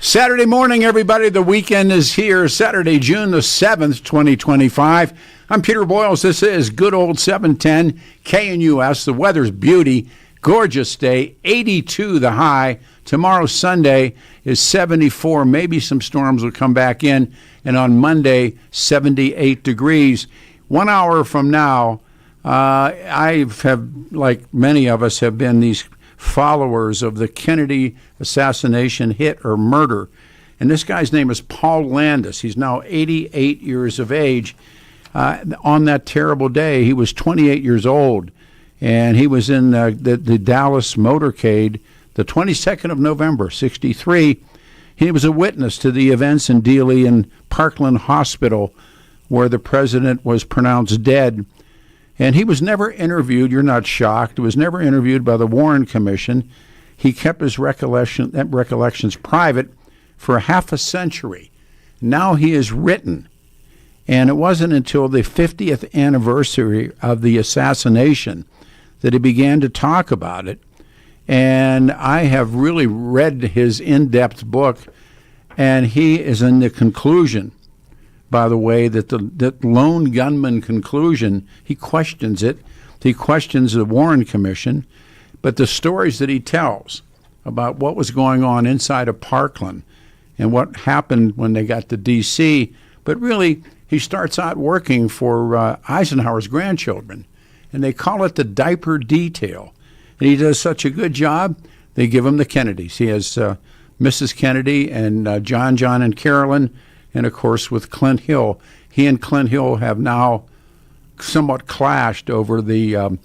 Saturday morning, everybody. The weekend is here. Saturday, June the 7th, 2025. I'm Peter Boyles. This is good old 710 KNUS. The weather's beauty. Gorgeous day. 82 the high. Tomorrow, Sunday, is 74. Maybe some storms will come back in. And on Monday, 78 degrees. 1 hour from now, I have, like many of us, have been these followers of the Kennedy assassination, hit or murder. And this guy's name is Paul Landis. He's now 88 years of age. On that terrible day, he was 28 years old, and he was in the Dallas motorcade the 22nd of November, 63. He was a witness to the events in Dealey and Parkland Hospital where the president was pronounced dead. And he was never interviewed. You're not shocked. He was never interviewed by the Warren Commission. He kept his recollections private for half a century. Now he is written. And it wasn't until the 50th anniversary of the assassination that he began to talk about it. And I have really read his in-depth book, and he is in the conclusion, by the way, that the lone gunman conclusion, he questions it. He questions the Warren Commission, but the stories that he tells about what was going on inside of Parkland and what happened when they got to D.C., but really he starts out working for Eisenhower's grandchildren, and they call it the diaper detail. And he does such a good job, they give him the Kennedys. He has Mrs. Kennedy and John, and Carolyn, and, of course, with Clint Hill. He and Clint Hill have now somewhat clashed over the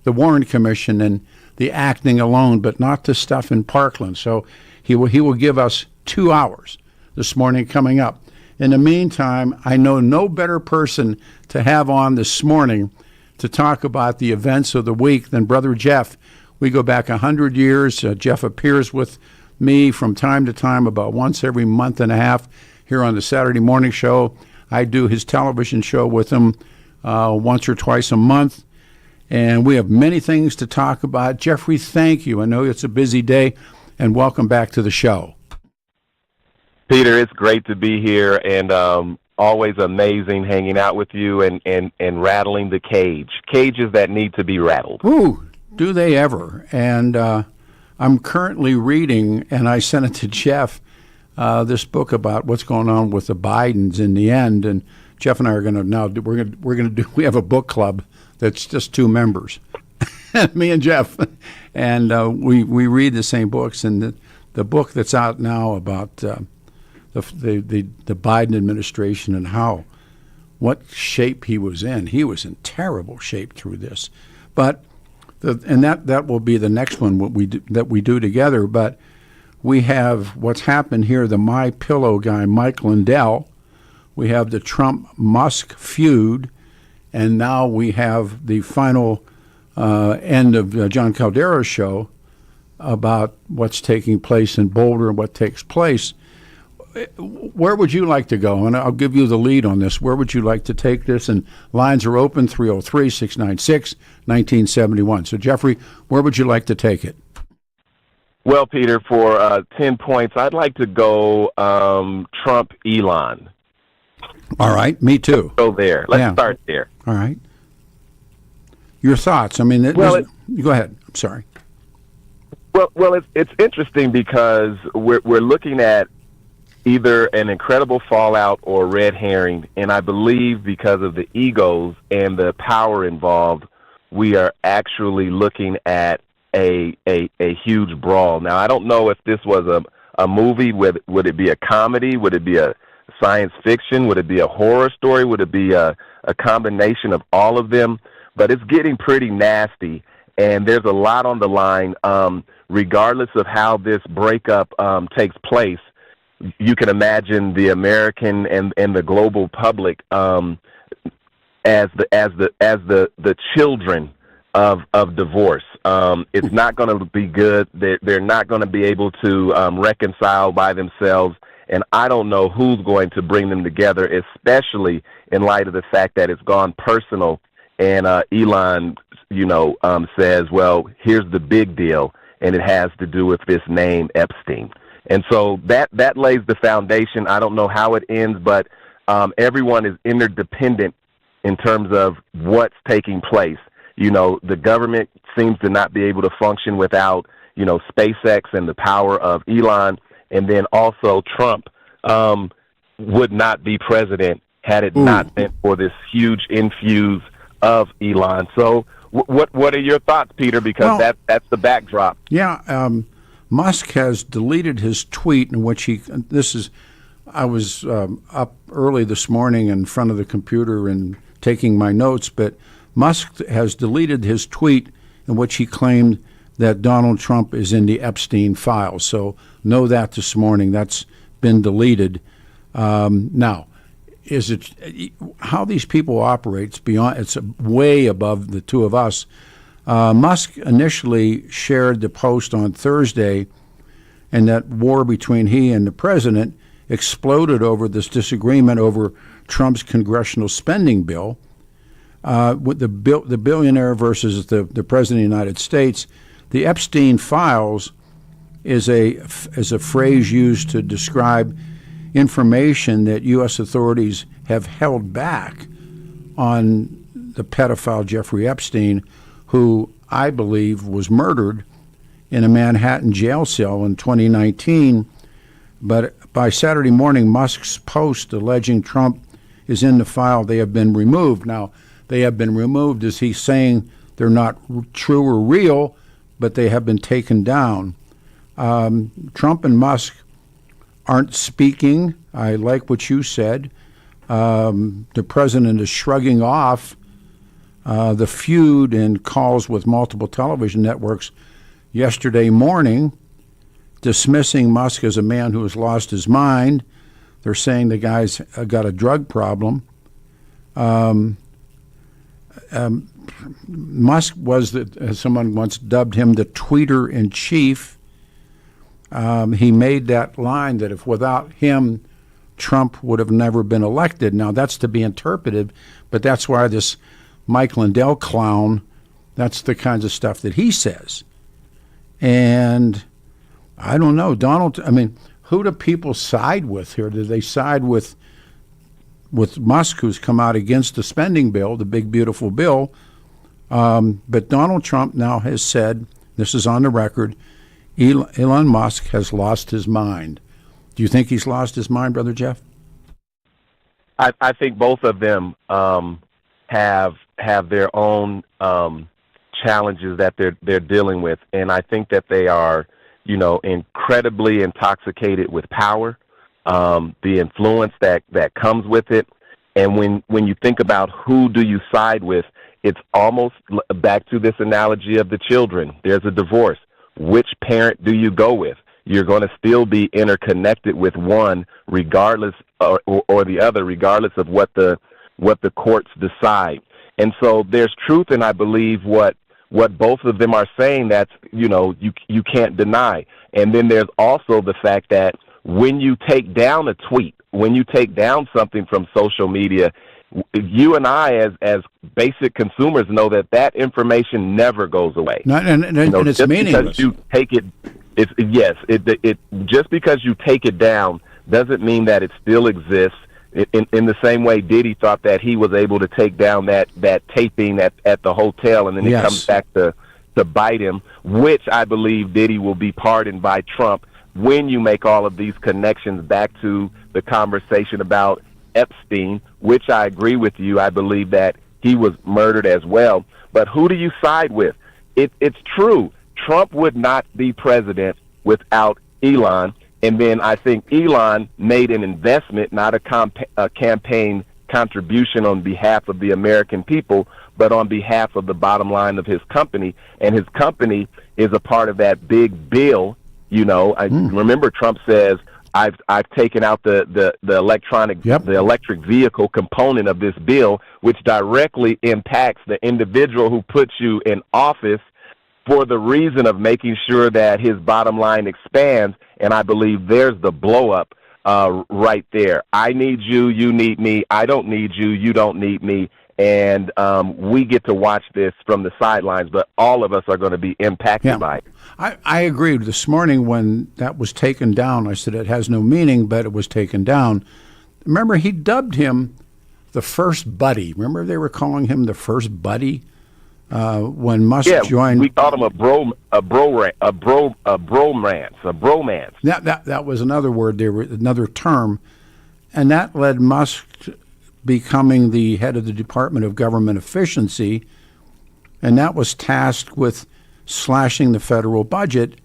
Warren Commission and the acting alone, but not the stuff in Parkland. So he will give us 2 hours this morning coming up. In the meantime, I know no better person to have on this morning to talk about the events of the week than Brother Jeff. We go back 100 years. Jeff appears with me from time to time, about once every month and a half, here on the Saturday morning show. I do his television show with him once or twice a month, and we have many things to talk about. Jeffrey, thank you. I know it's a busy day, and welcome back to the show. Peter, it's great to be here, and always amazing hanging out with you and rattling the cages that need to be rattled. Ooh, do they ever? And I'm currently reading, and I sent it to Jeff, this book about what's going on with the Bidens in the end. And Jeff and I are going to now we have a book club that's just 2 members, me and Jeff, and we read the same books. And the book that's out now about the Biden administration and what shape he was in terrible shape through this. But that will be the next one that we do together. But we have what's happened here, the My Pillow guy, Mike Lindell. We have the Trump-Musk feud. And now we have the final end of John Caldero's show about what's taking place in Boulder and what takes place. Where would you like to go? And I'll give you the lead on this. Where would you like to take this? And lines are open, 303-696-1971. So, Jeffrey, where would you like to take it? Well, Peter, for 10 points, I'd like to go Trump-Elon. All right, me too. Go there. Let's start there. All right. Your thoughts? I mean, go ahead. I'm sorry. Well, it's interesting because we're looking at either an incredible fallout or red herring, and I believe because of the egos and the power involved, we are actually looking at a huge brawl. Now, I don't know if this was a movie. Would it be a comedy? Would it be a science fiction? Would it be a horror story? Would it be a combination of all of them? But it's getting pretty nasty, and there's a lot on the line. Regardless of how this breakup takes place, you can imagine the American and the global public as the children of divorce. It's not going to be good. They're not going to be able to reconcile by themselves, and I don't know who's going to bring them together, especially in light of the fact that it's gone personal. And Elon, says, well, here's the big deal, and it has to do with this name Epstein. And so that lays the foundation. I don't know how it ends, but everyone is interdependent in terms of what's taking place. The government seems to not be able to function without, SpaceX and the power of Elon. And then also Trump would not be president had it not been for this huge infuse of Elon. So what are your thoughts, Peter? Because that's the backdrop. Yeah, Musk has deleted his tweet in which I was up early this morning in front of the computer and taking my notes, but Musk has deleted his tweet in which he claimed that Donald Trump is in the Epstein files. So know that this morning. That's been deleted. Now, is it how these people operate? It's beyond. It's way above the two of us. Musk initially shared the post on Thursday, and that war between he and the president exploded over this disagreement over Trump's congressional spending bill. With the billionaire versus the president of the United States, the Epstein files is a phrase used to describe information that U.S. authorities have held back on the pedophile Jeffrey Epstein, who I believe was murdered in a Manhattan jail cell in 2019. But by Saturday morning, Musk's post alleging Trump is in the file, they have been removed. Now, they have been removed. Is he saying they're not true or real, but they have been taken down? Trump and Musk aren't speaking. I like what you said. The president is shrugging off the feud in calls with multiple television networks yesterday morning, dismissing Musk as a man who has lost his mind. They're saying the guy's got a drug problem. Musk was, as someone once dubbed him, the tweeter-in-chief. He made that line that if without him, Trump would have never been elected. Now, that's to be interpreted, but that's why this Mike Lindell clown, that's the kinds of stuff that he says. And I don't know, who do people side with here? Do they side with Musk, who's come out against the spending bill, the big, beautiful bill? But Donald Trump now has said, this is on the record, Elon Musk has lost his mind. Do you think he's lost his mind, Brother Jeff? I think both of them have their own challenges that they're dealing with, and I think that they are, incredibly intoxicated with power, the influence that comes with it, and when you think about who do you side with, it's almost back to this analogy of the children. There's a divorce. Which parent do you go with? You're going to still be interconnected with one, regardless, or the other, regardless of what the courts decide. And so there's truth, and I believe what both of them are saying. That's you can't deny. And then there's also the fact that when you take down a tweet, when you take down something from social media, you and I, as basic consumers, know that information never goes away. And it's just meaningless. Because you take it, it just because you take it down doesn't mean that it still exists. In the same way, Diddy thought that he was able to take down that taping at the hotel, and then it comes back to bite him, which I believe Diddy will be pardoned by Trump when you make all of these connections back to the conversation about Epstein, which I agree with you. I believe that he was murdered as well. But who do you side with? It's true. Trump would not be president without Elon. And then I think Elon made an investment, not a campaign contribution on behalf of the American people, but on behalf of the bottom line of his company. And his company is a part of that big bill. I remember Trump says, I've taken out the electric vehicle component of this bill, which directly impacts the individual who puts you in office for the reason of making sure that his bottom line expands. And I believe there's the blow up right there. I need you, you need me. I don't need you, you don't need me. And we get to watch this from the sidelines, but all of us are going to be impacted by it. I agree. This morning when that was taken down, I said it has no meaning, but it was taken down. Remember, he dubbed him the first buddy. Remember they were calling him the first buddy when Musk joined. We called him a bromance. That was another word. There was another term, and that led Musk becoming the head of the Department of Government Efficiency, and that was tasked with slashing the federal budget.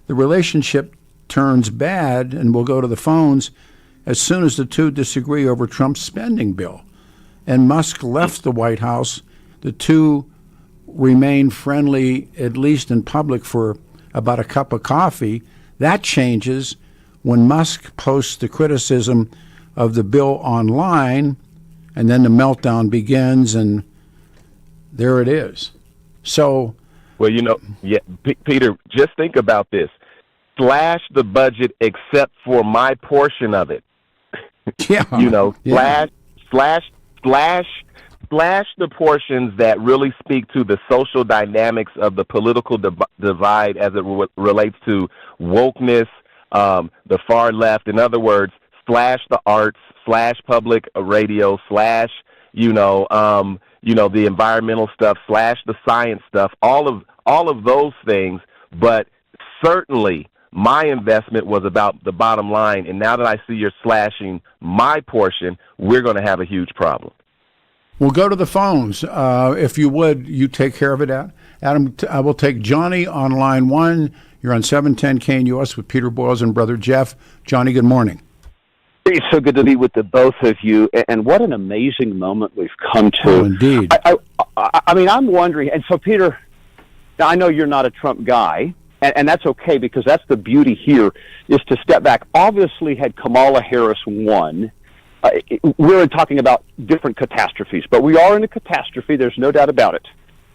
The relationship turns bad, and we'll go to the phones as soon as the two disagree over Trump's spending bill. And Musk left the White House. The two remain friendly, at least in public, for about a cup of coffee. That changes when Musk posts the criticism of the bill online, and then the meltdown begins, and there it is. So, well, Peter, just think about this. Slash the budget except for my portion of it. Slash the portions that really speak to the social dynamics of the political divide as it relates to wokeness, the far left. In other words, slash the arts, slash public radio, slash the environmental stuff, slash the science stuff, all of those things. But certainly my investment was about the bottom line, and now that I see you're slashing my portion, we're going to have a huge problem. We'll go to the phones. If you would, you take care of it, Adam. I will take Johnny on line one. You're on 710 KNUS with Peter Boyles and Brother Jeff. Johnny, good morning. It's so good to be with the both of you, and what an amazing moment we've come to. Oh, indeed. I mean, I'm wondering, and so Peter, I know you're not a Trump guy, and that's okay, because that's the beauty here, is to step back. Obviously, had Kamala Harris won, we're talking about different catastrophes, but we are in a catastrophe, there's no doubt about it.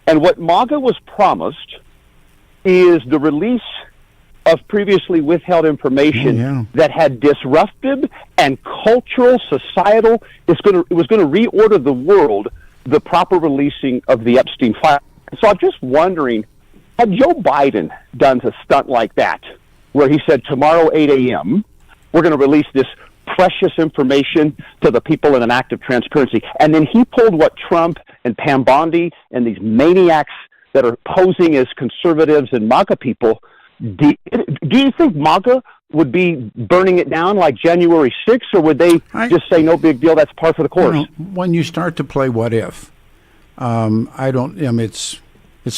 And what MAGA was promised is the release of previously withheld information that had disruptive and cultural, societal, it was going to reorder the world, the proper releasing of the Epstein file. So I'm just wondering, had Joe Biden done a stunt like that, where he said tomorrow 8 a.m., we're going to release this precious information to the people in an act of transparency, and then he pulled what Trump and Pam Bondi and these maniacs that are posing as conservatives and MAGA people, do you think MAGA would be burning it down like January 6th, or would they just say, no big deal, that's par for the course? When you start to play what if, it's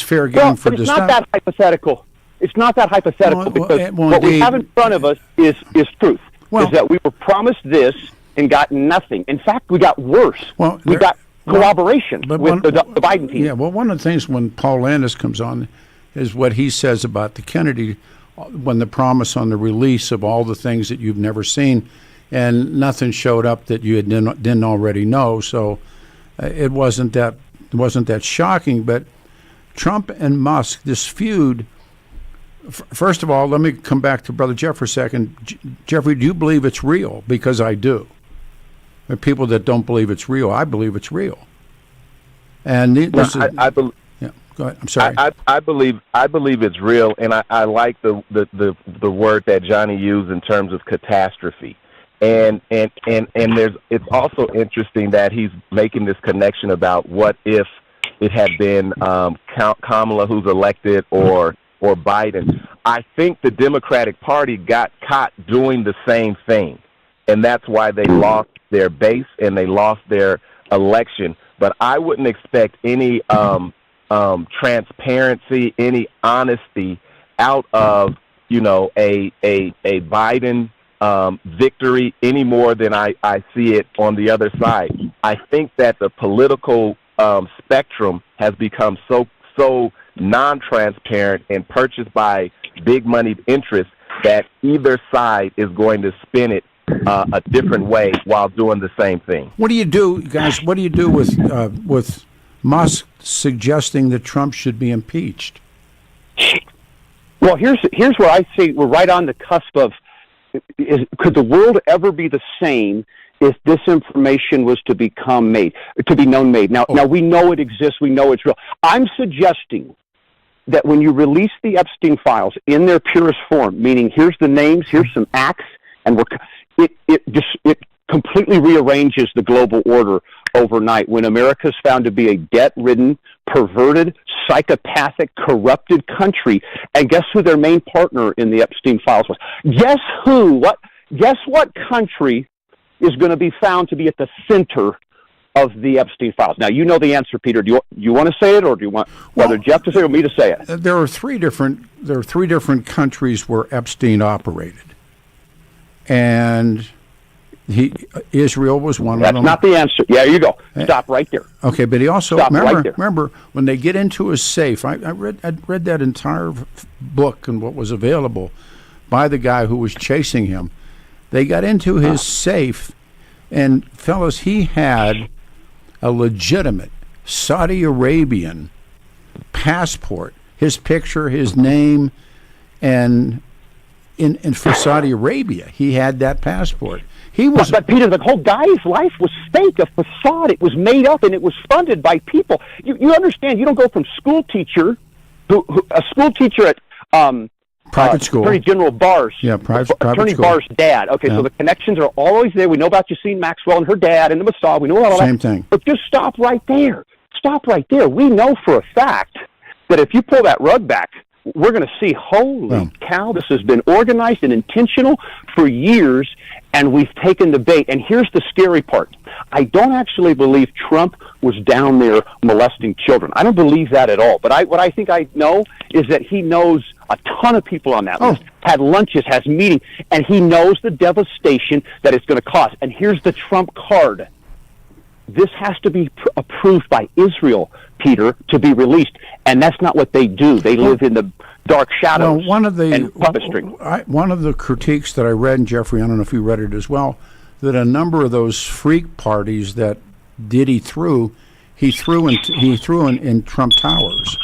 fair game for it's not that hypothetical. It's not that hypothetical, because what we have in front of us is truth, is that we were promised this and got nothing. In fact, we got worse. We got collaboration with the Biden team. Yeah, well, one of the things when Paul Landis comes on is what he says about the Kennedy, when the promise on the release of all the things that you've never seen, and nothing showed up that you didn't already know. So it wasn't that shocking. But Trump and Musk, this feud. First of all, let me come back to Brother Jeff for a second. Jeffrey, do you believe it's real? Because I do. There are people that don't believe it's real. I believe it's real. And I believe. Yeah, go ahead. I'm sorry. I believe it's real, and I like the word that Johnny used in terms of catastrophe. And it's also interesting that he's making this connection about what if it had been Kamala who's elected or Biden. I think the Democratic Party got caught doing the same thing, and that's why they lost their base and they lost their election. But I wouldn't expect any transparency, any honesty out of a Biden victory any more than I see it on the other side. I think that the political spectrum has become so non-transparent and purchased by big money interests that either side is going to spin it a different way while doing the same thing. What do you do, guys? What do you do with Musk suggesting that Trump should be impeached? Well, here's where I see we're right on the cusp of could the world ever be the same if this information was to be known made? Now we know it exists. We know it's real. I'm suggesting that when you release the Epstein files in their purest form, meaning here's the names, here's some acts, and it completely rearranges the global order overnight. When America is found to be a debt-ridden, perverted, psychopathic, corrupted country, and guess who their main partner in the Epstein files was? Guess who? Guess what country is going to be found to be at the center of the Epstein files? Now, you know the answer, Peter. Do you want to say it, or do you want whether Jeff to say it or me to say it? There are three different countries where Epstein operated, and Israel was one of them. That's not the answer. Yeah, you go. Stop right there. Okay, but he also remember when they get into his safe. I read that entire book and what was available by the guy who was chasing him. They got into his safe, and fellas, he had a legitimate Saudi Arabian passport, his picture, his name, and for Saudi Arabia, he had that passport. He was, but Peter, the whole guy's life was fake, a facade. It was made up, and it was funded by people. You understand? You don't go from a school teacher at private school, Attorney General Barr's, private Attorney school. Barr's dad. Okay, so the connections are always there. We know about Yassine Maxwell and her dad and the Mossad. We know all that. Same thing. But just stop right there. Stop right there. We know for a fact that if you pull that rug back, we're going to see, holy cow, this has been organized and intentional for years, and we've taken the bait. And here's the scary part. I don't actually believe Trump was down there molesting children. I don't believe that at all. But what I think I know is that he knows a ton of people on that list, had lunches, has meetings, and he knows the devastation that it's going to cause. And here's the Trump card. This has to be approved by Israel, Peter, to be released, and that's not what they do. They live in the dark shadows and puppetry. One of the critiques that I read, and Jeffrey, I don't know if you read it as well, that a number of those freak parties that Diddy threw, he threw in Trump Towers.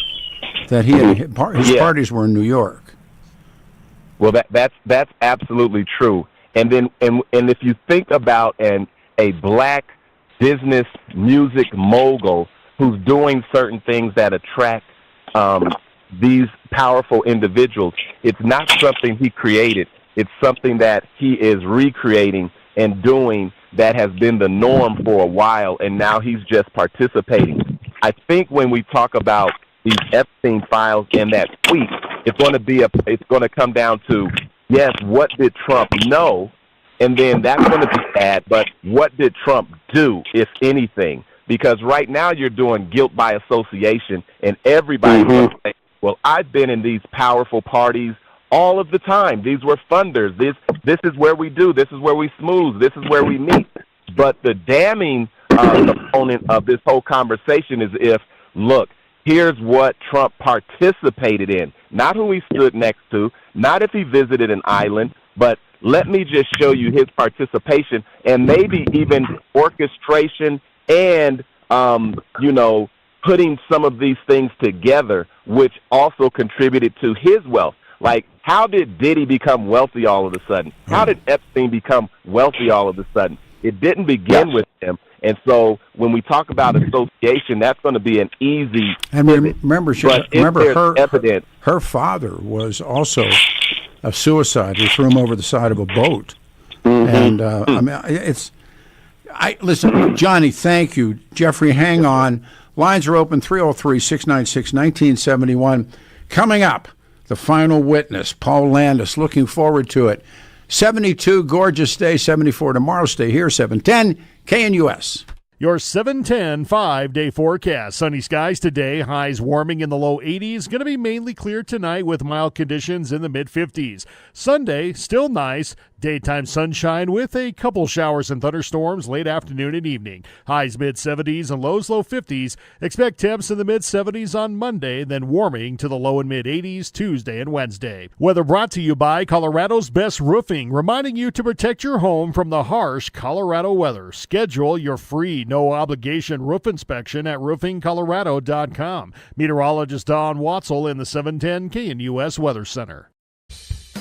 That his parties were in New York. Well, that's absolutely true. And then and if you think about a black business music mogul who's doing certain things that attract these powerful individuals, it's not something he created. It's something that he is recreating and doing that has been the norm for a while, and now he's just participating. I think when we talk about these Epstein files and that tweet, it's going to come down to, yes, what did Trump know? And then that's going to be bad, but what did Trump do, if anything? Because right now you're doing guilt by association, and everybody's going to say, well, I've been in these powerful parties all of the time. These were funders. This is where we do. This is where we smooth. This is where we meet. But the damning component of this whole conversation is look, here's what Trump participated in, not who he stood next to, not if he visited an island, but let me just show you his participation and maybe even orchestration and, putting some of these things together, which also contributed to his wealth. Like, how did Diddy become wealthy all of a sudden? How did Epstein become wealthy all of a sudden? It didn't begin with him. And so when we talk about association, that's going to be an easy. And remember her father was also a suicide. He threw him over the side of a boat. And listen, Johnny, thank you. Jeffrey, hang on. Lines are open, 303-696-1971. Coming up, the final witness, Paul Landis. Looking forward to it. 72, gorgeous day. 74 tomorrow. Stay here, 710 KNUS. Your 710 5-day forecast. Sunny skies today. Highs warming in the low 80s. Going to be mainly clear tonight with mild conditions in the mid-50s. Sunday, still nice. Daytime sunshine with a couple showers and thunderstorms late afternoon and evening. Highs mid-70s and lows low 50s. Expect temps in the mid-70s on Monday, then warming to the low and mid-80s Tuesday and Wednesday. Weather brought to you by Colorado's Best Roofing, reminding you to protect your home from the harsh Colorado weather. Schedule your free no-obligation roof inspection at roofingcolorado.com. Meteorologist Don Watzel in the 710 KNUS Weather Center. 710 KNUS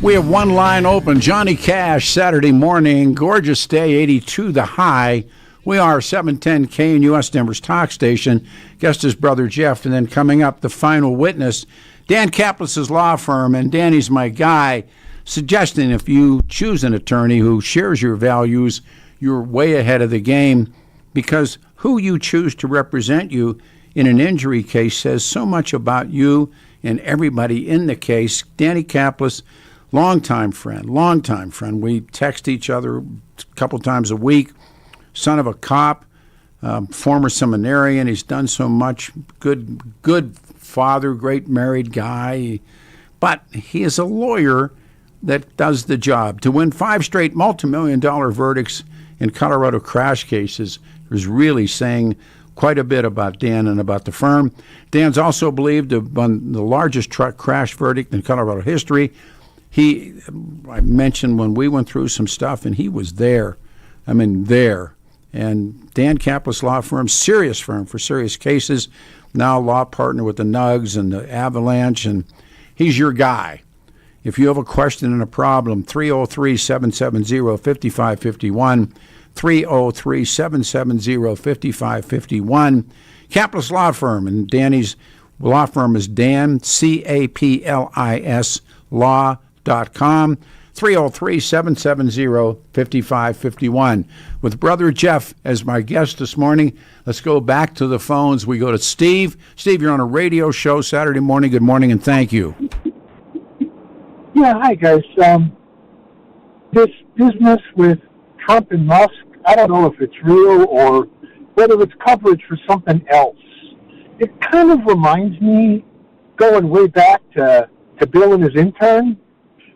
We have one line open. Johnny Cash, Saturday morning. Gorgeous day, 82 the high. We are 710 KNUS Denver's talk station. Guest is Brother Jeff. And then coming up, the final witness, Dan Kaplis' law firm. And Danny's my guy, suggesting if you choose an attorney who shares your values, you're way ahead of the game, because who you choose to represent you in an injury case says so much about you and everybody in the case. Danny Kaplis, longtime friend. We text each other a couple times a week. Son of a cop, former seminarian. He's done so much. Good father, great married guy. But he is a lawyer that does the job. To win 5 straight multi-million-dollar verdicts in Colorado crash cases is really saying quite a bit about Dan and about the firm. Dan's also believed to have won the largest truck crash verdict in Colorado history. I mentioned when we went through some stuff, and he was there. There. And Dan Kaplis Law Firm, serious firm for serious cases, now law partner with the Nugs and the Avalanche, and he's your guy. If you have a question and a problem, 303-770-5551, 303-770-5551. Kaplis Law Firm, and Danny's law firm is Dan, Caplis, law.com, 303-770-5551. With Brother Jeff as my guest this morning, let's go back to the phones. We go to Steve. Steve, you're on a radio show Saturday morning. Good morning, and thank you. Yeah, hi, guys. This business with Trump and Musk, I don't know if it's real or whether it's coverage for something else. It kind of reminds me, going way back to Bill and his intern,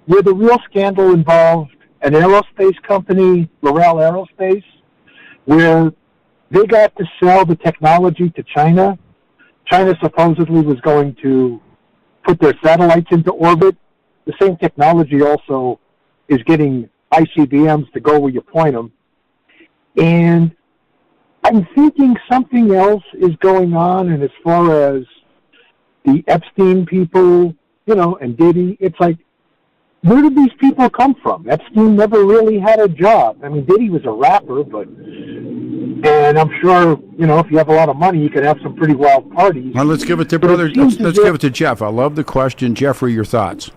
where the real scandal involved an aerospace company, L'Oreal Aerospace, where they got to sell the technology to China. China supposedly was going to put their satellites into orbit. The same technology also is getting ICBMs to go where you point them. And I'm thinking something else is going on, and as far as the Epstein people, and Diddy, it's like, where did these people come from? Epstein never really had a job. Diddy was a rapper, and I'm sure, if you have a lot of money, you could have some pretty wild parties. Well, let's give it to Brother. Let's give it to Jeff. I love the question. Jeffrey, your thoughts?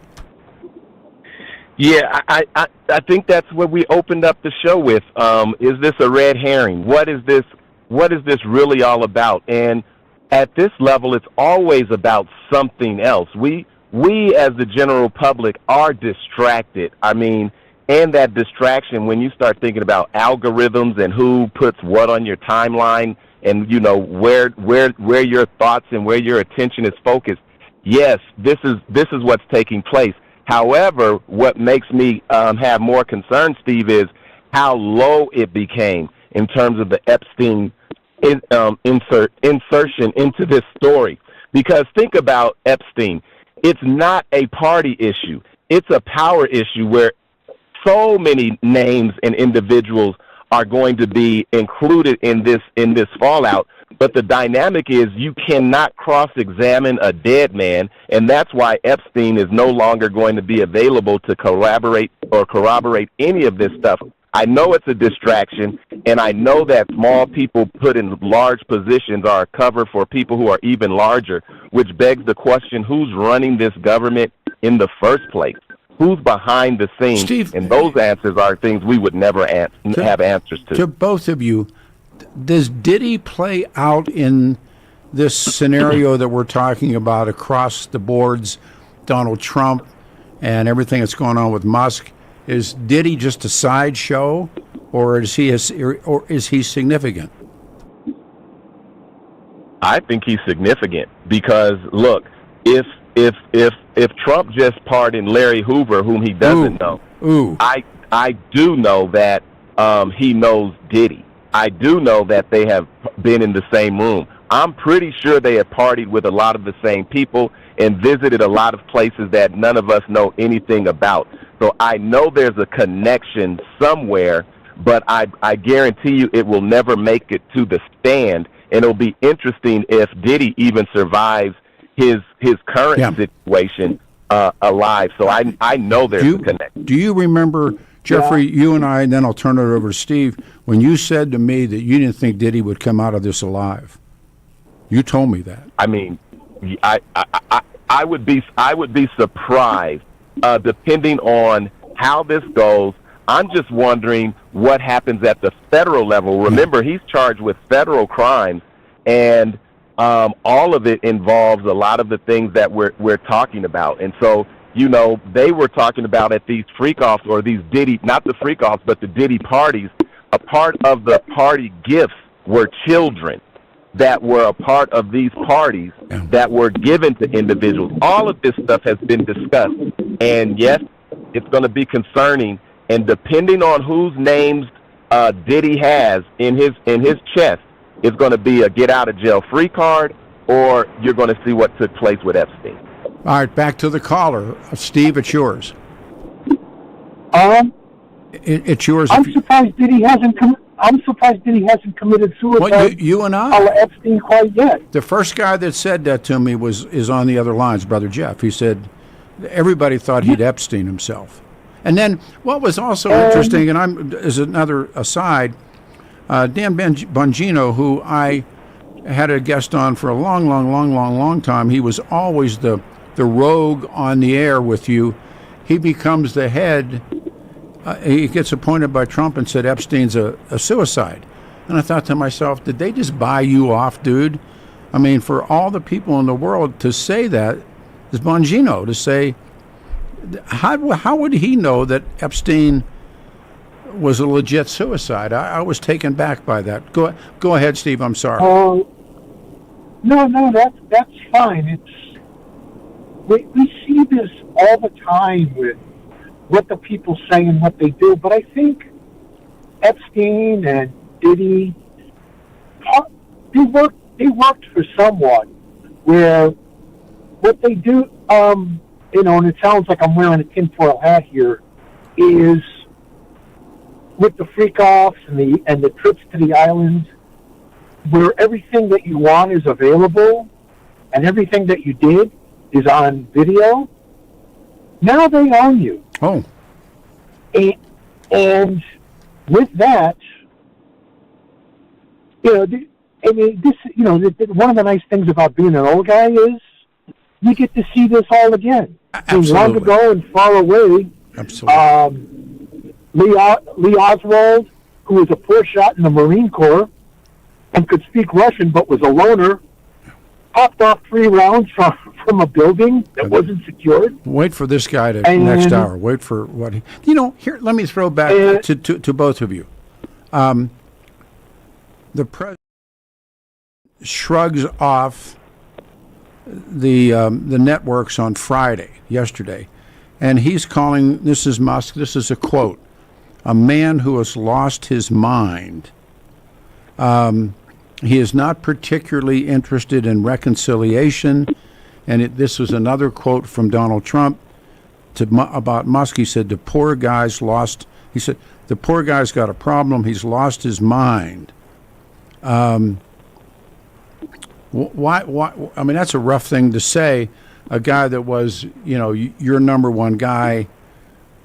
Yeah, I think that's what we opened up the show with. Is this a red herring? What is this really all about? And at this level, it's always about something else. We as the general public are distracted. And that distraction, when you start thinking about algorithms and who puts what on your timeline, and where your thoughts and where your attention is focused. Yes, this is what's taking place. However, what makes me have more concern, Steve, is how low it became in terms of the Epstein insertion into this story. Because think about Epstein. It's not a party issue. It's a power issue where so many names and individuals are going to be included in this fallout. But the dynamic is you cannot cross-examine a dead man, and that's why Epstein is no longer going to be available to corroborate any of this stuff. I know it's a distraction, and I know that small people put in large positions are a cover for people who are even larger, which begs the question, who's running this government in the first place? Who's behind the scenes? Steve, and those answers are things we would never have answers to. To both of you, does Diddy play out in this scenario that we're talking about across the boards, Donald Trump and everything that's going on with Musk? Is Diddy just a sideshow, or is he significant? I think he's significant because look, if Trump just pardoned Larry Hoover, whom he doesn't know, I do know that he knows Diddy. I do know that they have been in the same room. I'm pretty sure they have partied with a lot of the same people and visited a lot of places that none of us know anything about. So I know there's a connection somewhere, but I guarantee you it will never make it to the stand. And it'll be interesting if Diddy even survives his current situation alive. So I know there's a connection. Do you remember, Jeffrey, you and I, and then I'll turn it over to Steve, when you said to me that you didn't think Diddy would come out of this alive? You told me that. I mean, I would be surprised, depending on how this goes. I'm just wondering what happens at the federal level. Remember, he's charged with federal crimes, and all of it involves a lot of the things that we're talking about. And so, you know, they were talking about at these freak-offs, or these Diddy, not the freak-offs, but the Diddy parties, a part of the party gifts were children that were a part of these parties that were given to individuals. All of this stuff has been discussed. And yes, it's going to be concerning. And depending on whose names Diddy has in his chest, it's going to be a get-out-of-jail-free card, or you're going to see what took place with Epstein. All right, back to the caller. Steve, it's yours. It's yours. I'm surprised Diddy hasn't committed suicide. What, you and I? Epstein quite yet. The first guy that said that to me is on the other lines, Brother Jeff. He said everybody thought he'd Epstein himself. And then what was also interesting, and as another aside, Dan Bongino, who I had a guest on for a long time, he was always the rogue on the air with you. He becomes the head. He gets appointed by Trump and said Epstein's a suicide. And I thought to myself, did they just buy you off, dude? I mean, for all the people in the world to say that, is Bongino to say, how would he know that Epstein was a legit suicide? I was taken back by that. Go ahead, Steve. I'm sorry. No, that's fine. We see this all the time with what the people say and what they do, but I think Epstein and Diddy, they worked for someone where what they do, and it sounds like I'm wearing a tinfoil hat here, is with the freak-offs and the trips to the islands, where everything that you want is available and everything that you did is on video. Now they own you. Oh. And with that, one of the nice things about being an old guy is you get to see this all again. Absolutely. Long ago and far away. Absolutely. Lee Oswald, who was a poor shot in the Marine Corps and could speak Russian but was a loner, popped off 3 rounds from a building that wasn't secured. Wait for this guy to next hour. Wait for what he... here, let me throw back to both of you. The president shrugs off the networks on yesterday, and he's calling, this is Musk, this is a quote, a man who has lost his mind. He is not particularly interested in reconciliation, and this was another quote from Donald Trump about Musk. He said, the poor guy's got a problem. He's lost his mind. Why? I mean, that's a rough thing to say. A guy that was, your number one guy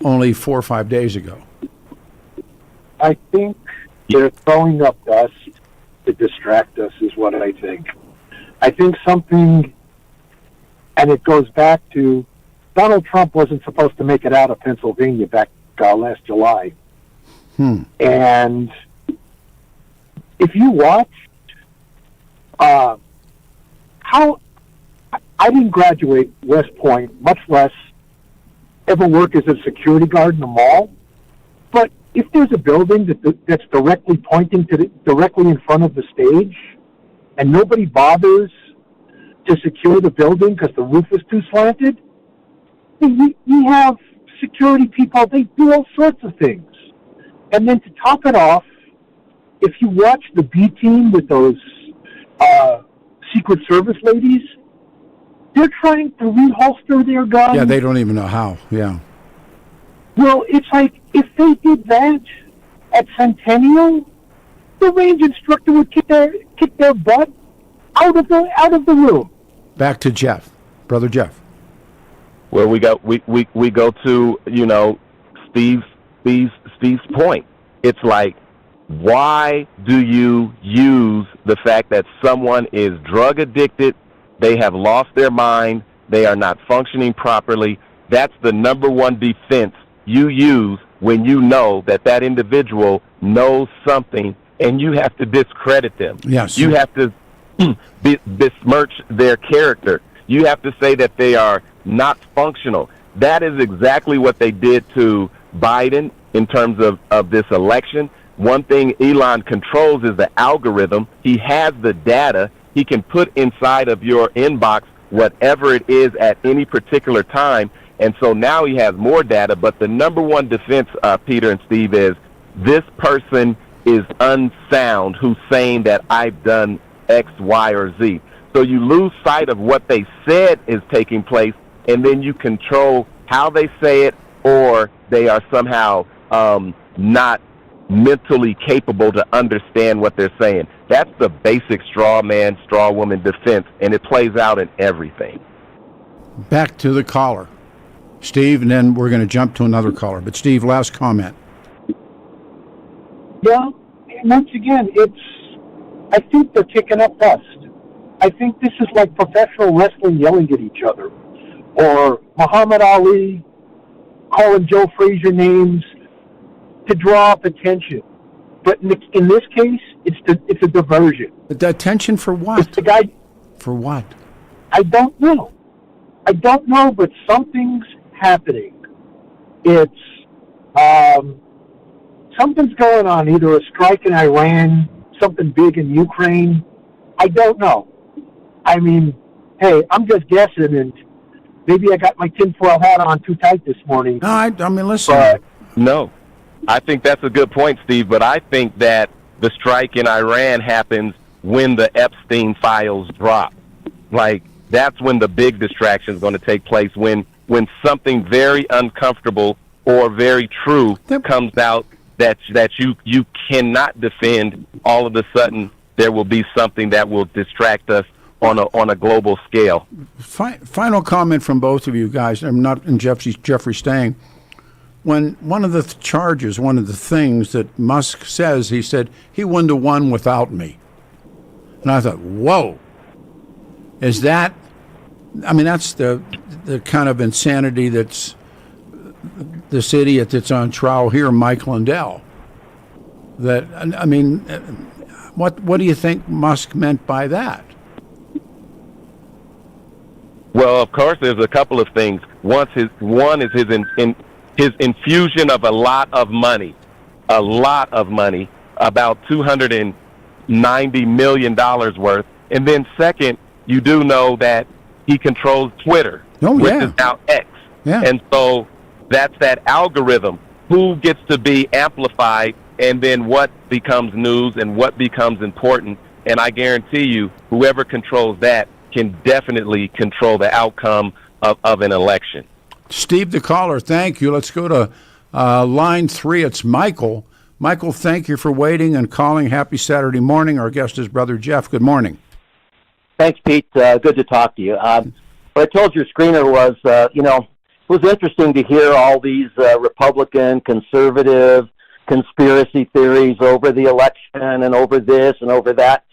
only 4 or 5 days ago. I think they're throwing up dust to distract us is what I think. I think something, and it goes back to Donald Trump wasn't supposed to make it out of Pennsylvania back last July. And if you watch how I didn't graduate West Point, much less ever work as a security guard in the mall, but if there's a building that's directly pointing directly in front of the stage, and nobody bothers to secure the building because the roof is too slanted, you have security people. They do all sorts of things, and then to top it off, if you watch the B team with those Secret Service ladies, they're trying to reholster their guns. Yeah, they don't even know how. Yeah. Well, it's like if they did that at Centennial, the range instructor would kick their butt out of the room. Back to Jeff, Brother Jeff. Well, we go to, Steve's point. It's like, why do you use the fact that someone is drug addicted, they have lost their mind, they are not functioning properly? That's the number one defense you use when you know that individual knows something, and you have to discredit them. Yes. You have to besmirch their character. You have to say that they are not functional. That is exactly what they did to Biden in terms of this election. One thing Elon controls is the algorithm. He has the data. He can put inside of your inbox whatever it is at any particular time. And so now he has more data. But the number one defense, Peter and Steve, is this person is unsound who's saying that I've done X, Y, or Z. So you lose sight of what they said is taking place, and then you control how they say it, or they are somehow not mentally capable to understand what they're saying. That's the basic straw man, straw woman defense, and it plays out in everything. Back to the caller, Steve, and then we're going to jump to another caller. But Steve, last comment. Yeah, once again, I think they're kicking up dust. I think this is like professional wrestling yelling at each other, or Muhammad Ali calling Joe Frazier names to draw up attention. But in this case, it's a diversion. The attention for what? It's the guy. For what? I don't know. But something's happening. It's something's going on. Either a strike in Iran, something big in Ukraine. I don't know. I mean, hey, I'm just guessing, and maybe I got my tinfoil hat on too tight this morning. No, I mean, listen. No, I think that's a good point, Steve, but I think that the strike in Iran happens when the Epstein files drop. Like, that's when the big distraction is going to take place, when something very uncomfortable or very true comes out that you cannot defend. All of a sudden, there will be something that will distract us on a global scale. Final comment from both of you guys. I'm not in Jeffrey Stang. When one of the charges, one of the things that Musk says, he said, he wouldn't have won without me. And I thought, whoa. Is that, I mean, that's the kind of insanity that's this idiot that's on trial here, Mike Lindell. That, I mean, what do you think Musk meant by that? Well, of course, there's a couple of things. One is his infusion of a lot of money, about $290 million worth. And then second, you do know that he controls Twitter, which is now X. Yeah. And so that's that algorithm. Who gets to be amplified, and then what becomes news and what becomes important. And I guarantee you, whoever controls that can definitely control the outcome of an election. Steve, the caller, thank you. Let's go to line 3. It's Michael. Michael, thank you for waiting and calling. Happy Saturday morning. Our guest is Brother Jeff. Good morning. Thanks, Pete. Good to talk to you. What I told your screener was, it was interesting to hear all these Republican, conservative conspiracy theories over the election and over this and over that.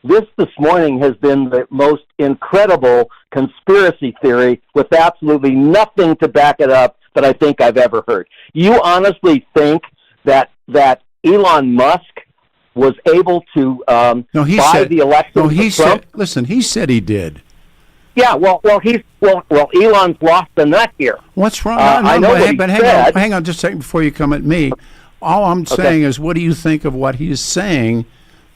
This morning has been the most incredible conspiracy theory with absolutely nothing to back it up that I think I've ever heard. You honestly think that Elon Musk was able to buy the election for Trump? Listen, he said he did. Yeah, well, Elon's lost the nut here. What's wrong? Hang on just a second before you come at me. All I'm saying is, what do you think of what he's saying?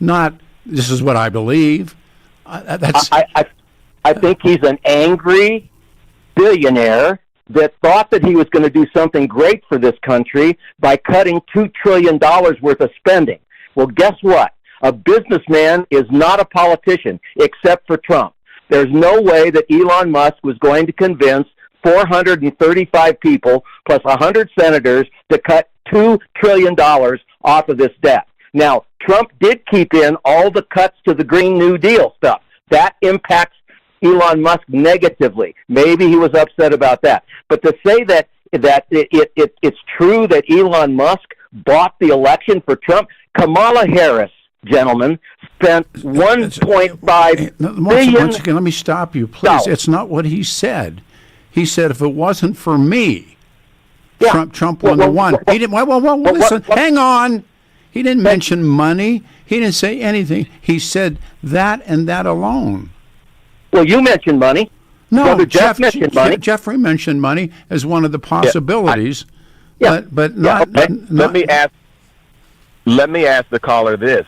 Not, this is what I believe. I think he's an angry billionaire that thought that he was going to do something great for this country by cutting $2 trillion worth of spending. Well, guess what? A businessman is not a politician, except for Trump. There's no way that Elon Musk was going to convince 435 people plus 100 senators to cut $2 trillion off of this debt. Now, Trump did keep in all the cuts to the Green New Deal stuff. That impacts Elon Musk negatively. Maybe he was upset about that. But to say that it's true that Elon Musk bought the election for Trump, Kamala Harris, gentlemen, spent $1.5 billion. Once again, let me stop you, please. It's not what he said. He said if it wasn't for me, Trump wouldn't have won. He didn't. Well, listen. Hang on. He didn't mention money. He didn't say anything. He said that and that alone. Well, you mentioned money. No, Brother Jeff mentioned money. Jeffrey mentioned money as one of the possibilities. But not. Let me ask the caller this,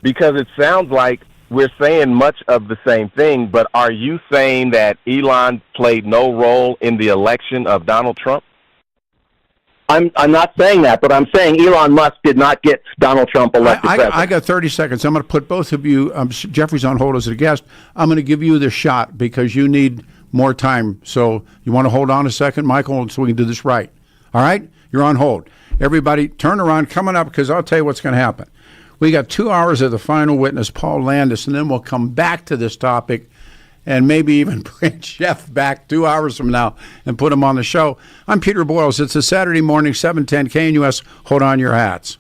because it sounds like we're saying much of the same thing. But are you saying that Elon played no role in the election of Donald Trump? I'm not saying that, but I'm saying Elon Musk did not get Donald Trump elected president. I got 30 seconds. I'm going to put both of you, Jeffrey's on hold as a guest. I'm going to give you the shot because you need more time. So you want to hold on a second, Michael, so we can do this right. All right? You're on hold. Everybody, turn around, coming up, because I'll tell you what's going to happen. We got 2 hours of the final witness, Paul Landis, and then we'll come back to this topic and maybe even bring Jeff back 2 hours from now and put him on the show. I'm Peter Boyles. It's a Saturday morning, 710 KNUS. Hold on your hats.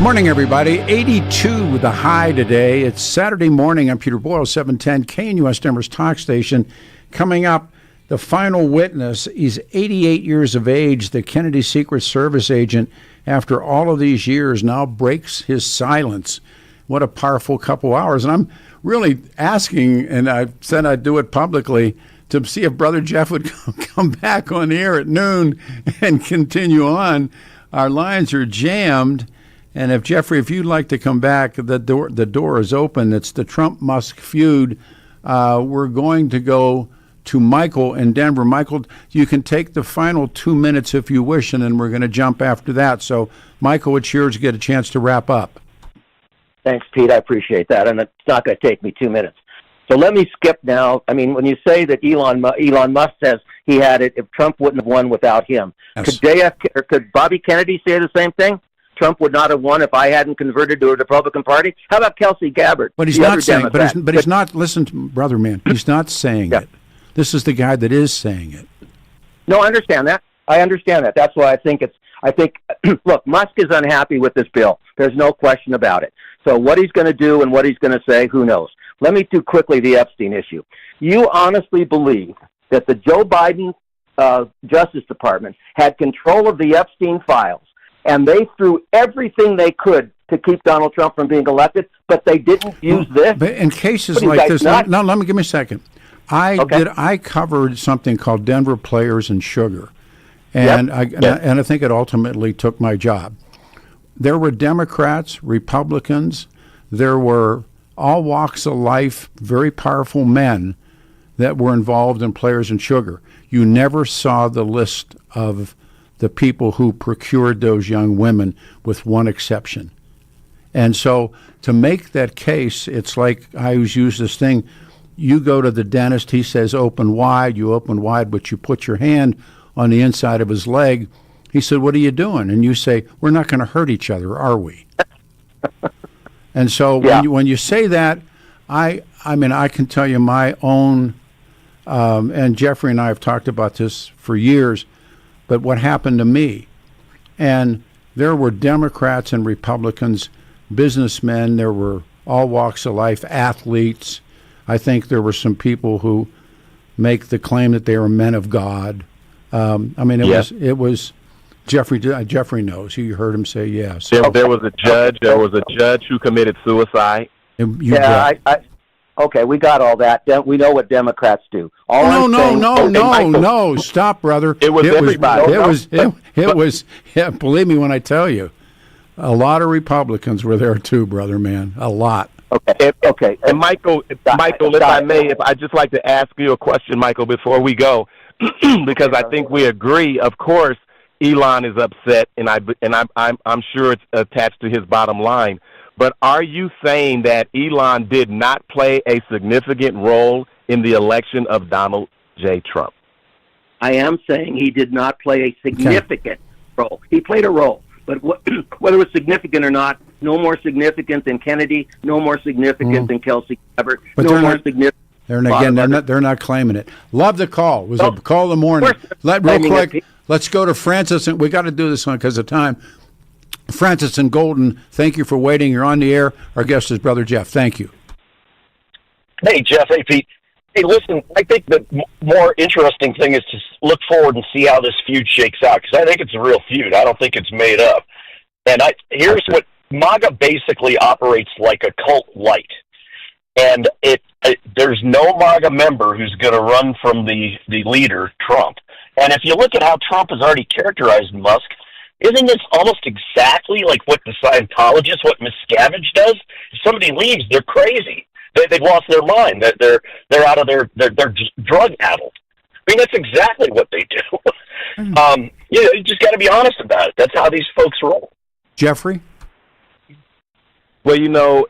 Morning, everybody. 82 the high today. It's Saturday morning. I'm Peter Boyles, 710 KNUS Denver's talk station. Coming up, the final witness. He's 88 years of age. The Kennedy Secret Service agent, after all of these years, now breaks his silence. What a powerful couple hours. And I'm really asking, and I said I'd do it publicly, to see if Brother Jeff would come back on the air at noon and continue on. Our lines are jammed. And if Jeffrey, if you'd like to come back, the door is open. It's the Trump-Musk feud. We're going to go to Michael in Denver. Michael, you can take the final 2 minutes if you wish, and then we're going to jump after that. So, Michael, it's yours to get a chance to wrap up. Thanks, Pete. I appreciate that, and it's not going to take me 2 minutes. So let me skip now. I mean, when you say that Elon Musk says he had it, if Trump wouldn't have won without him, Yes. Could Bobby Kennedy say the same thing? Trump would not have won if I hadn't converted to a Republican Party. How about Kelsey Gabbard? But he's not saying. But he's not. Listen, brother, man. He's not saying it. This is the guy that is saying it. No, I understand that. That's why I think look, Musk is unhappy with this bill. There's no question about it. So what he's going to do and what he's going to say, who knows? Let me do quickly the Epstein issue. You honestly believe that the Joe Biden Justice Department had control of the Epstein files, and they threw everything they could to keep Donald Trump from being elected, but they didn't use this? But in cases like this, let me give me a second. I covered something called Denver Players and Sugar, and I think it ultimately took my job. There were Democrats, Republicans, there were all walks of life, very powerful men that were involved in Players and Sugar. You never saw the list of the people who procured those young women, with one exception. And so to make that case, it's like I always use this thing. You go to the dentist, he says open wide, you open wide, but you put your hand on the inside of his leg. He said, what are you doing? And you say, we're not going to hurt each other, are we? And so when you say that, I mean, I can tell you my own, and Jeffrey and I have talked about this for years, but what happened to me. And there were Democrats and Republicans, businessmen, there were all walks of life, athletes. I think there were some people who make the claim that they were men of God. I mean, it was Jeffrey knows. You heard him say yes. There was a judge. There was a judge who committed suicide. Okay, we got all that. We know what Democrats do. No. Stop, brother. It was everybody. It was. Believe me when I tell you, a lot of Republicans were there too, brother, man. A lot. Okay. And Michael, if I may, if I'd just like to ask you a question, Michael, before we go, because I think we agree. Of course, Elon is upset, and I'm sure it's attached to his bottom line. But are you saying that Elon did not play a significant role in the election of Donald J. Trump? I am saying he did not play a significant role. He played a role, but whether it was significant or not, no more significant than Kennedy, no more significant than Kelsey Gabbard, no more significant. They're not claiming it. Love the call. It was a call in the morning. Real quick, let's go to Francis, and we got to do this one because of time. Francis and Golden, thank you for waiting. You're on the air. Our guest is Brother Jeff. Thank you. Hey, Jeff. Hey, Pete. Hey, listen, I think the more interesting thing is to look forward and see how this feud shakes out, because I think it's a real feud. I don't think it's made up. And here's what MAGA basically operates like a cult light. And there's no MAGA member who's going to run from the leader, Trump. And if you look at how Trump has already characterized Musk, isn't this almost exactly like what the Scientologists, what Miscavige does? If somebody leaves, they're crazy. They've lost their mind. They're out of they're drug addled. I mean, that's exactly what they do. You just got to be honest about it. That's how these folks roll. Jeffrey? Well,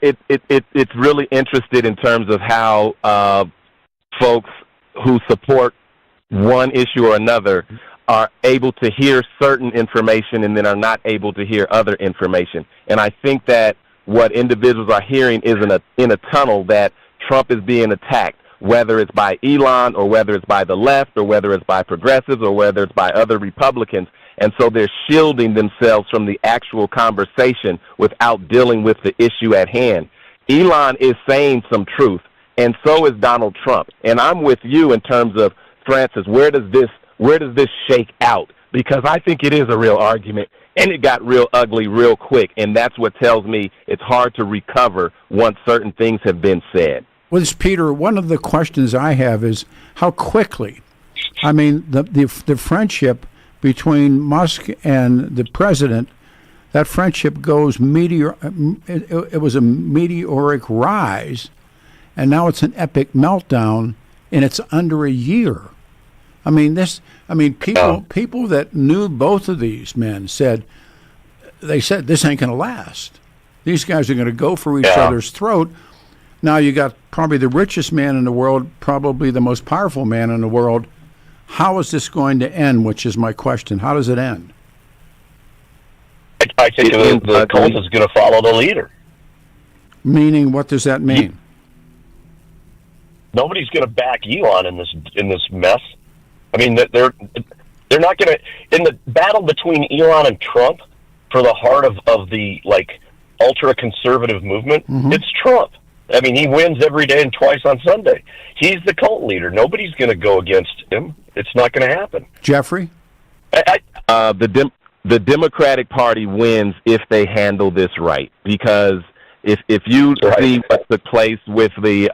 it's really interesting in terms of how folks who support one issue or another are able to hear certain information and then are not able to hear other information. And I think that what individuals are hearing is in a tunnel that Trump is being attacked. whether it's by Elon or whether it's by the left or whether it's by progressives or whether it's by other Republicans. And so they're shielding themselves from the actual conversation without dealing with the issue at hand. Elon is saying some truth, and so is Donald Trump. And I'm with you in terms of, Francis, where does this shake out? Because I think it is a real argument, and it got real ugly real quick, and that's what tells me it's hard to recover once certain things have been said. Well, Peter, one of the questions I have is how quickly. I mean, the friendship between Musk and the president, that friendship goes it was a meteoric rise, and now it's an epic meltdown, and it's under a year. I mean, people that knew both of these men said this ain't going to last. These guys are going to go for each other's throat. Now you got probably the richest man in the world, probably the most powerful man in the world. How is this going to end, which is my question. How does it end? I think the cult is going to follow the leader. Meaning, what does that mean? Nobody's going to back Elon in this mess. I mean, they're not going to, in the battle between Elon and Trump for the heart of the ultra conservative movement. Mm-hmm. It's Trump. I mean, he wins every day and twice on Sunday. He's the cult leader. Nobody's going to go against him. It's not going to happen. Jeffrey? The Democratic Party wins if they handle this right. Because if you see what took place with the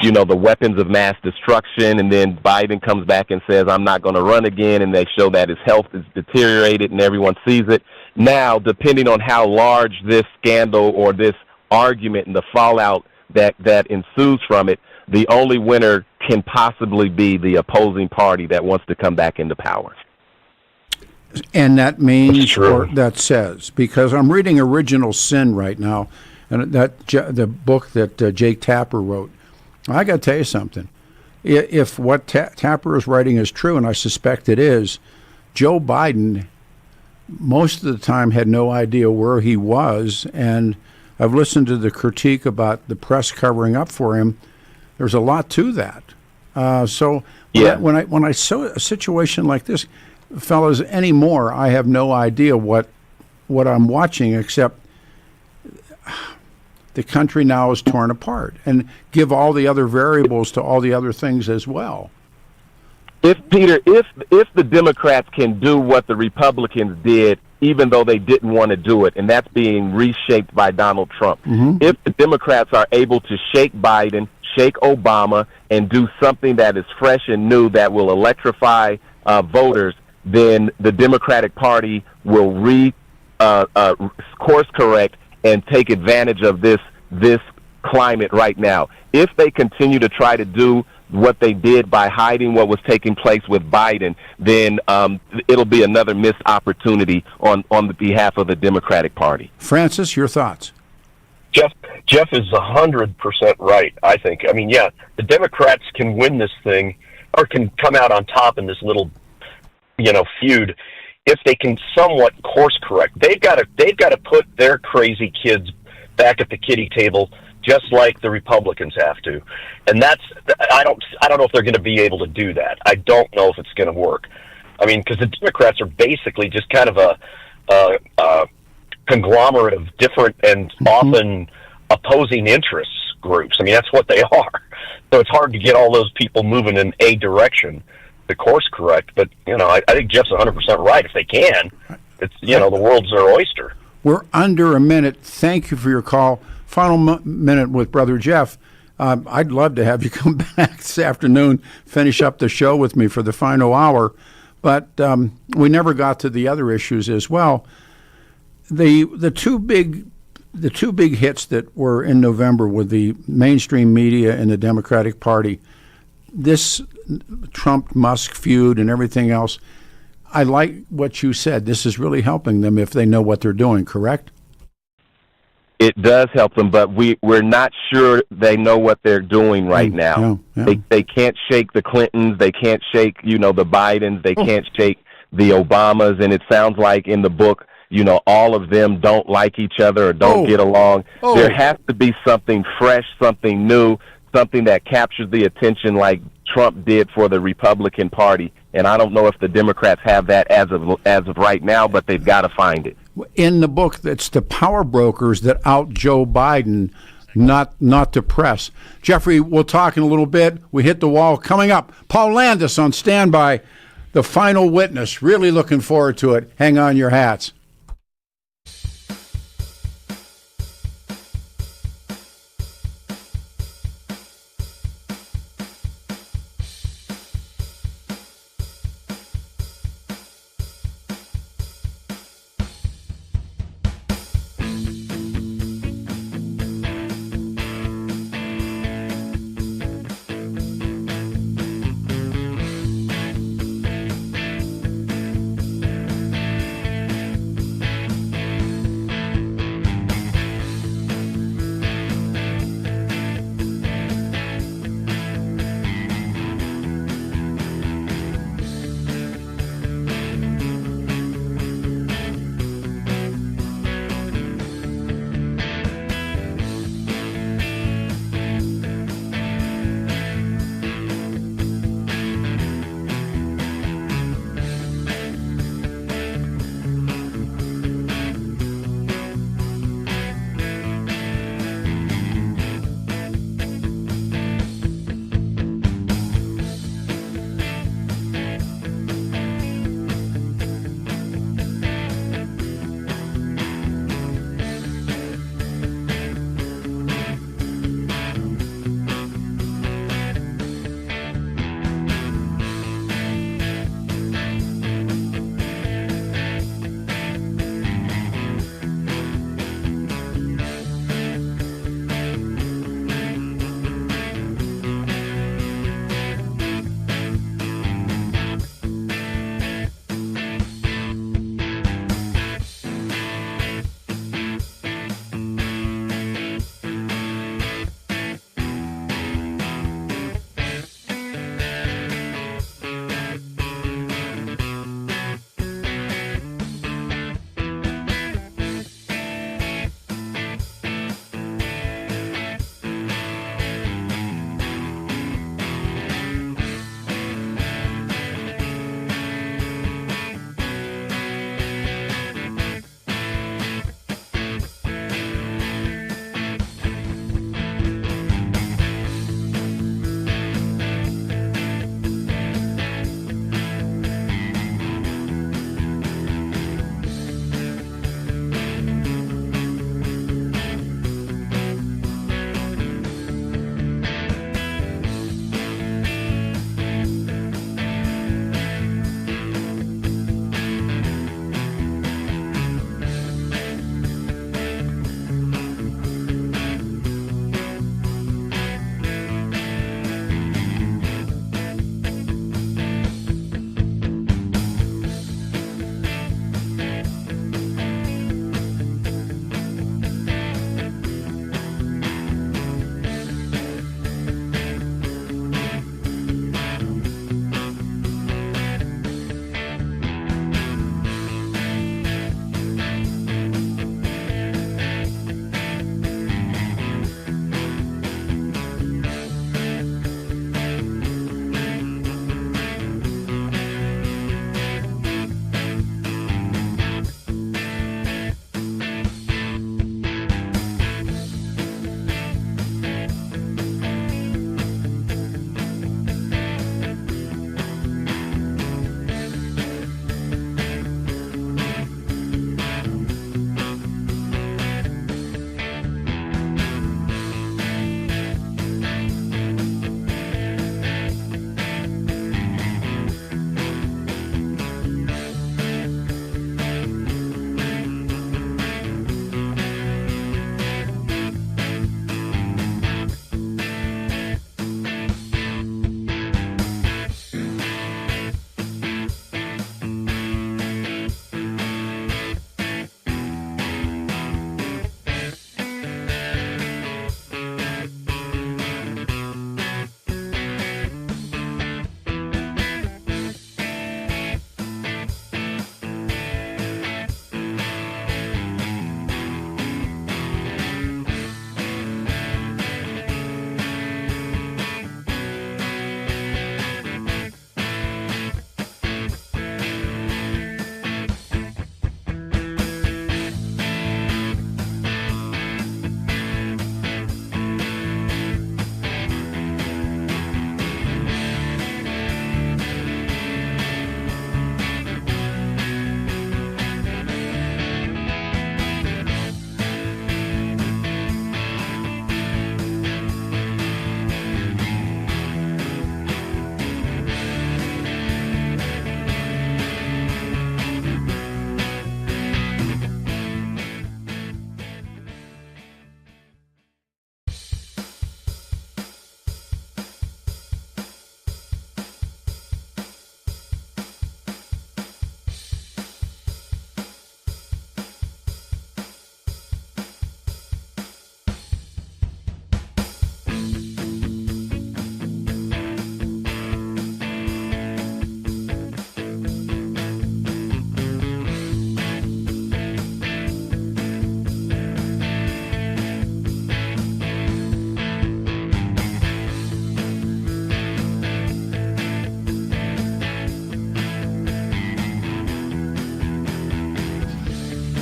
the weapons of mass destruction, and then Biden comes back and says, I'm not going to run again, and they show that his health is deteriorated and everyone sees it. Now, depending on how large this scandal or this argument and the fallout that ensues from it, the only winner can possibly be the opposing party that wants to come back into power. And that means, or that says, because I'm reading Original Sin right now, and the book that Jake Tapper wrote. I got to tell you something. If what Tapper is writing is true, and I suspect it is, Joe Biden most of the time had no idea where he was, and I've listened to the critique about the press covering up for him. There's a lot to that. When I saw a situation like this, fellas, anymore, I have no idea what I'm watching, except the country now is torn apart, and give all the other variables to all the other things as well. If the Democrats can do what the Republicans did, even though they didn't want to do it, and that's being reshaped by Donald Trump, if the Democrats are able to shake Biden, shake Obama, and do something that is fresh and new that will electrify voters, then the Democratic Party will course correct and take advantage of this climate right now. If they continue to try to do what they did by hiding what was taking place with Biden, then it'll be another missed opportunity on the behalf of the Democratic Party. Francis, your thoughts? Jeff is 100% right, I think. I mean, the Democrats can win this thing, or can come out on top in this little, feud, if they can somewhat course correct. They've got to put their crazy kids back at the kiddie table, just like the Republicans have to. And I don't know if they're going to be able to do that. I don't know if it's going to work. I mean, because the Democrats are basically just kind of a conglomerate of different and often opposing interests groups. I mean, that's what they are. So it's hard to get all those people moving in a direction to course correct. But, I think Jeff's 100% right. If they can, it's, the world's their oyster. We're under a minute. Thank you for your call. Final minute with Brother Jeff. I'd love to have you come back this afternoon, finish up the show with me for the final hour. But we never got to the other issues as well. The two big hits that were in November with the mainstream media and the Democratic Party, this Trump-Musk feud and everything else. I like what you said. This is really helping them if they know what they're doing, correct? It does help them, but we're not sure they know what they're doing right now. Yeah. They can't shake the Clintons. They can't shake, the Bidens. They can't shake the Obamas. And it sounds like in the book, all of them don't like each other or don't get along. There has to be something fresh, something new, something that captures the attention like Trump did for the Republican Party. And I don't know if the Democrats have that as of right now, but they've got to find it. In the book, it's the power brokers that out Joe Biden, not the press. Jeffrey, we'll talk in a little bit. We hit the wall. Coming up, Paul Landis on standby, the final witness. Really looking forward to it. Hang on your hats.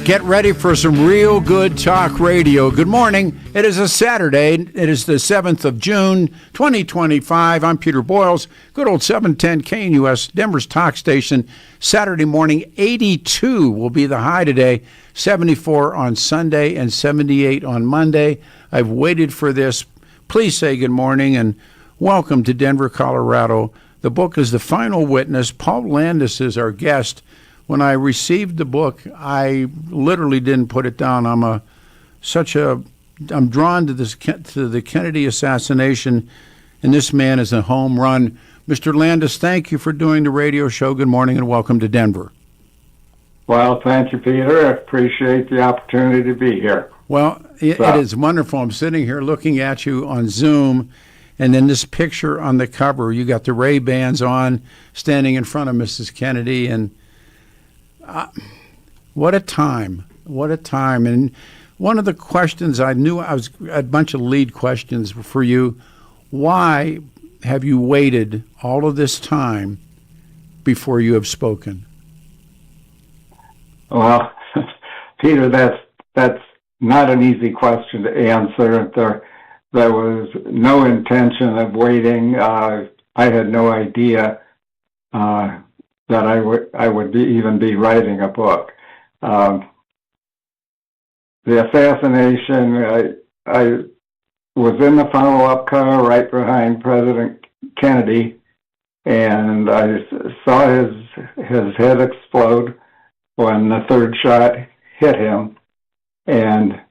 Get ready for some real good talk radio. Good morning. It is a Saturday. It is the 7th of June, 2025. I'm Peter Boyles. Good old 710 KNUS, Denver's talk station. Saturday morning, 82 will be the high today, 74 on Sunday, and 78 on Monday. I've waited for this. Please say good morning and welcome to Denver, Colorado. The book is The Final Witness. Paul Landis is our guest. When I received the book, I literally didn't put it down. I'm drawn to the Kennedy assassination, and this man is a home run. Mr. Landis, thank you for doing the radio show. Good morning and welcome to Denver. Well, thank you, Peter. I appreciate the opportunity to be here. Well, it is wonderful. I'm sitting here looking at you on Zoom, and then this picture on the cover, you got the Ray-Bans on, standing in front of Mrs. Kennedy, and what a time. What a time. And one of the questions I had a bunch of lead questions for you. Why have you waited all of this time before you have spoken? Well, Peter, that's not an easy question to answer. There was no intention of waiting. I had no idea that I would even be writing a book. The assassination, I was in the follow-up car right behind President Kennedy, and I saw his head explode when the third shot hit him. And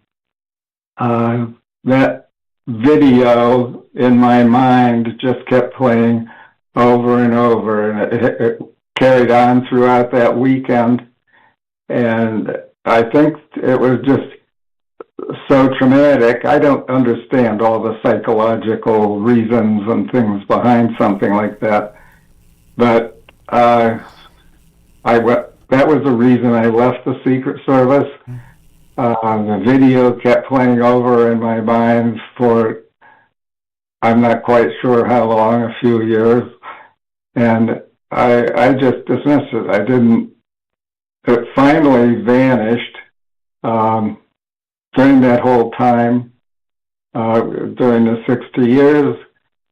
that video in my mind just kept playing over and over, and it carried on throughout that weekend, and I think it was just so traumatic. I don't understand all the psychological reasons and things behind something like that, but that was the reason I left the Secret Service. The video kept playing over in my mind for, I'm not quite sure how long, a few years, and I just dismissed it. It finally vanished during that whole time, during the 60 years.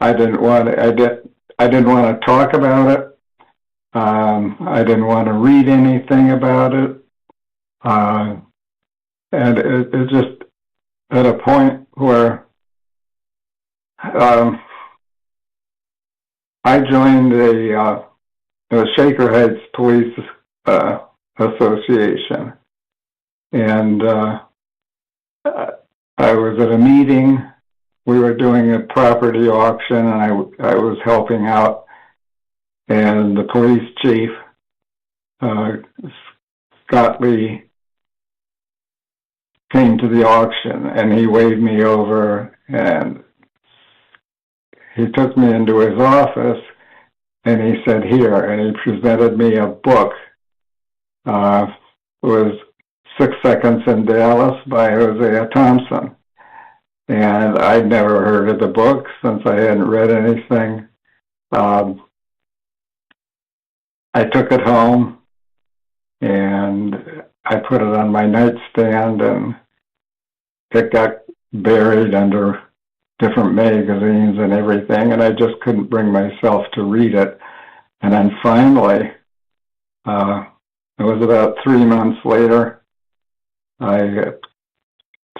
I didn't want to talk about it. I didn't want to read anything about it. And it just at a point where I joined the Shaker Heights Police Association, and I was at a meeting. We were doing a property auction, and I was helping out, and the police chief, Scott Lee, came to the auction, and he waved me over, and he took me into his office, and he said, "Here," and he presented me a book. It was 6 Seconds in Dallas by Hosea Thompson. And I'd never heard of the book since I hadn't read anything. I took it home, and I put it on my nightstand, and it got buried under different magazines and everything, and I just couldn't bring myself to read it. And then finally, it was about 3 months later, I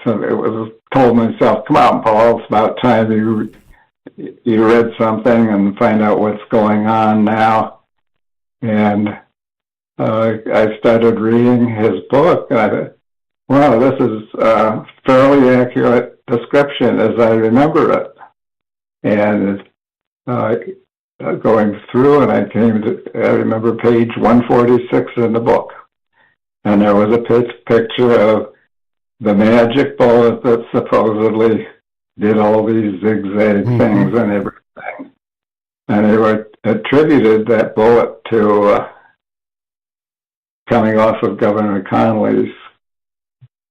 told myself, "Come on, Paul, it's about time you read something and find out what's going on now." And I started reading his book, and I thought, wow, this is a fairly accurate description as I remember it. And going through, and I remember page 146 in the book. And there was a picture of the magic bullet that supposedly did all these zigzag things and everything. And they were attributed that bullet to coming off of Governor Connolly's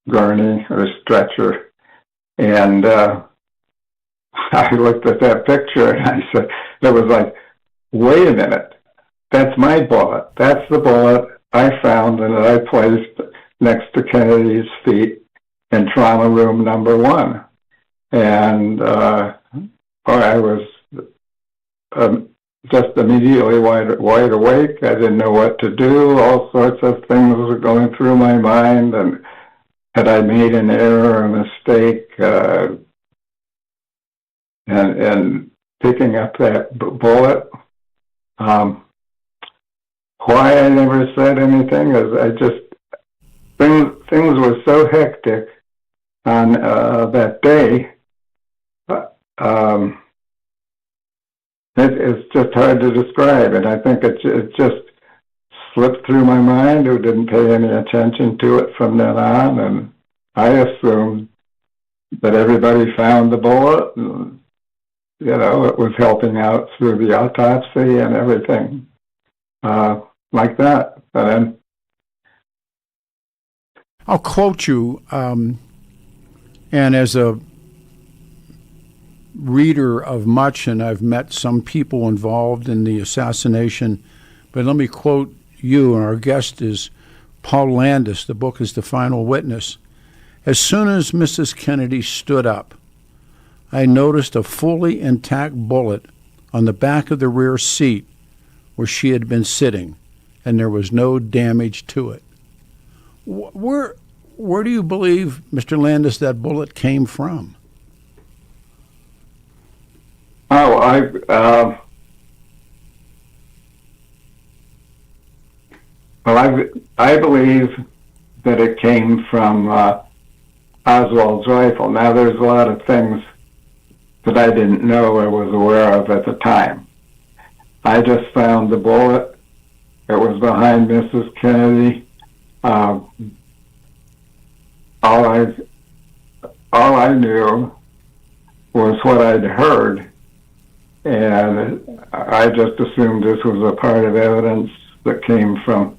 gurney or stretcher. And I looked at that picture and I said, it was like, wait a minute, that's my bullet. That's the bullet I found and that I placed next to Kennedy's feet in trauma room number 1. And I was just immediately wide awake. I didn't know what to do. All sorts of things were going through my mind. And had I made an error, a mistake, and picking up that bullet? Why I never said anything is things were so hectic on that day. It's just hard to describe, and I think it just slipped through my mind. I didn't pay any attention to it from then on, and I assumed that everybody found the bullet, and, it was helping out through the autopsy and everything like that. And then I'll quote you, and as a reader of much, and I've met some people involved in the assassination, but let me quote you, and our guest is Paul Landis. The book is The Final Witness. As soon as Mrs. Kennedy stood up, I noticed a fully intact bullet on the back of the rear seat where she had been sitting, and there was no damage to it. Where do you believe, Mr. Landis, that bullet came from? Oh, I believe that it came from Oswald's rifle. Now, there's a lot of things that I didn't know or was aware of at the time. I just found the bullet. It was behind Mrs. Kennedy. All I knew was what I'd heard, and I just assumed this was a part of evidence that came from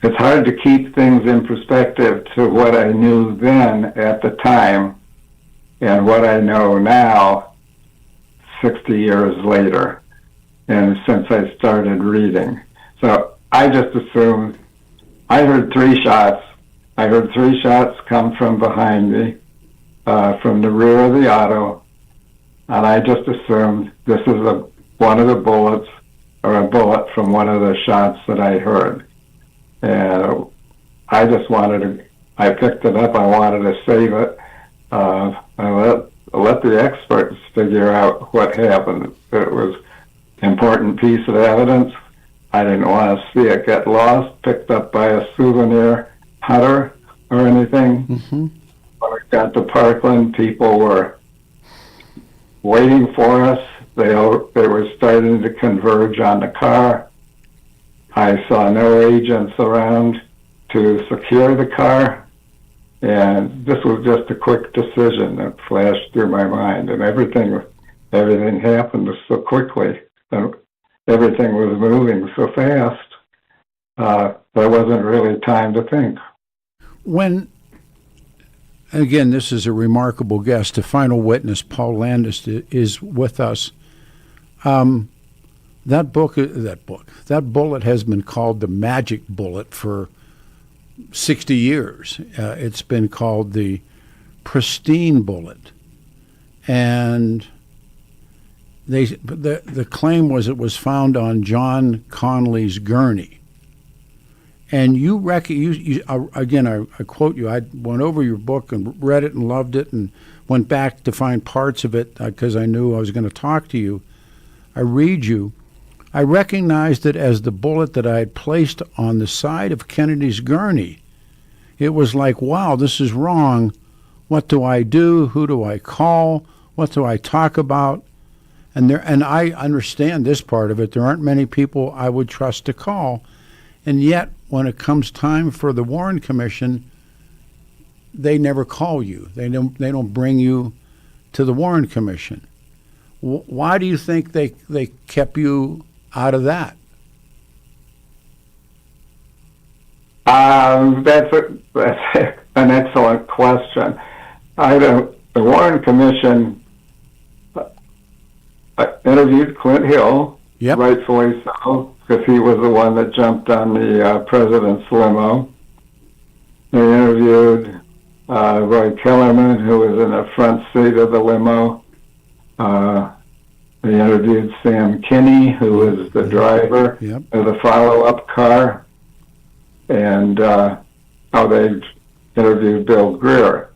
it's hard to keep things in perspective to what I knew then at the time and what I know now 60 years later, and since I started reading. So I just assumed I heard 3 shots. I heard 3 shots come from behind me, from the rear of the auto, and I just assumed this is one of the bullets, or a bullet from one of the shots that I heard. And I just I picked it up, I wanted to save it. I let the experts figure out what happened. It was an important piece of evidence. I didn't want to see it get lost, picked up by a souvenir hunter or anything. Mm-hmm. When I got to Parkland, people were waiting for us. They were starting to converge on the car. I saw no agents around to secure the car, and this was just a quick decision that flashed through my mind, and everything happened so quickly, and everything was moving so fast. There wasn't really time to think. Again, this is a remarkable guest. The Final Witness, Paul Landis, is with us. That bullet has been called the magic bullet for 60 years. It's been called the pristine bullet. And the claim was it was found on John Connolly's gurney. And again, I quote you, I went over your book and read it and loved it and went back to find parts of it because I knew I was going to talk to you. I read you. I recognized it as the bullet that I had placed on the side of Kennedy's gurney. It was like, wow, this is wrong. What do I do? Who do I call? What do I talk about? And I understand this part of it. There aren't many people I would trust to call. And yet, when it comes time for the Warren Commission, they never call you. They don't bring you to the Warren Commission. Why do you think they kept you out of that? That's an excellent question. The Warren Commission interviewed Clint Hill, Yep. rightfully so, because he was the one that jumped on the president's limo. They interviewed Roy Kellerman, who was in the front seat of the limo. They interviewed Sam Kinney, who was the driver of the follow-up car. And how they interviewed Bill Greer,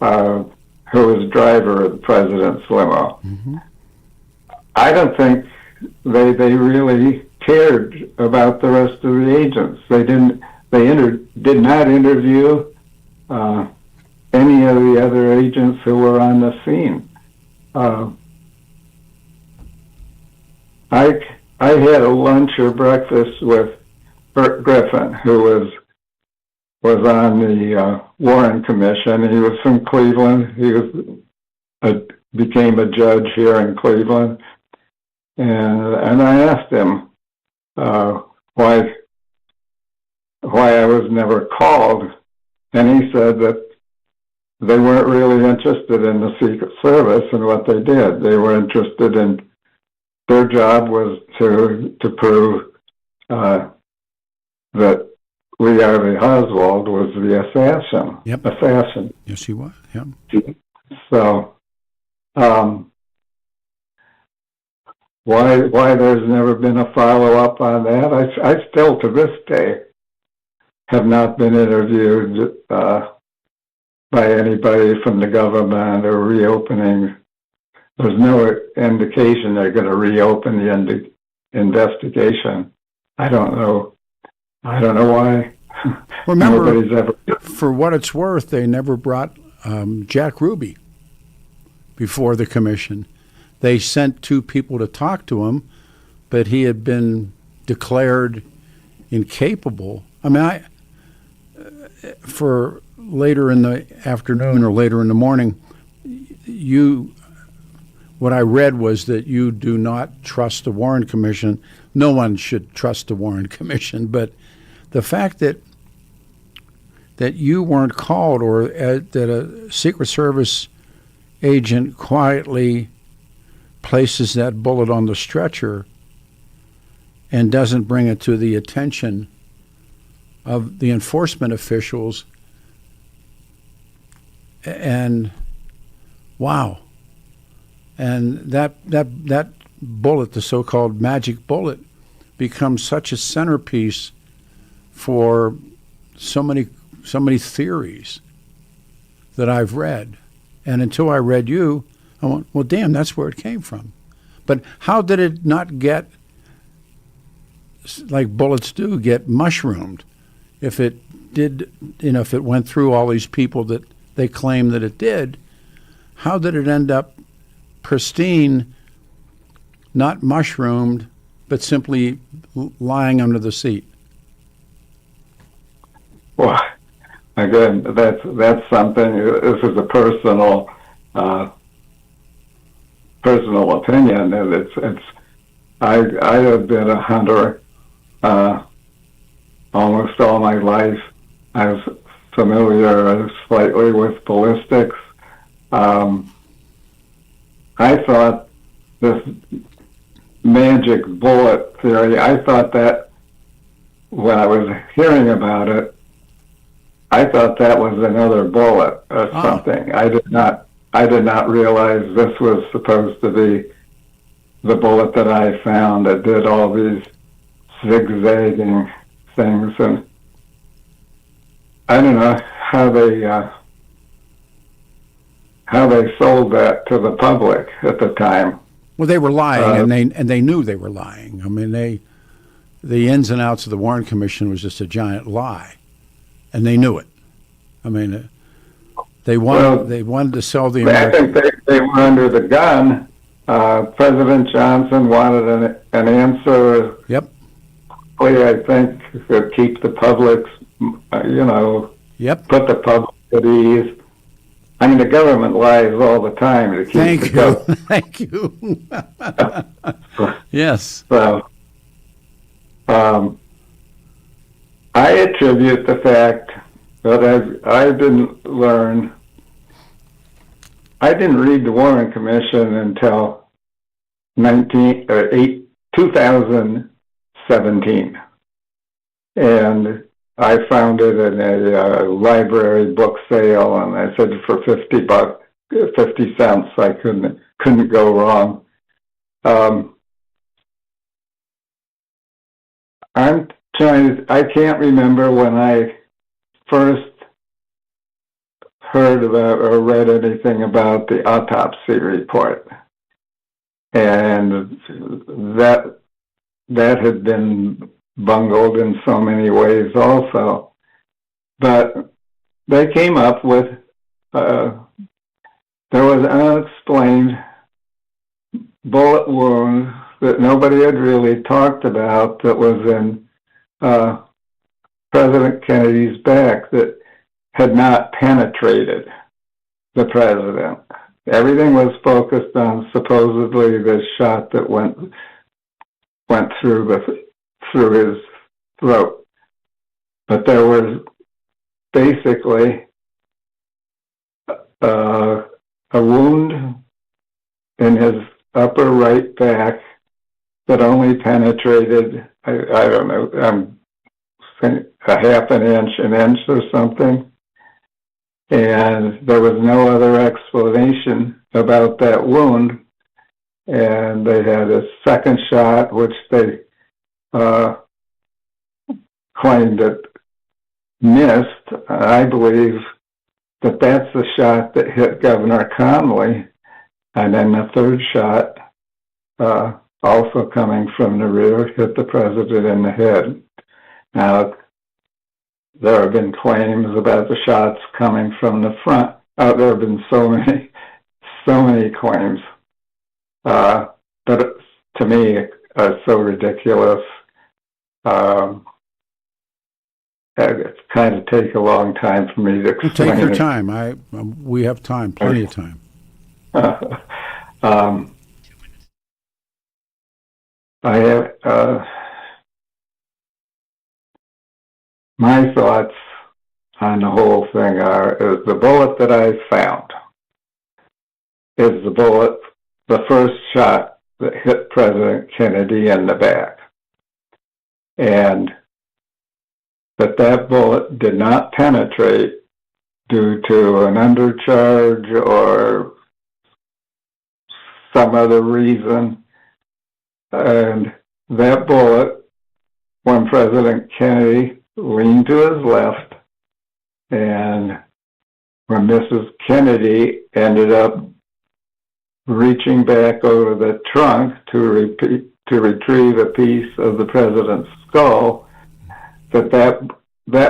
who was driver of the president's limo. Mm-hmm. I don't think they really cared about the rest of the agents. They did not interview any of the other agents who were on the scene. I had a lunch or breakfast with Burt Griffin, who was on the Warren Commission. He was from Cleveland. He became a judge here in Cleveland, and I asked him why I was never called, and he said that they weren't really interested in the Secret Service and what they did. They were interested in their job was to prove that Lee Harvey Oswald was the assassin. Yep. Assassin. Yes, he was. Yep. So, why there's never been a follow-up on that? I still, to this day, have not been interviewed by anybody from the government or reopening. There's no indication they're going to reopen the investigation. I don't know why. Remember, nobody's ever. For what it's worth, they never brought Jack Ruby before the commission. They sent two people to talk to him, but he had been declared incapable. I mean, for later in the afternoon or later in the morning, what I read was that you do not trust the Warren Commission. No one should trust the Warren Commission, but the fact that you weren't called, or that a Secret Service agent quietly places that bullet on the stretcher and doesn't bring it to the attention of the enforcement officials, and wow. And that bullet, the so-called magic bullet, becomes such a centerpiece for so many theories that I've read. And until I read you, I went, well, damn, that's where it came from. But how did it not get, like bullets do, get mushroomed? If it did, if it went through all these people that they claim that it did, how did it end up pristine, not mushroomed, but simply lying under the seat? Well, again, that's something. This is a personal opinion, and it's. I have been a hunter almost all my life. I was familiar slightly with ballistics. I thought this magic bullet theory, I thought that when I was hearing about it, I thought that was another bullet or something. I did not realize this was supposed to be the bullet that I found that did all these zigzagging things, and I don't know how they sold that to the public at the time. Well, they were lying, and they knew they were lying. I mean, the ins and outs of the Warren Commission was just a giant lie, and they knew it. I mean, they wanted to sell the American. I think they were under the gun. President Johnson wanted an answer. Yep. I think to keep the public's, Yep. Put the public at ease. I mean, the government lies all the time to keep Thank you. Yes. So, I attribute the fact that I didn't learn. I didn't read the Warren Commission until 2017. And I found it in a library book sale, and I said for $50, 50 cents, I couldn't go wrong. I can't remember when I first heard about or read anything about the autopsy report. And that had been bungled in so many ways also. But they came up with, there was an unexplained bullet wound that nobody had really talked about that was in President Kennedy's back that had not penetrated the president. Everything was focused on supposedly this shot that went through his throat. But there was basically a wound in his upper right back that only penetrated, I don't know, a half an inch or something. And there was no other explanation about that wound. And they had a second shot, which they claimed it missed. I believe that that's the shot that hit Governor Connolly. And then the third shot, also coming from the rear, hit the president in the head. Now, there have been claims about the shots coming from the front. There have been so many claims. But to me, it's so ridiculous. It's kind of take a long time for me to explain. Take your time. We have time, plenty of time. I have my thoughts on the whole thing is the bullet that I found is the first shot that hit President Kennedy in the back, and that bullet did not penetrate due to an undercharge or some other reason. And that bullet, when President Kennedy leaned to his left, and when Mrs. Kennedy ended up reaching back over the trunk to retrieve a piece of the president's skull, that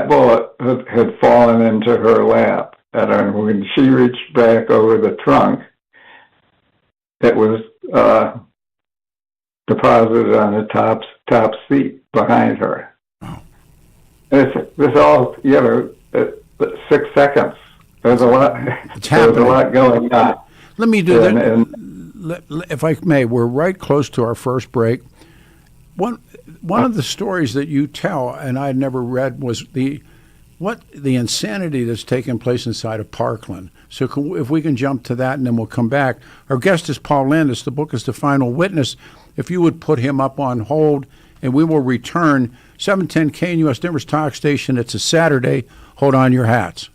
bullet had fallen into her lap. And when she reached back over the trunk, it was deposited on the top seat behind her. Oh. This all, 6 seconds. There's a lot. There's a lot going on. Let me do that. If I may, we're right close to our first break. One of the stories that you tell, and I had never read, was the insanity that's taken place inside of Parkland. So if we can jump to that, and then we'll come back. Our guest is Paul Landis. The book is The Final Witness. If you would put him up on hold, and we will return. 710 KNUS Denver's Talk Station. It's a Saturday. Hold on your hats.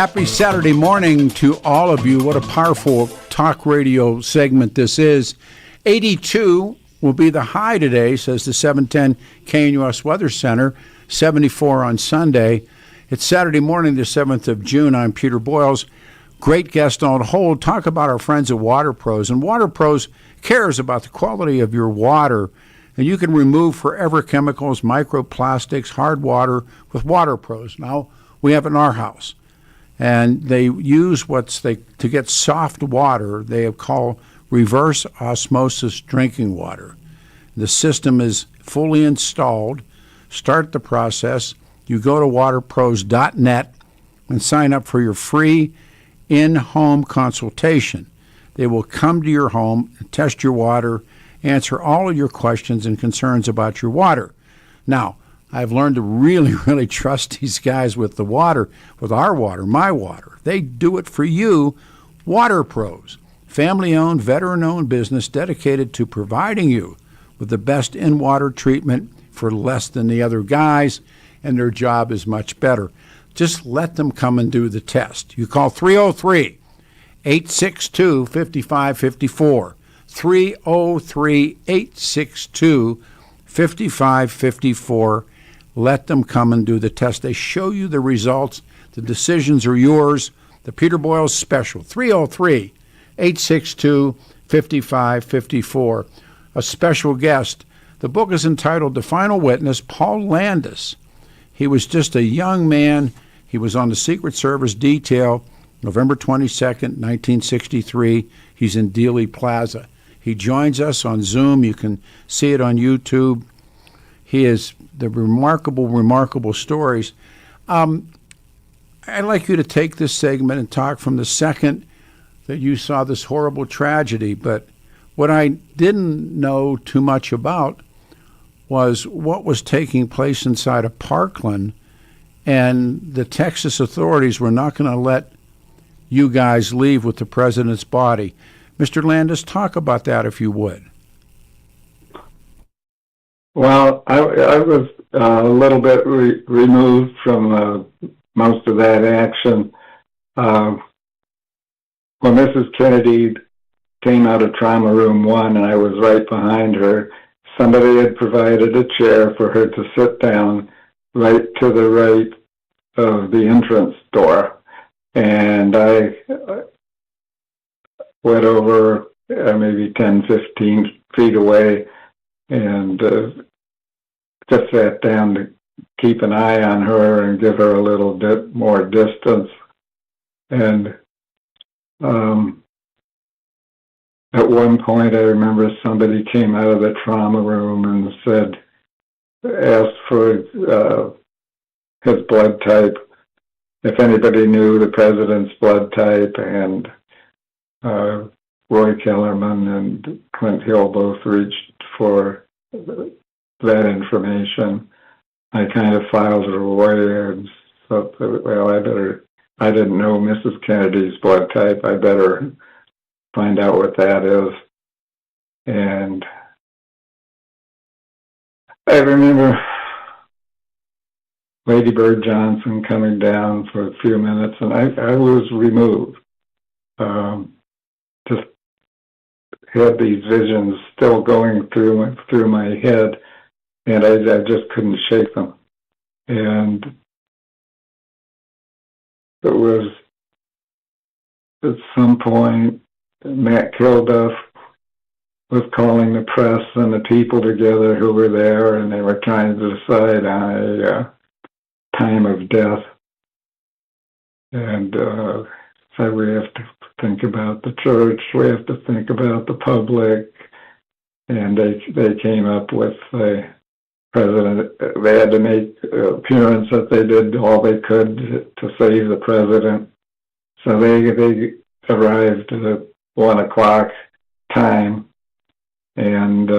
Happy Saturday morning to all of you. What a powerful talk radio segment this is. 82 will be the high today, says the 710 KNUS Weather Center. 74 on Sunday. It's Saturday morning, the 7th of June. I'm Peter Boyles. Great guest on hold. Talk about our friends at Water Pros. And Water Pros cares about the quality of your water. And you can remove forever chemicals, microplastics, hard water with Water Pros. Now, we have it in our house. And they use to get soft water, they have called reverse osmosis drinking water. The system is fully installed. Start the process. You go to waterpros.net and sign up for your free in-home consultation. They will come to your home, test your water, answer all of your questions and concerns about your water. Now, I've learned to really, really trust these guys with the water, with our water, my water. They do it for you. Water Pros, family-owned, veteran-owned business dedicated to providing you with the best in-water treatment for less than the other guys, and their job is much better. Just let them come and do the test. You call 303-862-5554, 303-862-5554. Let them come and do the test. They show you the results. The decisions are yours. The Peter Boyles Special, 303-862-5554. A special guest. The book is entitled The Final Witness, Paul Landis. He was just a young man. He was on the Secret Service detail, November 22nd, 1963. He's in Dealey Plaza. He joins us on Zoom. You can see it on YouTube. He is the remarkable stories. I'd like you to take this segment and talk from the second that you saw this horrible tragedy. But what I didn't know too much about was what was taking place inside of Parkland, and the Texas authorities were not going to let you guys leave with the president's body. Mr. Landis, talk about that if you would. Well, I was a little bit removed from most of that action. When Mrs. Kennedy came out of Trauma Room 1 and I was right behind her, somebody had provided a chair for her to sit down right to the right of the entrance door. And I went over maybe 10, 15 feet away and just sat down to keep an eye on her and give her a little bit more distance. And at one point, I remember somebody came out of the trauma room and asked for his blood type, if anybody knew the president's blood type, and Roy Kellerman and Clint Hill both reached for that information. I kind of filed it away and thought, well, I didn't know Mrs. Kennedy's blood type. I better find out what that is. And I remember Lady Bird Johnson coming down for a few minutes, and I was removed. Just had these visions still going through my head, and I just couldn't shake them. And it was at some point, Matt Kilduff was calling the press and the people together who were there, and they were trying to decide on a time of death. And so we have to think about the church, we have to think about the public, and they came up with the president. They had to make appearance that they did all they could to save the president. So they arrived at 1 o'clock time, and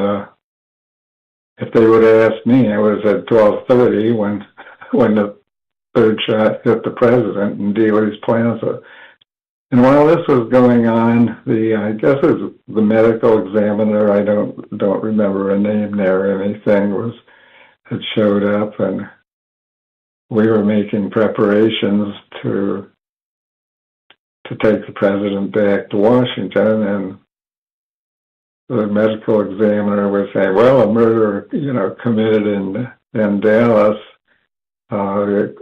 if they would have asked me, it was at 12:30 when the third shot hit the president in Dealey's Plaza. And while this was going on, I guess it was the medical examiner, I don't remember a name there or anything, had showed up, and we were making preparations to to take the president back to Washington, and the medical examiner was saying, well, a murder, committed in Dallas, the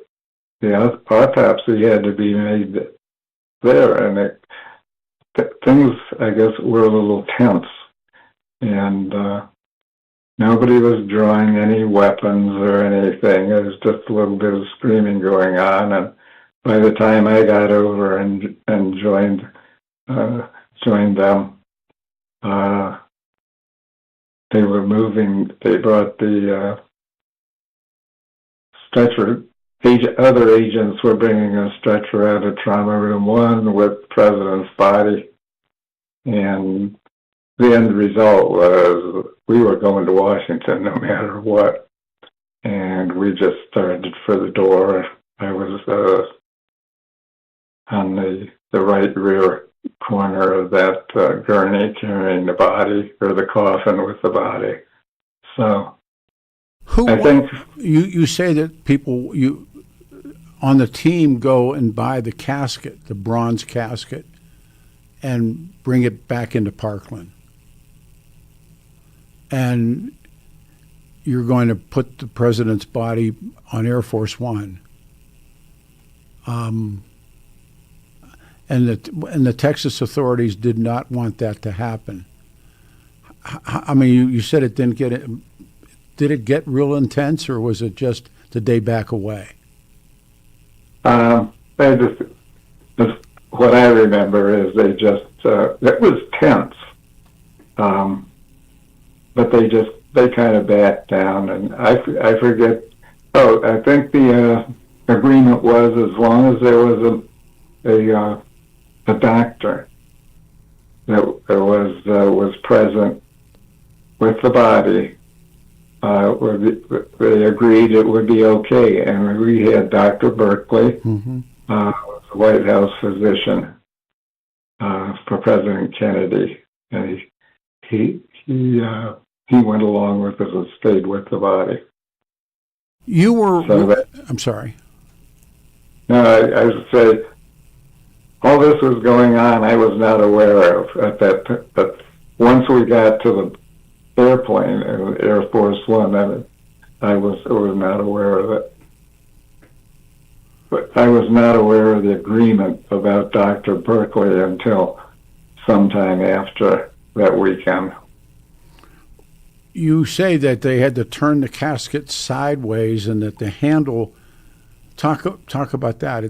autopsy had to be made there, and things, I guess, were a little tense, and nobody was drawing any weapons or anything. It was just a little bit of screaming going on, and by the time I got over and joined them, they were moving. They brought the stretcher. Other agents were bringing a stretcher out of Trauma Room 1 with the president's body, and the end result was we were going to Washington no matter what, and we just started for the door. I was on the right rear corner of that gurney carrying the body, or the coffin with the body. So I think you say that people on the team go and buy the casket, the bronze casket, and bring it back into Parkland. And you're going to put the president's body on Air Force One. And the Texas authorities did not want that to happen. I mean, you said it didn't get it. Did it get real intense, or was it just the day back away? What I remember is they just it was tense, but they kind of backed down, and I forget. Oh, I think the agreement was as long as there was a doctor that was present with the body. They agreed it would be okay, and we had Dr. Berkeley, the White House physician for President Kennedy, and he went along with us and stayed with the body. You were. I'm sorry. No, I would say all this was going on. I was not aware of at that. But once we got to the airplane, Air Force One, I was not aware of it. But I was not aware of the agreement about Dr. Berkeley until sometime after that weekend. You say that they had to turn the casket sideways, and that the handle. Talk about that.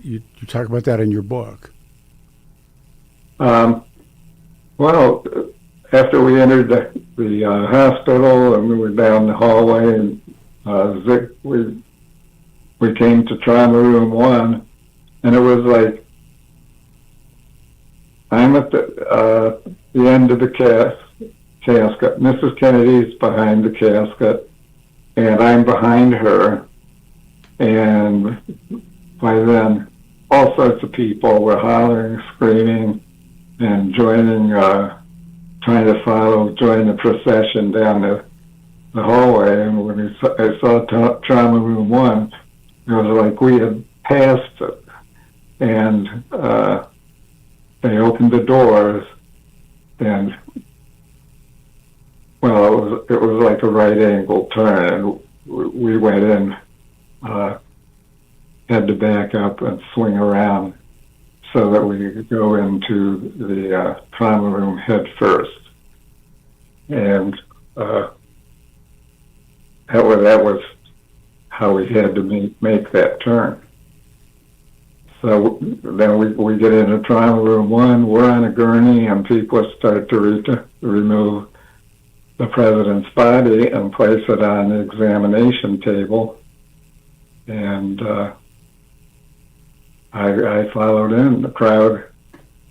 You talk about that in your book. Well, after we entered the hospital and we were down the hallway, and we came to Trauma Room 1, and it was like I'm at the end of the casket. Mrs. Kennedy's behind the casket, and I'm behind her. And by then, all sorts of people were hollering, screaming, and joining, trying to join the procession down the hallway. And when I saw Trauma Room 1, it was like we had passed it. And they opened the doors, and, well, it was like a right angle turn, and we went in. Had to back up and swing around so that we could go into the trauma room head first. And that was how we had to make that turn. So then we get into Trauma Room 1, we're on a gurney, and people start to remove the president's body and place it on the examination table. And I followed in. The crowd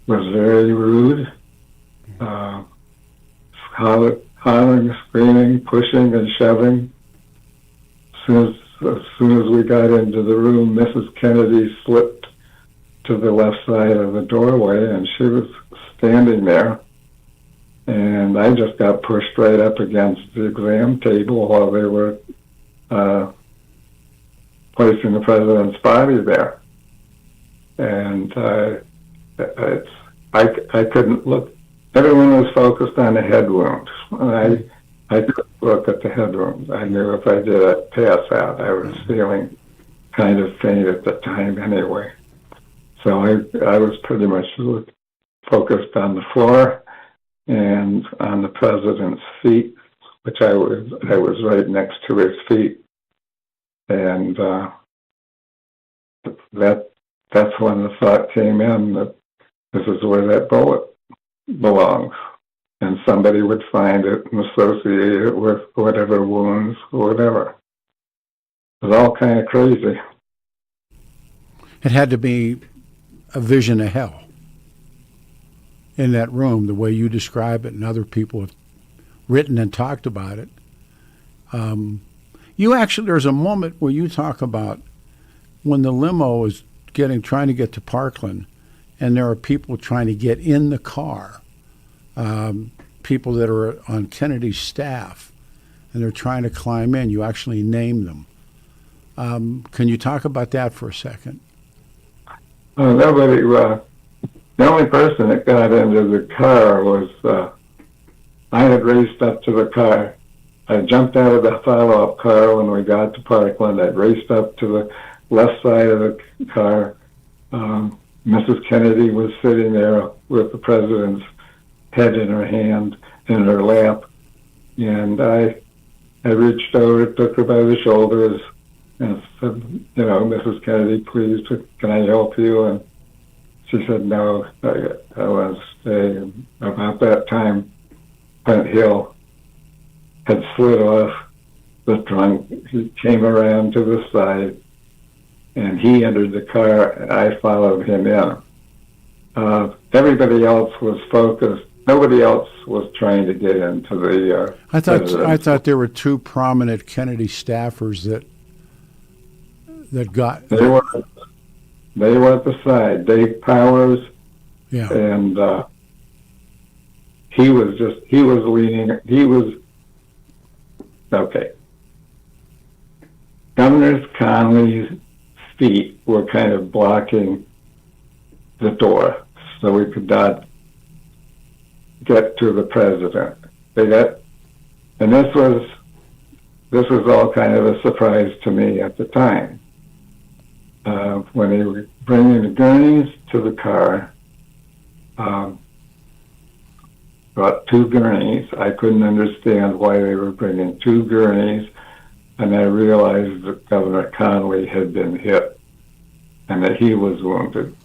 was very rude, hollering, screaming, pushing, and shoving. As soon as we got into the room, Mrs. Kennedy slipped to the left side of the doorway, and she was standing there. And I just got pushed right up against the exam table while they were placing the president's body there. And I couldn't look. Everyone was focused on the head wounds. I couldn't look at the head wounds. I knew if I did, I'd pass out. I was feeling kind of faint at the time anyway. So I was pretty much focused on the floor and on the president's feet, which I was right next to his feet. And that's when the thought came in that this is where that bullet belongs. And somebody would find it and associate it with whatever wounds or whatever. It was all kind of crazy. It had to be a vision of hell in that room, the way you describe it, and other people have written and talked about it. You actually, there's a moment where you talk about when the limo is trying to get to Parkland, and there are people trying to get in the car, people that are on Kennedy's staff, and they're trying to climb in. You actually name them. Can you talk about that for a second? Nobody. The only person that got into the car was I had raced up to the car. I jumped out of the follow-up car when we got to Parkland. I raced up to the left side of the car. Mrs. Kennedy was sitting there with the president's head in her hand, in her lap. And I reached over, took her by the shoulders, and said, Mrs. Kennedy, please, can I help you? And she said, no, I want to stay. And about that time, Brent Hill had slid off the trunk. He came around to the side, and he entered the car, and I followed him in. Everybody else was focused. Nobody else was trying to get into the. I thought there were two prominent Kennedy staffers that got. They were at the side. Dave Powers. Yeah. And he was leaning. He was okay. Governor Connolly's feet were kind of blocking the door, so we could not get to the president. And this was all kind of a surprise to me at the time. When they were bringing the gurneys to the car, brought two gurneys. I couldn't understand why they were bringing two gurneys, and I realized that Governor Connolly had been hit and that he was wounded.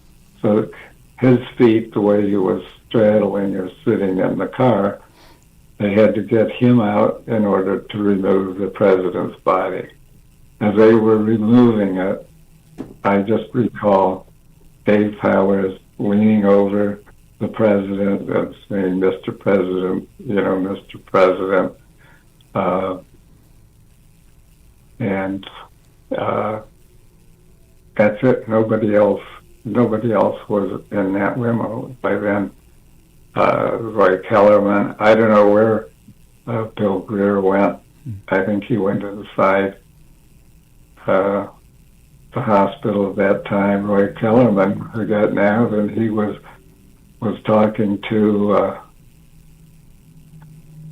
So his feet, the way he was straddling or sitting in the car, they had to get him out in order to remove the president's body. As they were removing it, I just recall Dave Powers leaning over the president and saying, Mr. President, Mr. President. And that's it. Nobody else was in that limo by then. Roy Kellerman, I don't know where Bill Greer went. I think he went to the side. The hospital at that time, Roy Kellerman, who got out, and he was talking to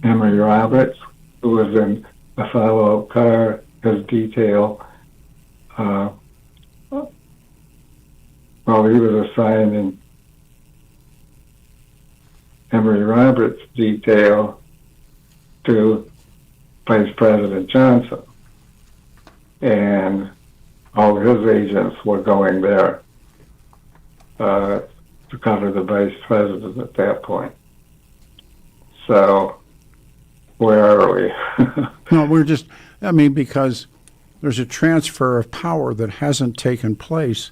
Emory Roberts, who was in a follow-up car, his detail. He was assigning Emory Roberts' detail to Vice President Johnson. And all of his agents were going there to cover the vice president at that point. So, where are we? No, because there's a transfer of power that hasn't taken place,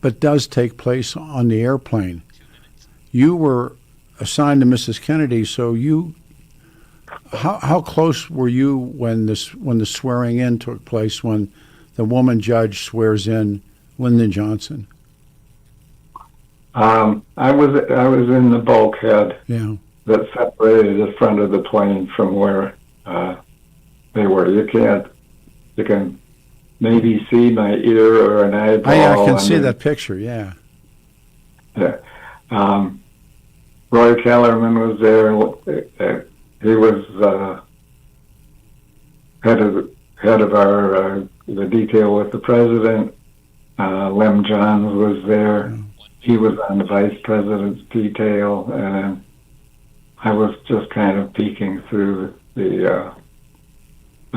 but does take place on the airplane. You were assigned to Mrs. Kennedy, so how close were you when the swearing in took place, when the woman judge swears in Lyndon Johnson? I was in the bulkhead that separated the front of the plane from where they were. You can maybe see my ear or an eyeball. I can see that picture. Yeah. Yeah. Roy Kellerman was there. He was head of our the detail with the president. Lem Johns was there. He was on the vice president's detail, and I was just kind of peeking through the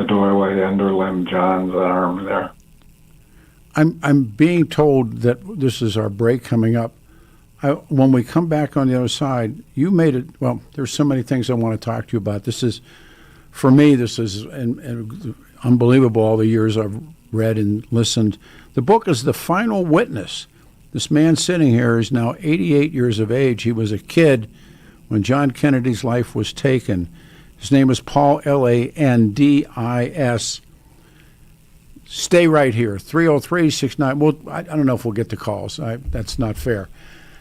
doorway under Lem John's arm there. I'm being told that this is our break coming up. When we come back on the other side, you made it. Well, there's so many things I want to talk to you about. This is, for me, this is unbelievable. All the years I've read and listened. The book is The Final Witness. This man sitting here is now 88 years of age. He was a kid when John Kennedy's life was taken. His name is Paul Landis. Stay right here, 303-69. Well, I don't know if we'll get the calls. That's not fair.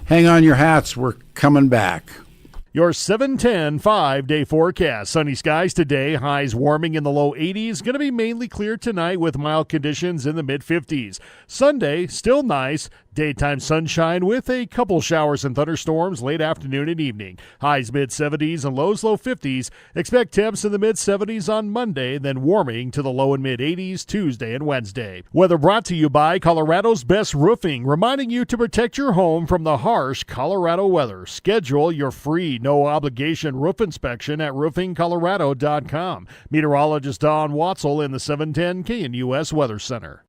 Hang on your hats. We're coming back. Your 710 5-day forecast. Sunny skies today. Highs warming in the low 80s. Going to be mainly clear tonight with mild conditions in the mid-50s. Sunday, still nice. Daytime sunshine with a couple showers and thunderstorms late afternoon and evening. Highs mid-70s and lows low 50s. Expect temps in the mid-70s on Monday, then warming to the low and mid-80s Tuesday and Wednesday. Weather brought to you by Colorado's Best Roofing, reminding you to protect your home from the harsh Colorado weather. Schedule your free no-obligation roof inspection at roofingcolorado.com. Meteorologist Don Watzel in the 710 KNUS Weather Center.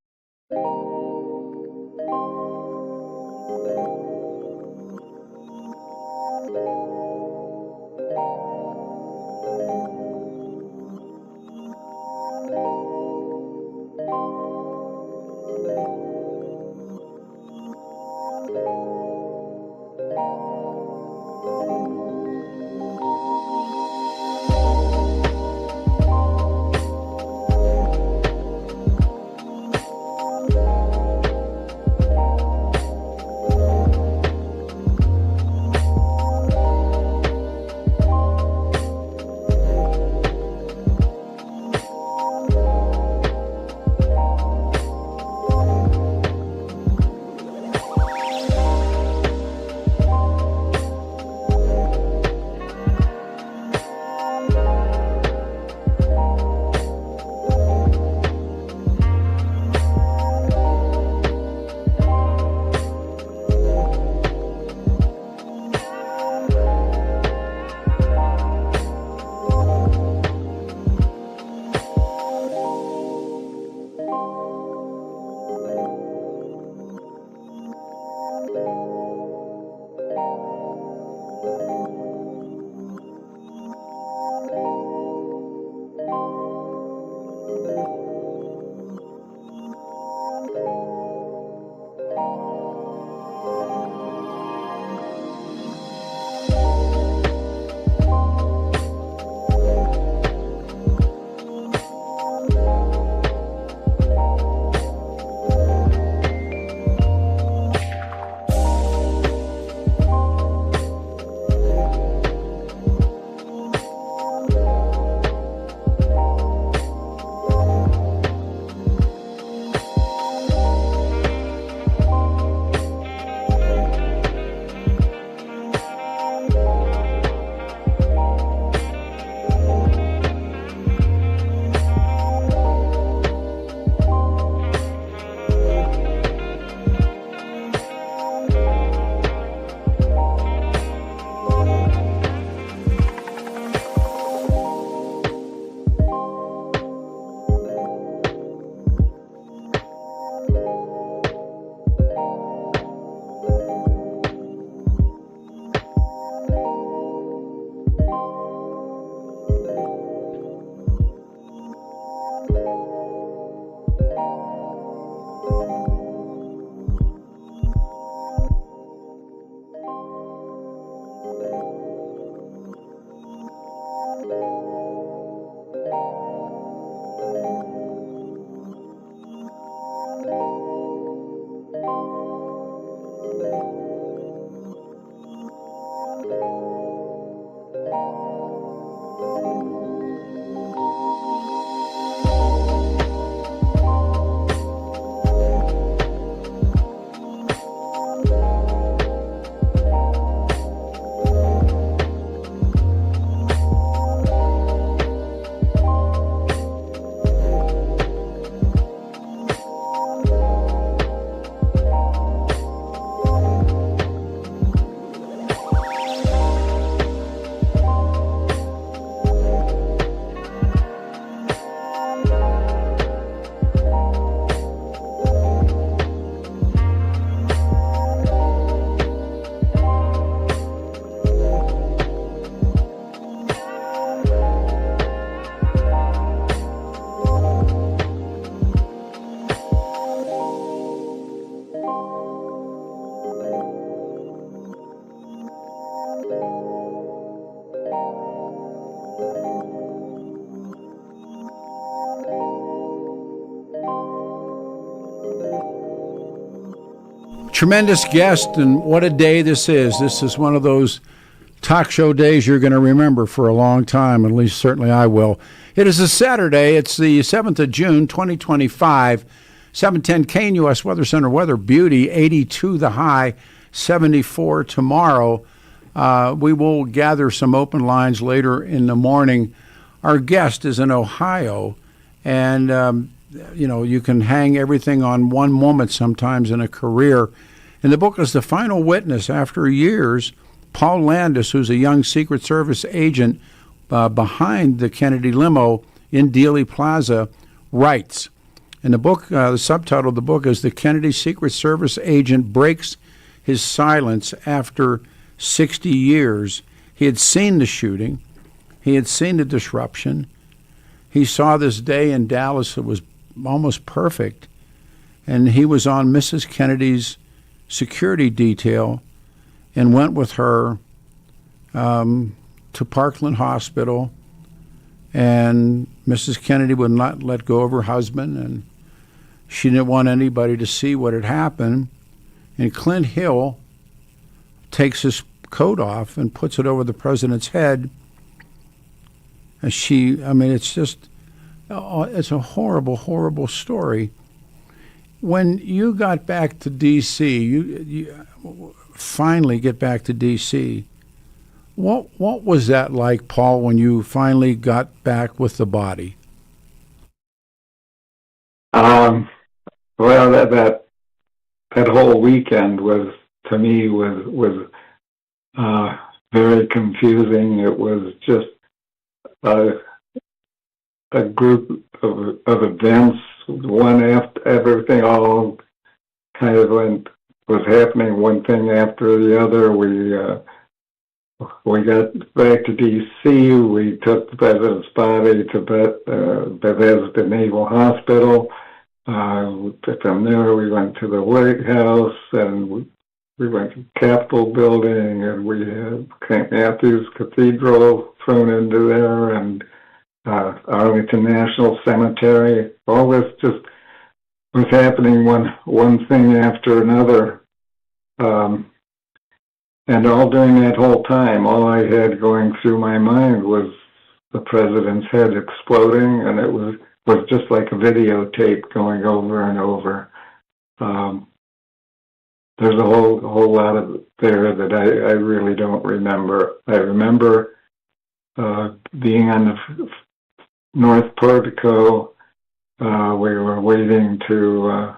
Tremendous guest, and what a day this is. This is one of those talk show days you're going to remember for a long time, at least certainly I will. It is a Saturday. It's the 7th of June, 2025. 710 KNUS Weather Center weather beauty, 82 the high, 74 tomorrow. We will gather some open lines later in the morning. Our guest is in Ohio, and you can hang everything on one moment sometimes in a career. And the book is The Final Witness. After years, Paul Landis, who's a young Secret Service agent behind the Kennedy limo in Dealey Plaza, writes. In the book, the subtitle of the book is The Kennedy Secret Service Agent Breaks His Silence After 60 Years. He had seen the shooting. He had seen the disruption. He saw this day in Dallas that was almost perfect. And he was on Mrs. Kennedy's security detail and went with her to Parkland Hospital. And Mrs. Kennedy would not let go of her husband, and she didn't want anybody to see what had happened. And Clint Hill takes his coat off and puts it over the president's head. And it's a horrible, horrible story. When you got back to D.C., you finally get back to D.C., what was that like, Paul, when you finally got back with the body? Well, that whole weekend was, to me, was very confusing. It was just a group of events, one after everything, all kind of was happening, one thing after the other. We got back to D.C. We took the president's body to Bethesda Naval Hospital. From there, we went to the White House, and we went to the Capitol building, and we had St. Matthew's Cathedral thrown into there, and Arlington National Cemetery. All this just was happening one thing after another. And all during that whole time, all I had going through my mind was the president's head exploding, and it was just like a videotape going over and over. There's a whole lot of there that I really don't remember. I remember being on the North Portico. We were waiting to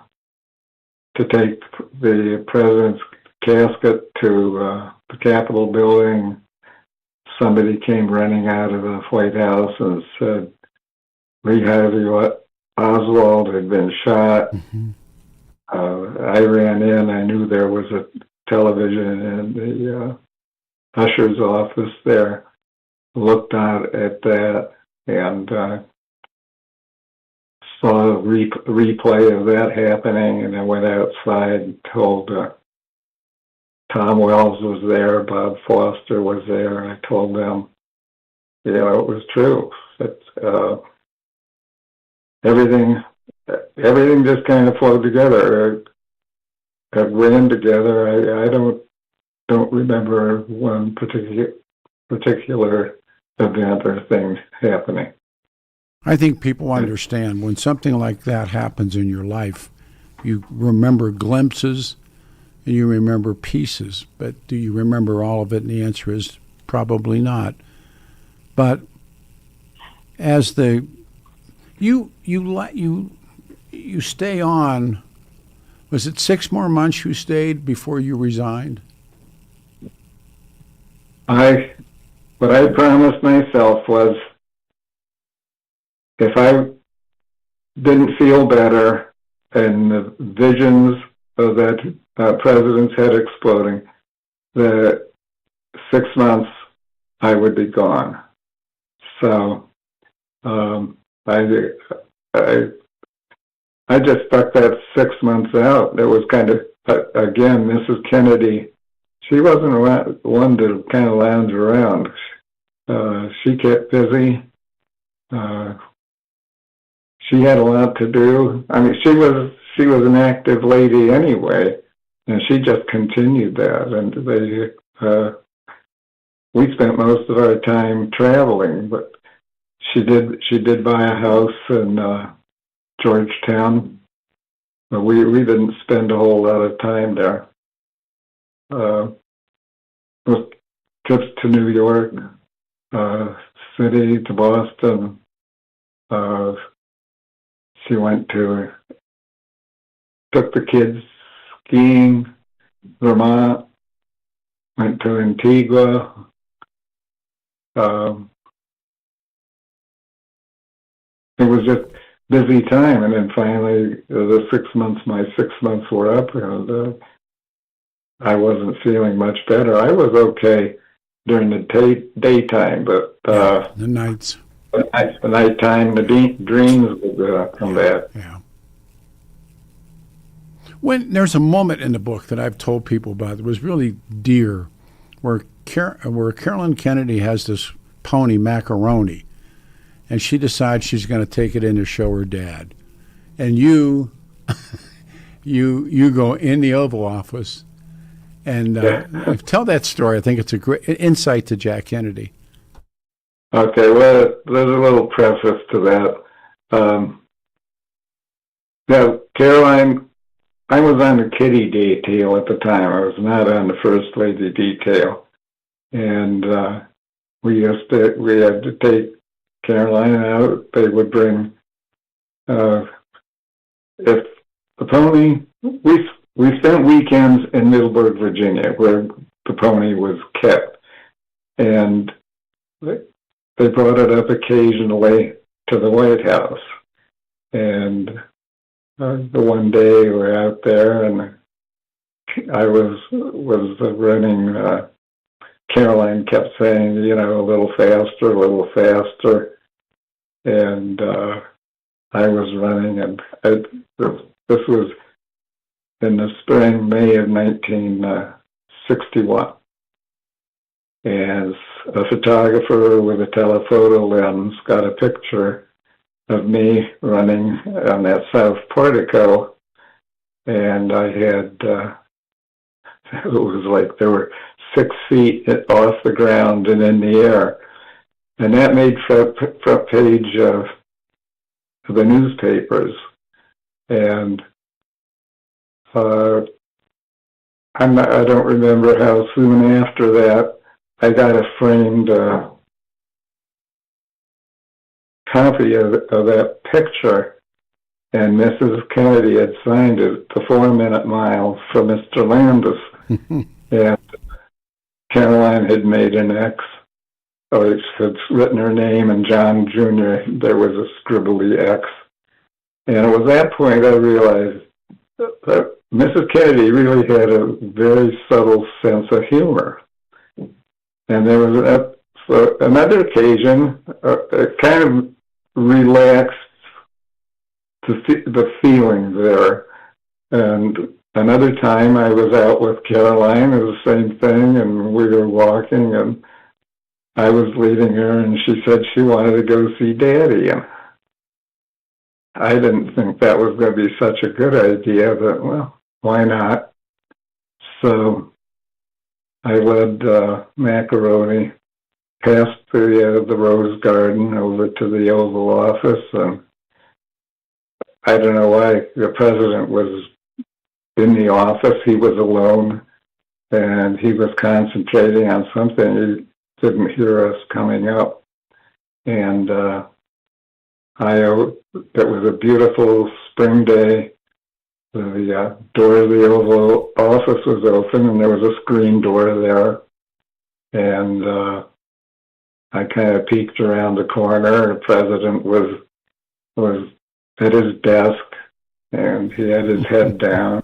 take the president's casket to the Capitol building. Somebody came running out of the White House and said Lee Harvey Oswald had been shot. Mm-hmm. I ran in. I knew there was a television in the usher's office there. Looked out at that and saw a replay of that happening, and I went outside and told Tom Wells was there, Bob Foster was there, and I told them, it was true. Everything just kind of flowed together. It ran together. I don't remember one particular event or thing happening. I think people understand when something like that happens in your life, you remember glimpses and you remember pieces, but do you remember all of it? And the answer is probably not. But as you stay on, was it 6 more months you stayed before you resigned? What I promised myself was, if I didn't feel better and the visions of that president's head exploding, that 6 months I would be gone. So I just stuck that 6 months out. It was kind of, again, Mrs. Kennedy, she wasn't one to kind of lounge around. She kept busy. She had a lot to do. I mean, she was an active lady anyway, and she just continued that. And we spent most of our time traveling, but she did buy a house in Georgetown, but we didn't spend a whole lot of time there. With trips to New York City, to Boston. She took the kids skiing, Vermont, went to Antigua. It was just busy time, and then finally, my 6 months were up, and I wasn't feeling much better. I was okay during the daytime, but the nights. The nighttime, the dreams would come back. Yeah. When there's a moment in the book that I've told people about that was really dear, where Carolyn Kennedy has this pony, Macaroni, and she decides she's going to take it in to show her dad, and you go in the Oval Office and tell that story. I think it's a great insight to Jack Kennedy. Okay, well, there's a little preface to that. Caroline, I was on the kitty detail at the time. I was not on the First Lady detail. And we had to take Caroline out. They would bring, if the pony, we spent weekends in Middleburg, Virginia, where the pony was kept. And they brought it up occasionally to the White House. And the one day we were out there, and I was running. Caroline kept saying, a little faster. And I was running, and this was in the spring, May of 1961. And a photographer with a telephoto lens got a picture of me running on that south portico, and I had, it was like there were 6 feet off the ground and in the air. And that made front page of the newspapers. And I don't remember how soon after that I got a framed copy of that picture, and Mrs. Kennedy had signed it, the 4-minute mile for Mr. Landis. And Caroline had made an X, or had written her name, and John Jr., there was a scribbly X. And it was that point I realized that Mrs. Kennedy really had a very subtle sense of humor. And there was another occasion, it kind of relaxed the feeling there. And another time I was out with Caroline, it was the same thing, and we were walking, and I was leading her, and she said she wanted to go see Daddy. And I didn't think that was going to be such a good idea, but, well, why not? So I led Macaroni past the Rose Garden over to the Oval Office, and I don't know why the president was in the office. He was alone, and he was concentrating on something. He didn't hear us coming up, and it was a beautiful spring day. The door of the Oval Office was open, and there was a screen door there. And I kind of peeked around the corner. The president was at his desk, and he had his head down.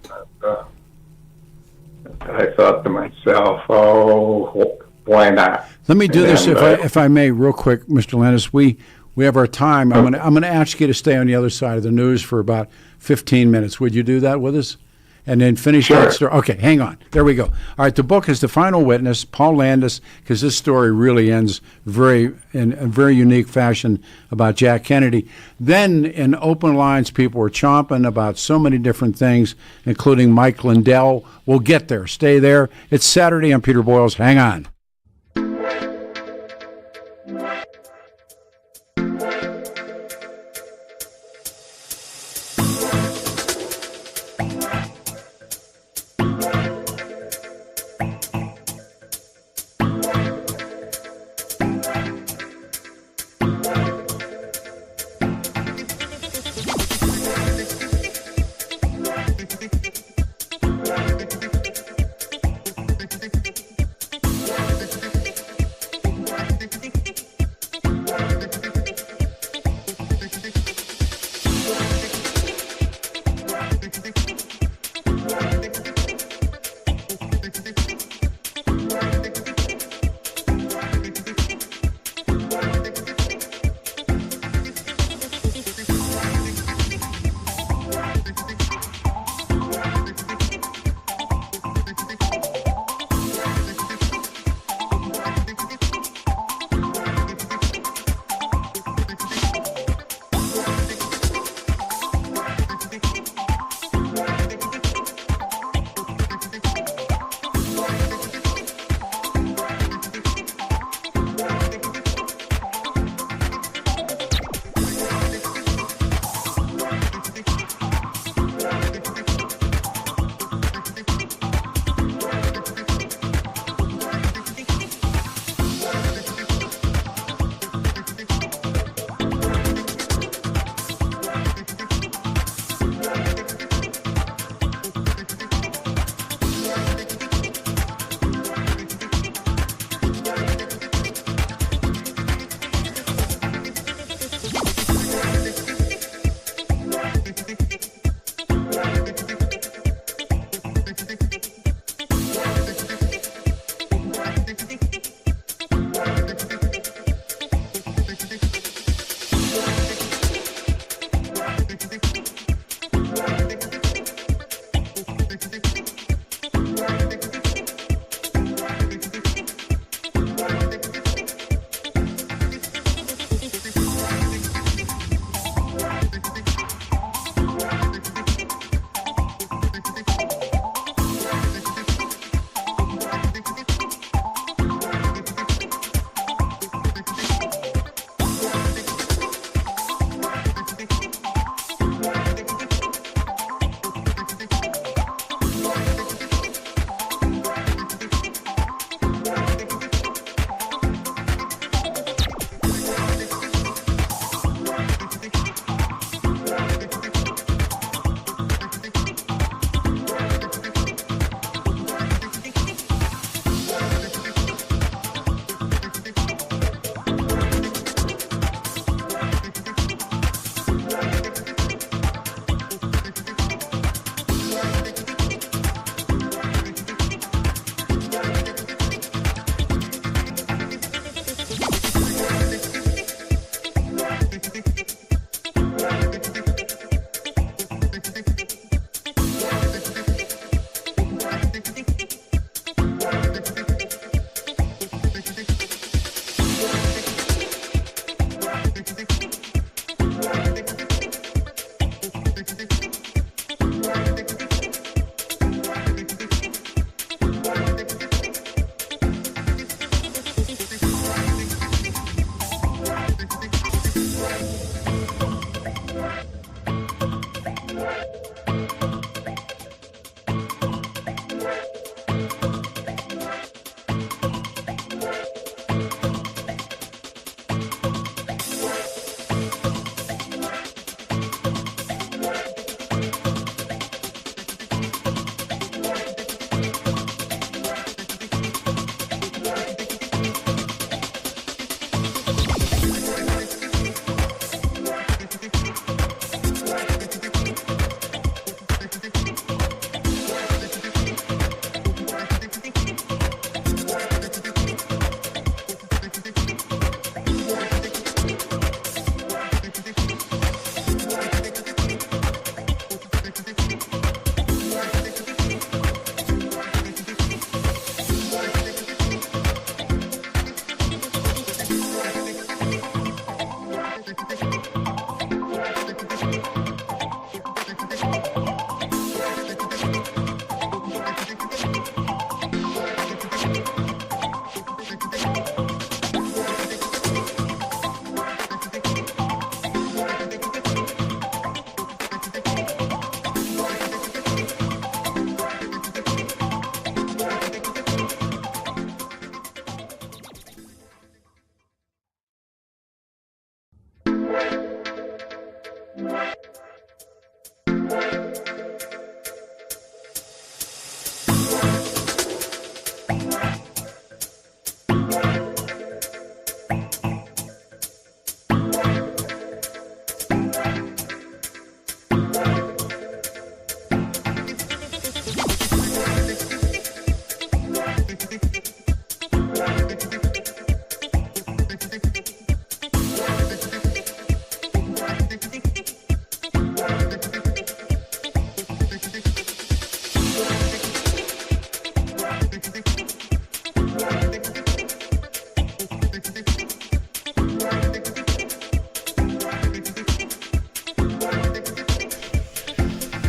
I thought to myself, "Oh, why not?" Let me do this, if I may, real quick, Mr. Landis. We have our time. I'm going to ask you to stay on the other side of the news for about 15 minutes. Would you do that with us? and then finish that story. Okay, hang on. There we go. All right, the book is The Final Witness, Paul Landis, because this story really ends in a very unique fashion about Jack Kennedy. Then in open lines, people were chomping about so many different things, including Mike Lindell. We'll get there. Stay there. It's Saturday. I'm Peter Boyles. Hang on.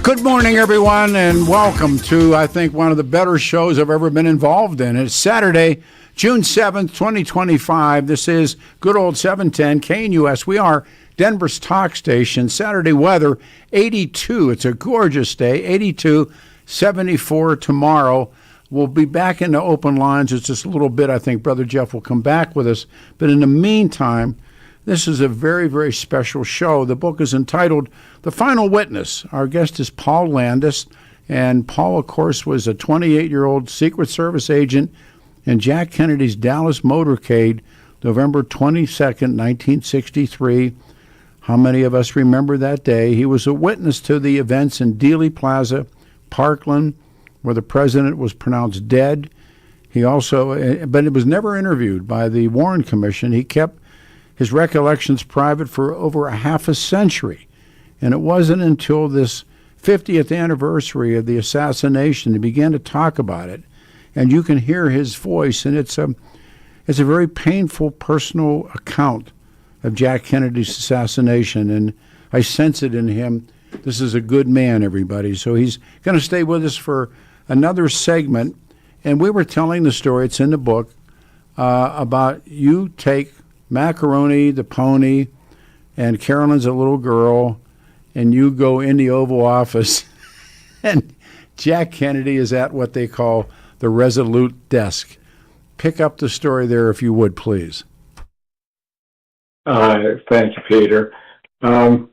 Good morning, everyone, and welcome to, I think, one of the better shows I've ever been involved in. It's Saturday, June 7th, 2025. This is good old 710 KNUS. We are Denver's talk station. Saturday weather, 82. It's a gorgeous day, 82, 74 tomorrow. We'll be back into open lines. It's just a little bit. I think Brother Jeff will come back with us. But in the meantime, this is a very, very special show. The book is entitled The Final Witness. Our guest is Paul Landis, and Paul, of course, was a 28-year-old Secret Service agent in Jack Kennedy's Dallas motorcade, November 22nd, 1963. How many of us remember that day? He was a witness to the events in Dealey Plaza, Parkland, where the president was pronounced dead. He also, but it was never interviewed by the Warren Commission. He kept his recollections private for over a half a century. And it wasn't until this 50th anniversary of the assassination he began to talk about it. And you can hear his voice, and it's a very painful personal account of Jack Kennedy's assassination. And I sense it in him. This is a good man, everybody. So he's going to stay with us for another segment. And we were telling the story, it's in the book, about you take Macaroni the Pony, and Carolyn's a little girl, and you go in the Oval Office, and Jack Kennedy is at what they call the Resolute Desk. Pick up the story there, if you would, please. Thank you, Peter. I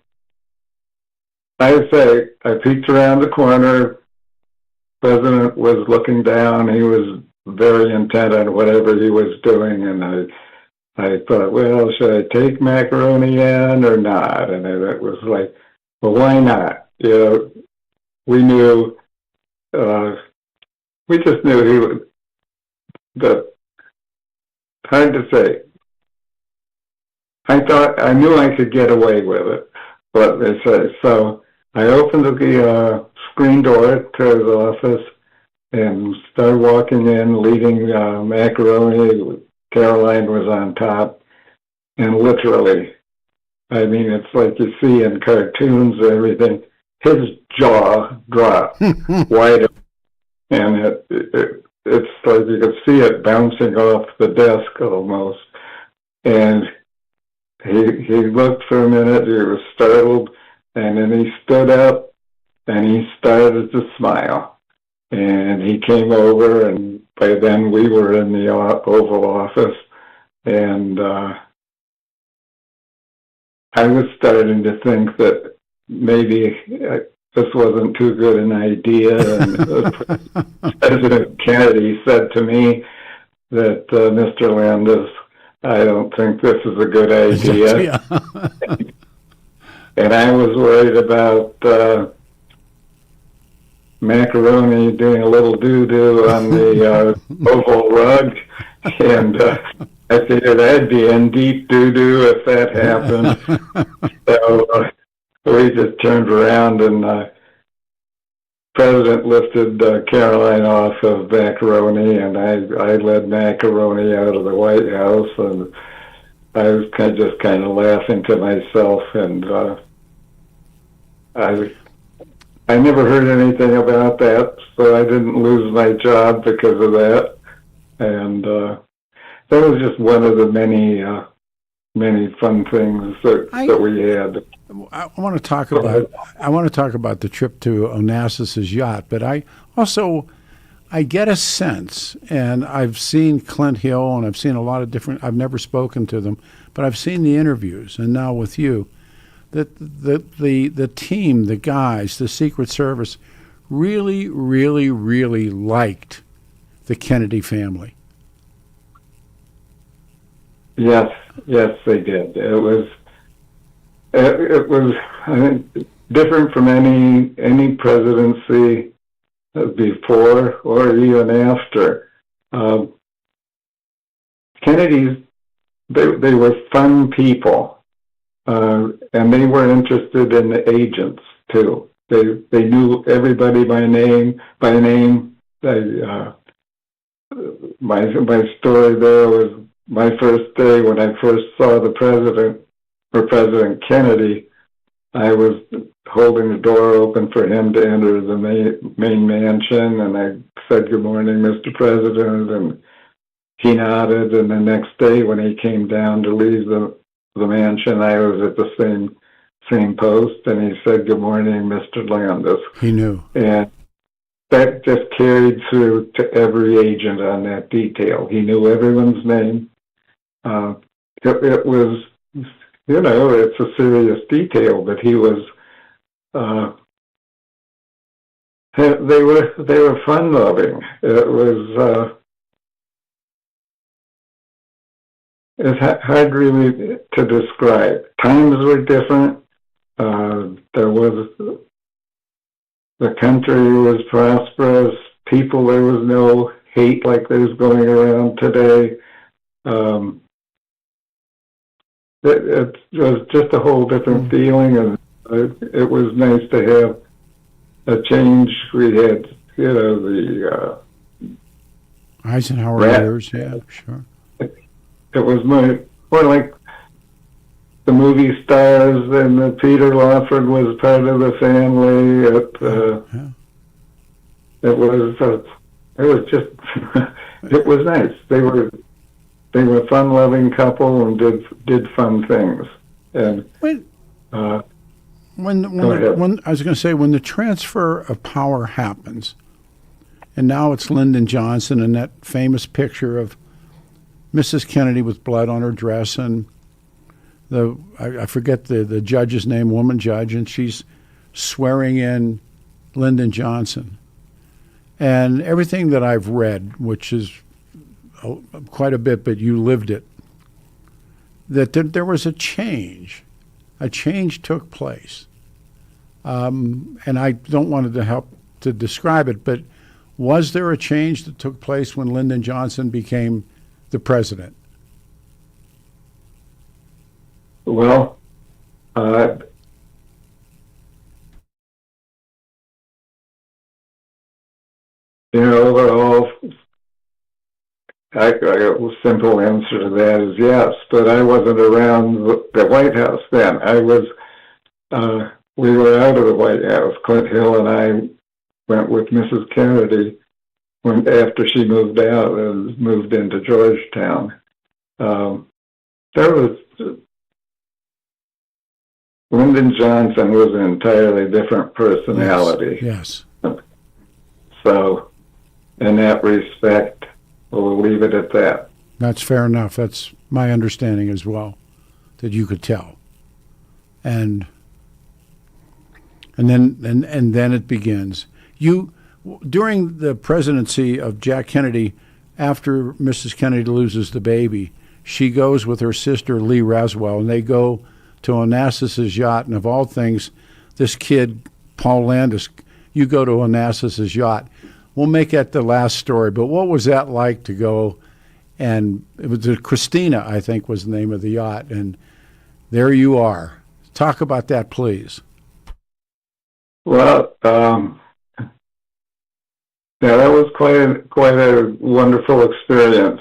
say, I peeked around the corner. President was looking down. He was very intent on whatever he was doing, and I thought, well, should I take Macaroni in or not? And it was like, well, why not? You know, we knew, we just knew he would, hard to say. I knew I could get away with it, but they say, so I opened the screen door to his office and started walking in, leaving Macaroni. Caroline was on top, and literally, I mean, it's like you see in cartoons or everything, his jaw dropped wide open, and it's like you could see it bouncing off the desk almost. And he looked for a minute, he was startled, and then he stood up, and he started to smile. And he came over, and by then we were in the Oval Office, and I was starting to think that maybe this wasn't too good an idea. And President Kennedy said to me that, Mr. Landis, I don't think this is a good idea. And I was worried about Macaroni doing a little doo-doo on the oval rug, and I figured I'd be in deep doo-doo if that happened. So we just turned around, and President lifted Caroline off of Macaroni, and I led Macaroni out of the White House, and I was just kind of laughing to myself, and I never heard anything about that, so I didn't lose my job because of that. And that was just one of the many fun things that we had. I want to talk about the trip to Onassis's yacht, but I get a sense, and I've seen Clint Hill, and I've seen a lot of different. I've never spoken to them, but I've seen the interviews, and now with you. That the team, the guys, the Secret Service, really, really, really liked the Kennedy family. Yes, they did. It was I think, different from any presidency before or even after. Kennedys, they were fun people. And they were interested in the agents too. They knew everybody by name. My story there was my first day when I first saw the president, or President Kennedy. I was holding the door open for him to enter the main mansion, and I said, "Good morning, Mr. President," and he nodded. And the next day when he came down to leave the mansion, I was at the same post, and he said, "Good morning, Mr. Landis." He knew. And that just carried through to every agent on that detail. He knew everyone's name. It was, it's a serious detail, but he was, they were fun loving. It was, it's hard really to describe. Times were different. The country was prosperous. People, there was no hate like there's going around today. It was just a whole different feeling, and it was nice to have a change. We had, the Eisenhower years, yeah, sure. It was more like the movie stars, and Peter Lawford was part of the family. It was just it was nice. They were a fun-loving couple and did fun things. And when I was going to say, when the transfer of power happens, and now it's Lyndon Johnson and that famous picture of Mrs. Kennedy with blood on her dress, and I forget the judge's name, woman judge, and she's swearing in Lyndon Johnson. And everything that I've read, which is quite a bit, but you lived it, that there was a change. A change took place. And I don't want to help to describe it, but was there a change that took place when Lyndon Johnson became the president? Well, overall, a simple answer to that is yes, but I wasn't around the White House then. We were out of the White House. Clint Hill and I went with Mrs. Kennedy after she moved out and moved into Georgetown. Lyndon Johnson was an entirely different personality. Yes. So, in that respect, we'll leave it at that. That's fair enough. That's my understanding as well, that you could tell. And then it begins. During the presidency of Jack Kennedy, after Mrs. Kennedy loses the baby, she goes with her sister Lee Raswell, and they go to Onassis's yacht. And of all things, this kid, Paul Landis, you go to Onassis's yacht. We'll make that the last story, but what was that like to go? And it was Christina, I think, was the name of the yacht, and there you are. Talk about that, please. Well, that was quite a wonderful experience.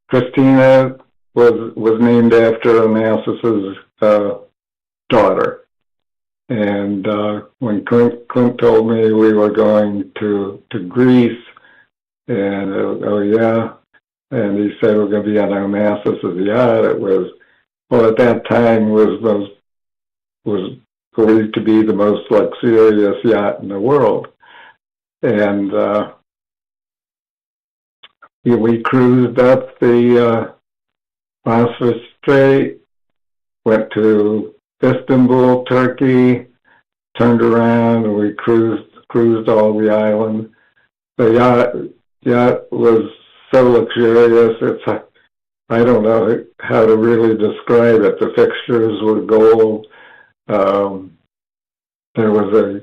Christina was named after Onassis's daughter. And when Clint told me we were going to Greece, and and he said we're going to be on Onassis's yacht, it was, at that time was believed to be the most luxurious yacht in the world. And we cruised up the Bosphorus Strait, went to Istanbul, Turkey, turned around, and we cruised all the island. The yacht was so luxurious. I don't know how to really describe it. The fixtures were gold. There was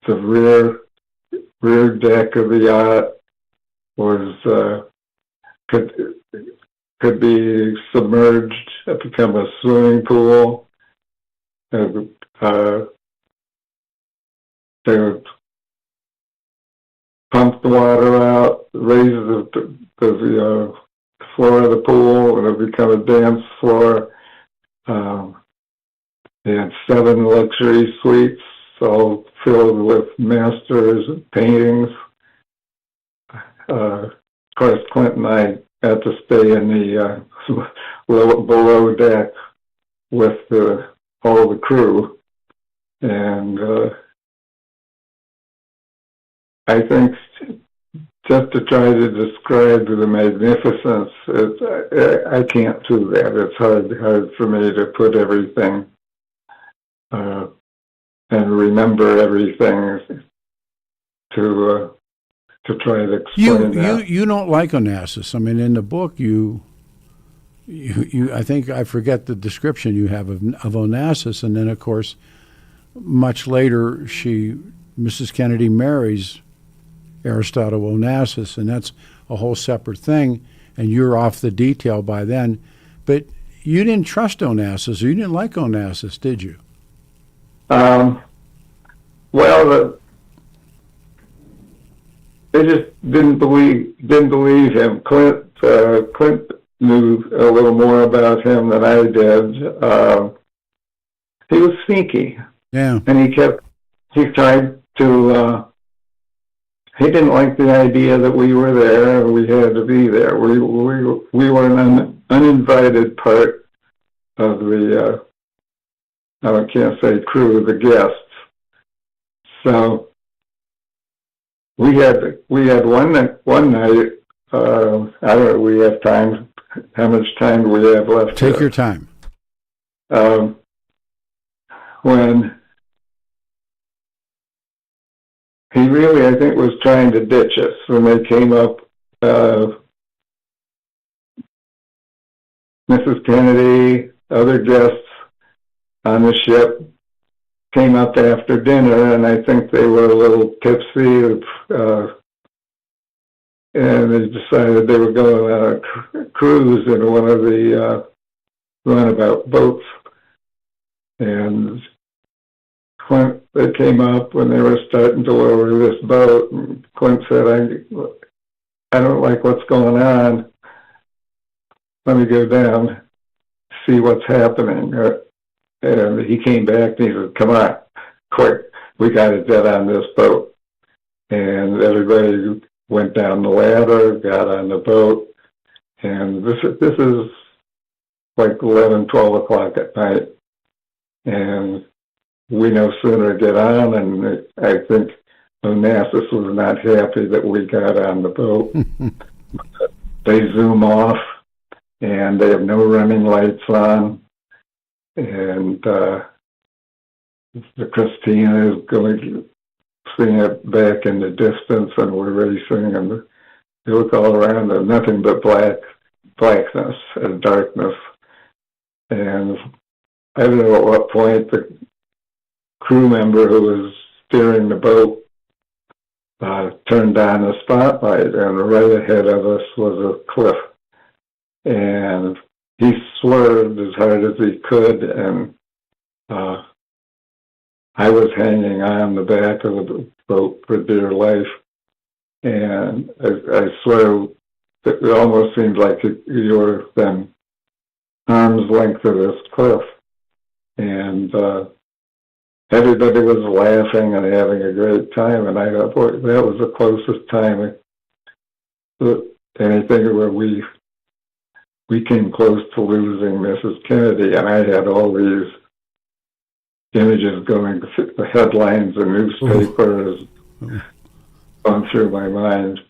the rear deck of the yacht was could be submerged, become a swimming pool. They would pump the water out, raise the floor of the pool, and it would become a dance floor. He had 7 luxury suites, all filled with masters and paintings. Of course, Clint and I had to stay in the below deck with all the crew. And I think just to try to describe the magnificence, I can't do that. It's hard for me to put everything and remember everything to try to explain that. You don't like Onassis. I mean, in the book, you I think I forget the description you have of Onassis, and then of course, much later, Mrs. Kennedy marries Aristotle Onassis, and that's a whole separate thing. And you're off the detail by then, but you didn't trust Onassis, or you didn't like Onassis, did you? Well, they just didn't believe him. Clint knew a little more about him than I did. He was sneaky. Yeah. And he tried to, he didn't like the idea that we were there and we had to be there. We were an uninvited part of the, I can't say crew, the guests. So we had one night, I don't know, we have time. How much time do we have left? Take your time. When he really, I think, was trying to ditch us when they came up. Mrs. Kennedy, other guests on the ship came up after dinner, and I think they were a little tipsy, and they decided they were going on a cruise in one of the runabout boats. And Clint, they came up when they were starting to lower this boat, and Clint said, I don't like what's going on. Let me go down, see what's happening. And he came back and he said, come on, quick, we got to get on this boat. And everybody went down the ladder, got on the boat, and this is like 11, 12 o'clock at night. And we no sooner get on, and I think Onassis was not happy that we got on the boat. They zoom off, and they have no running lights on, and the Christina is going seeing it back in the distance, and we're racing, and you look all around, there's nothing but blackness and darkness. And I don't know at what point the crew member who was steering the boat turned on a spotlight, and right ahead of us was a cliff. And he swerved as hard as he could, and I was hanging on the back of the boat for dear life. And I swear it almost seemed like you were within arm's length of this cliff. And everybody was laughing and having a great time. And I thought, boy, that was the closest time to anything where we came close to losing Mrs. Kennedy. And I had all these images going, the headlines and newspapers going through my mind.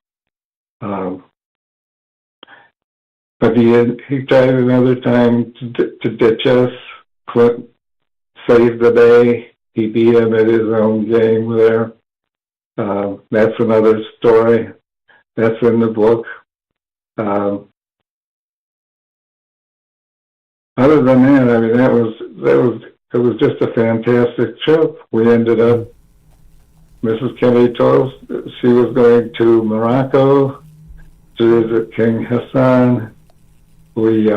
But he tried another time to ditch us. Clint saved the day. He beat him at his own game there. That's another story. That's in the book. Other than that, I mean, it was just a fantastic trip. We ended up, Mrs. Kennedy told us she was going to Morocco to visit King Hassan. We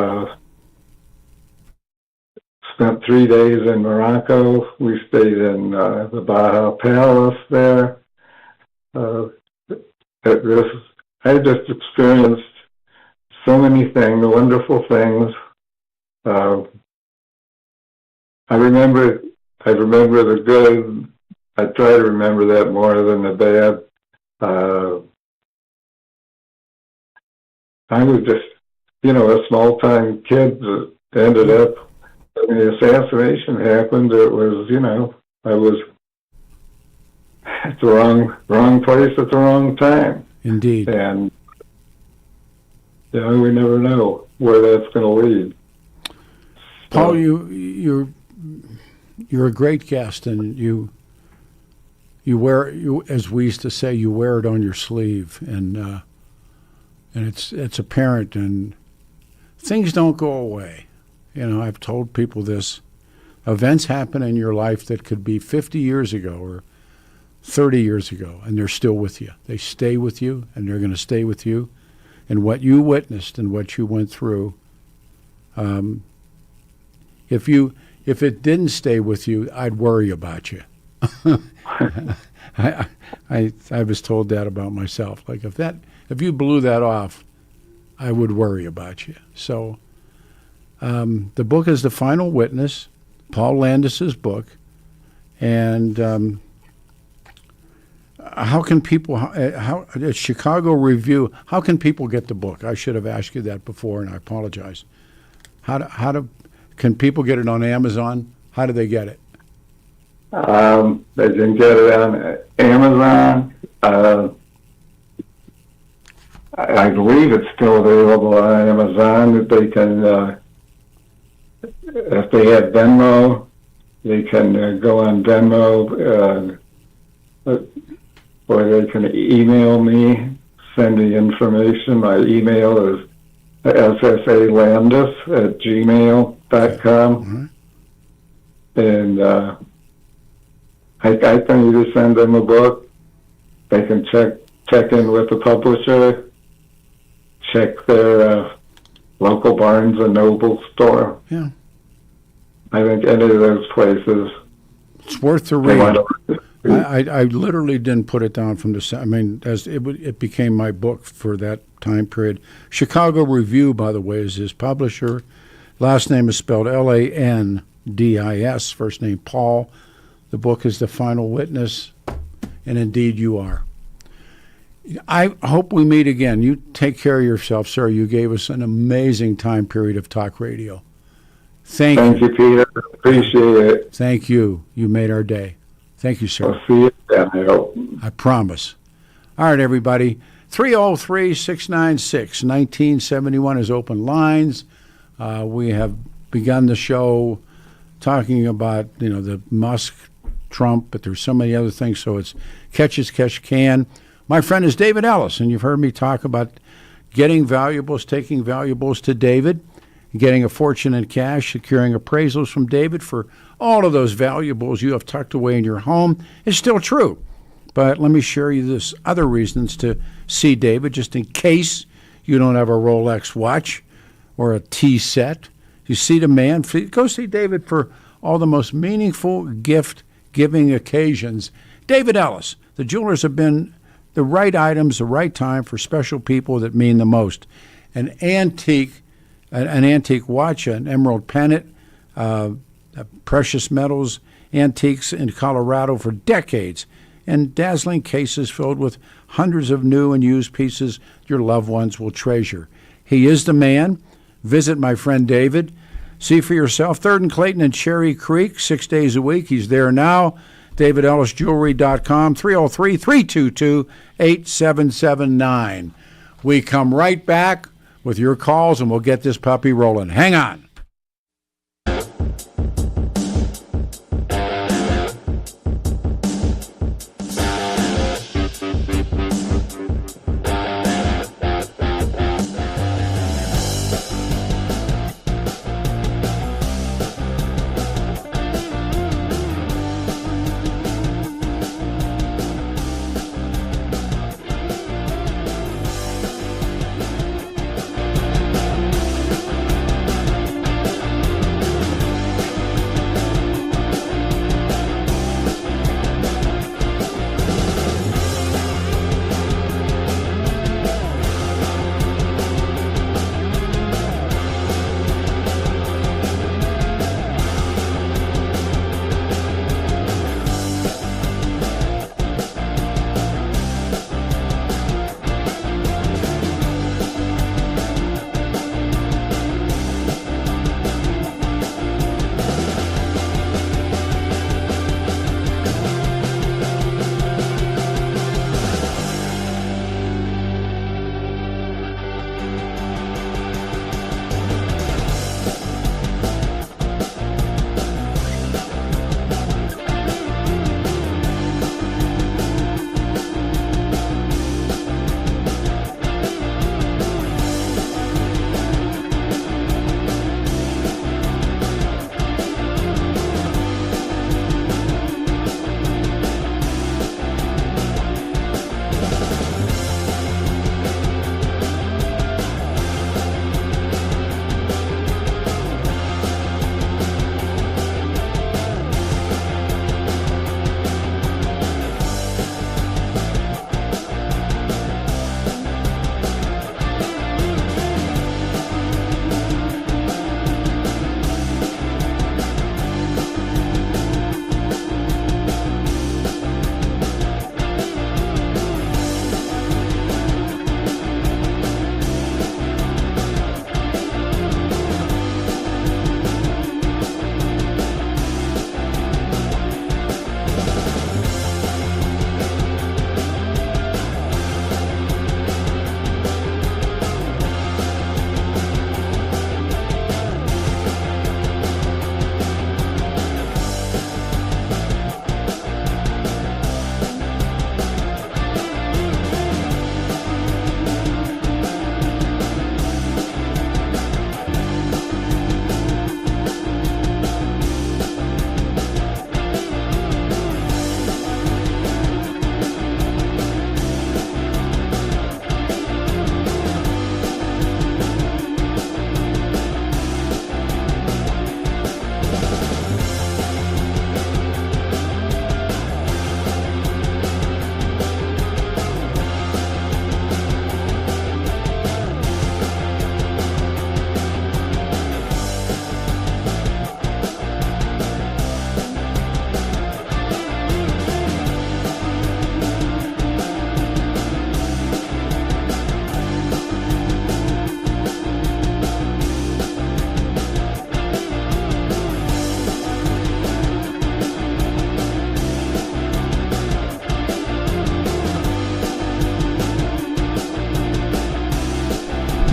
spent 3 days in Morocco. We stayed in the Baja Palace there. I just experienced so many things, wonderful things. I remember the good. I try to remember that more than the bad. I was just, a small-time kid that ended up, when the assassination happened, it was, I was at the wrong place at the wrong time. Indeed. And, we never know where that's going to lead. Paul, you're a great guest, and you wear, as we used to say, you wear it on your sleeve, and it's apparent, and things don't go away. I've told people this. Events happen in your life that could be 50 years ago or 30 years ago, and they're still with you. They stay with you, and they're going to stay with you. And what you witnessed and what you went through, if it didn't stay with you, I'd worry about you. I was told that about myself. Like if you blew that off, I would worry about you. So the book is The Final Witness, Paul Landis's book, and how can people? How Chicago Review? How can people get the book? I should have asked you that before, and I apologize. Can people get it on Amazon? How do they get it? They can get it on Amazon. I believe it's still available on Amazon. They can, if they have Venmo, they can go on Venmo, or they can email me, send the information. My email is ssalandis@gmail.com. And I can either send them a book, they can check in with the publisher, check their local Barnes and Noble store. Yeah. I think any of those places. It's worth the read. I literally didn't put it down from the. I mean, as it became my book for that time period. Chicago Review, by the way, is his publisher. Last name is spelled Landis. First name Paul. The book is The Final Witness, and indeed you are. I hope we meet again. You take care of yourself, sir. You gave us an amazing time period of talk radio. Thank you, Peter. Appreciate it. Thank you. You made our day. Thank you, sir. I'll see you then, I hope. I promise. All right, everybody. 303-696-1971 is open lines. We have begun the show talking about, the Musk, Trump, but there's so many other things, so it's catch as catch can. My friend is David Ellis, and you've heard me talk about getting valuables, taking valuables to David, getting a fortune in cash, securing appraisals from David for all of those valuables you have tucked away in your home is still true. But let me share you this other reasons to see David, just in case you don't have a Rolex watch or a tea set. You see the man, go see David for all the most meaningful gift-giving occasions. David Ellis, the jewelers have been the right items, the right time for special people that mean the most. An antique watch, an emerald pendant, precious metals, antiques in Colorado for decades, and dazzling cases filled with hundreds of new and used pieces your loved ones will treasure. He is the man. Visit my friend David. See for yourself. 3rd and Clayton and Cherry Creek, 6 days a week. He's there now. DavidEllisJewelry.com, 303-322-8779. We come right back with your calls, and we'll get this puppy rolling. Hang on.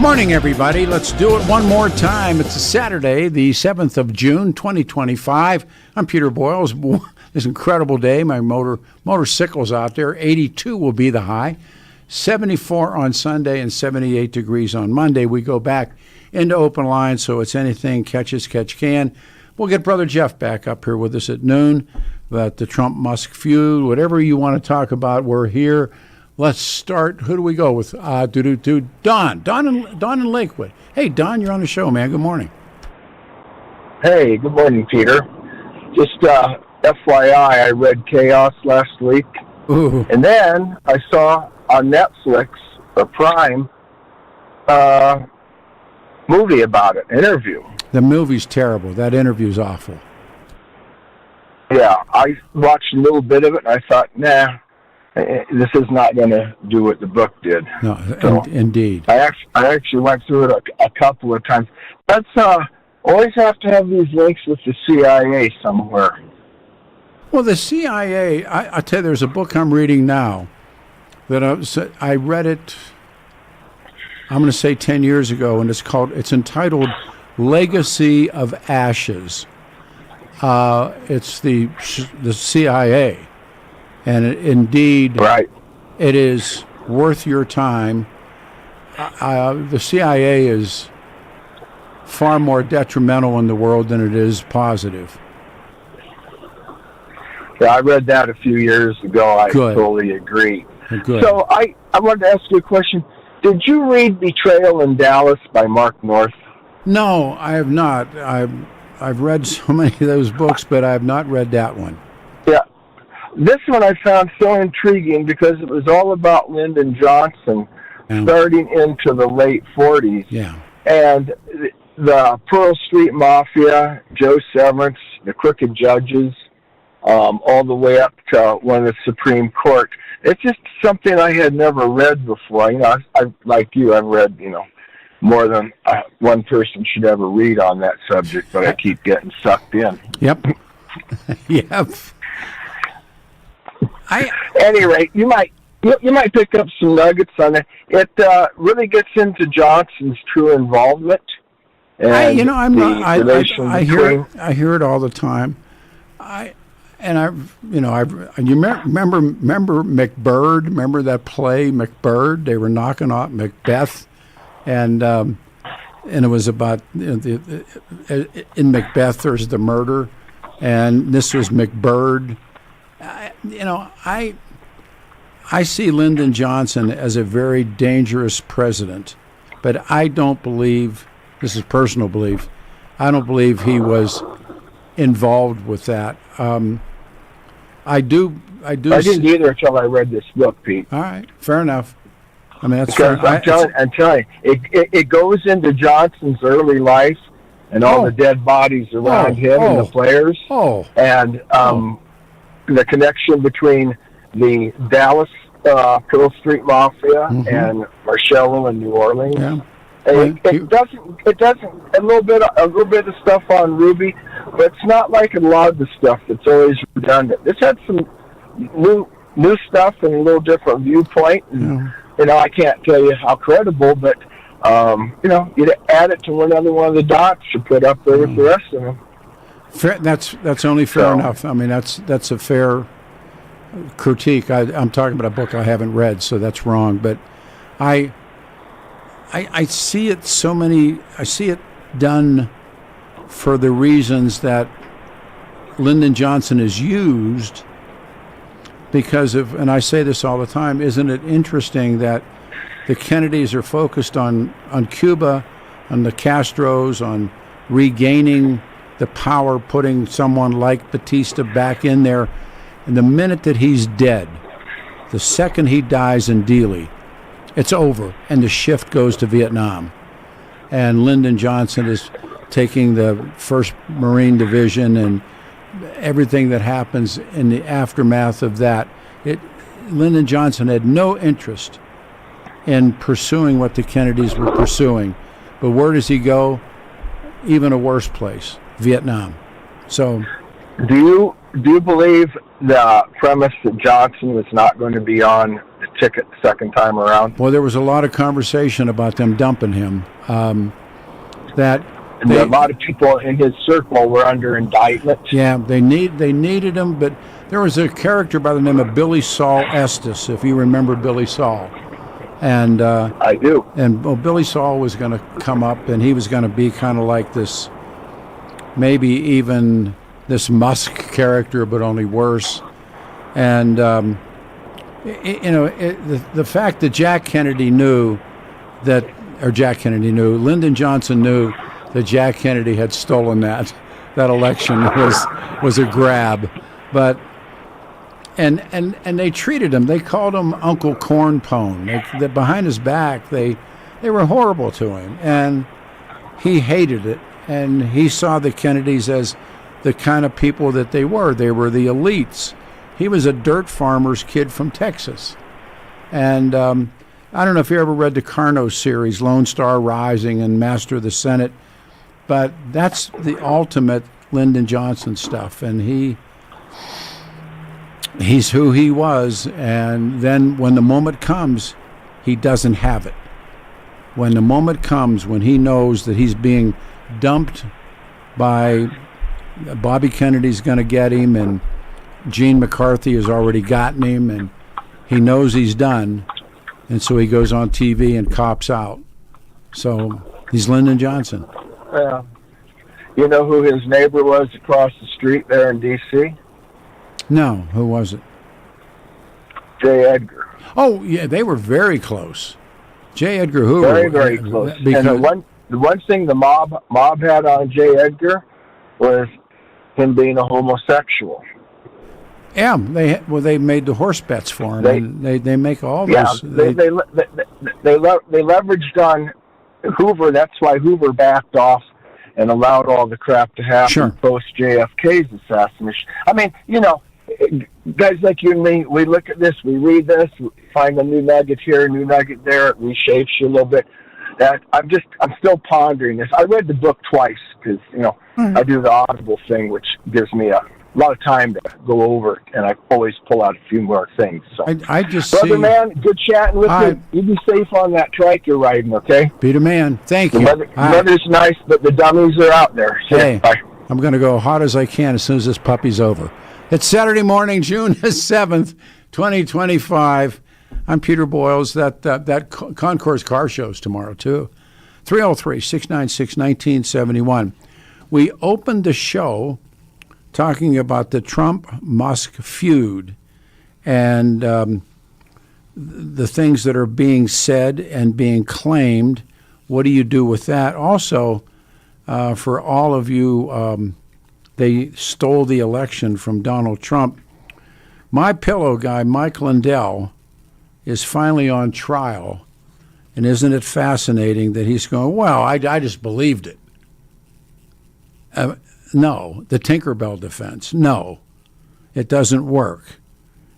Morning, everybody. Let's do it one more time. It's a Saturday, the 7th of June, 2025. I'm Peter Boyles. This incredible day. My motorcycle's out there. 82 will be the high. 74 on Sunday and 78 degrees on Monday. We go back into open line, so it's anything catch can. We'll get Brother Jeff back up here with us at noon about the Trump-Musk feud. Whatever you want to talk about, we're here. Let's start. Who do we go with? Don. Don in Lakewood. Hey, Don, you're on the show, man. Good morning. Hey, good morning, Peter. Just FYI, I read Chaos last week. Ooh. And then I saw on Netflix or Prime movie about it, interview. The movie's terrible. That interview's awful. Yeah, I watched a little bit of it, and I thought, nah, this is not going to do what the book did. No, so indeed. I actually went through it a couple of times. That's always have to have these links with the CIA somewhere. Well, the CIA, I tell you, there's a book I'm reading now that I read it, I'm going to say 10 years ago, and it's entitled Legacy of Ashes. It's the CIA. And indeed, right. It is worth your time. The CIA is far more detrimental in the world than it is positive. Yeah, I read that a few years ago. I totally agree. Good. So I wanted to ask you a question. Did you read Betrayal in Dallas by Mark North? No, I have not. I've read so many of those books, but I have not read that one. Yeah. This one I found so intriguing because it was all about Lyndon Johnson starting into the late 40s. Yeah. And the Pearl Street Mafia, Joe Severance, the crooked judges, all the way up to one of the Supreme Court. It's just something I had never read before. You know, I like you, I've read, more than one person should ever read on that subject, but I keep getting sucked in. Yep. Yep. At any rate, you might pick up some nuggets on it. It really gets into Johnson's true involvement. And I hear it all the time. You remember McBird? Remember that play McBird? They were knocking off Macbeth, and it was about in Macbeth there's the murder, and this was McBird. I see Lyndon Johnson as a very dangerous president, but I don't believe, this is personal belief, I don't believe he was involved with that. I didn't either until I read this book, Pete. All right, fair enough. I mean, that's because fair. I'm telling you, it goes into Johnson's early life and all the dead bodies around him and the players. And the connection between the Dallas Pearl Street Mafia and Marcello in New Orleans. Yeah. It doesn't a little bit of stuff on Ruby, but it's not like a lot of the stuff that's always redundant. This had some new stuff and a little different viewpoint. And, I can't tell you how credible, but you'd add it to another one of the dots you put up there with the rest of them. Fair, that's only fair enough. I mean, that's a fair critique. I'm talking about a book I haven't read, so that's wrong. But I see it I see it done for the reasons that Lyndon Johnson is used because of, and I say this all the time, isn't it interesting that the Kennedys are focused on Cuba, on the Castros, on regaining the power, putting someone like Batista back in there. And the minute that he's dead, the second he dies in Dealey, it's over, and the shift goes to Vietnam. And Lyndon Johnson is taking the 1st Marine Division and everything that happens in the aftermath of that. Lyndon Johnson had no interest in pursuing what the Kennedys were pursuing. But where does he go? Even a worse place, Vietnam. So, do you believe the premise that Johnson was not going to be on the ticket the second time around. Well, there was a lot of conversation about them dumping him. And a lot of people in his circle were under indictment. Yeah, they needed him, but there was a character by the name of Billy Saul Estes, if you remember Billy Saul. And I do. And Billy Saul was going to come up, and he was going to be kind of like this, maybe even this Musk character, but only worse. And the fact that Lyndon Johnson knew that Jack Kennedy had stolen that election was a grab, but and they treated him. They called him Uncle Cornpone. They behind his back, they were horrible to him, and he hated it. And he saw the Kennedys as the kind of people that they were. They were the elites. He was a dirt farmer's kid from Texas, and I don't know if you ever read the Carno series, Lone Star Rising and Master of the Senate. But that's the ultimate Lyndon Johnson stuff, and he's who he was. And then when the moment comes, he doesn't have it. When the moment comes, when he knows that he's being dumped by Bobby Kennedy's going to get him, and Gene McCarthy has already gotten him, and he knows he's done, and so he goes on TV and cops out. So he's Lyndon Johnson. You know who his neighbor was across the street there in D.C.? No, who was it? J. Edgar. Oh, yeah, they were very close. J. Edgar Hoover. Very, very close. Because and the one thing the mob had on J. Edgar was him being a homosexual. Yeah, they made the horse bets for him. They make all those. Yeah, they leveraged on Hoover. That's why Hoover backed off and allowed all the crap to happen post JFK's assassination. I mean, guys like you and me, we look at this, we read this, we find a new nugget here, a new nugget there, it reshapes you a little bit. That I'm still pondering this. I read the book twice because I do the Audible thing, which gives me a lot of time to go over, and I always pull out a few more things. So, I just brother, man, good chatting with you. You be safe on that trike you're riding, okay? Be the man. Thank you. The weather's nice, but the dummies are out there. Hey, bye. I'm going to go hot as I can as soon as this puppy's over. It's Saturday morning, June 7th, 2025. I'm Peter Boyles. That Concourse Car Show's tomorrow, too. 303-696-1971. We opened the show talking about the Trump-Musk feud and the things that are being said and being claimed. What do you do with that? Also, for all of you, they stole the election from Donald Trump. My pillow guy, Mike Lindell, is finally on trial. And isn't it fascinating that he's going, well, I just believed it. No, the Tinkerbell defense, no, it doesn't work.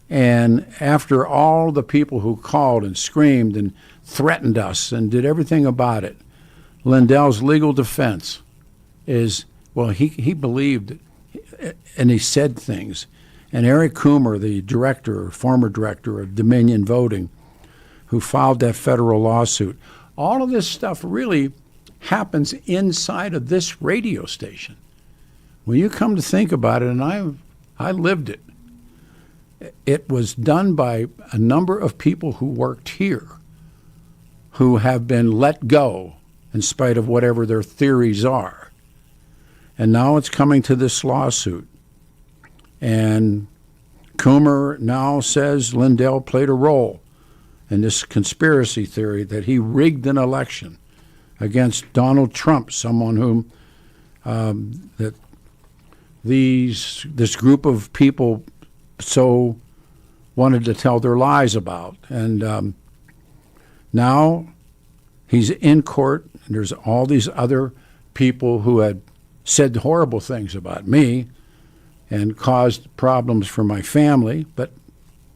And after all the people who called and screamed and threatened us and did everything about it, Lindell's legal defense is, well, he believed it, and he said things. And Eric Coomer, the former director of Dominion Voting, who filed that federal lawsuit, all of this stuff really happens inside of this radio station. When you come to think about it, and I lived it, it was done by a number of people who worked here, who have been let go in spite of whatever their theories are. And now it's coming to this lawsuit. And Coomer now says Lindell played a role in this conspiracy theory that he rigged an election against Donald Trump, someone whom this group of people so wanted to tell their lies about. And now he's in court, and there's all these other people who had said horrible things about me and caused problems for my family, but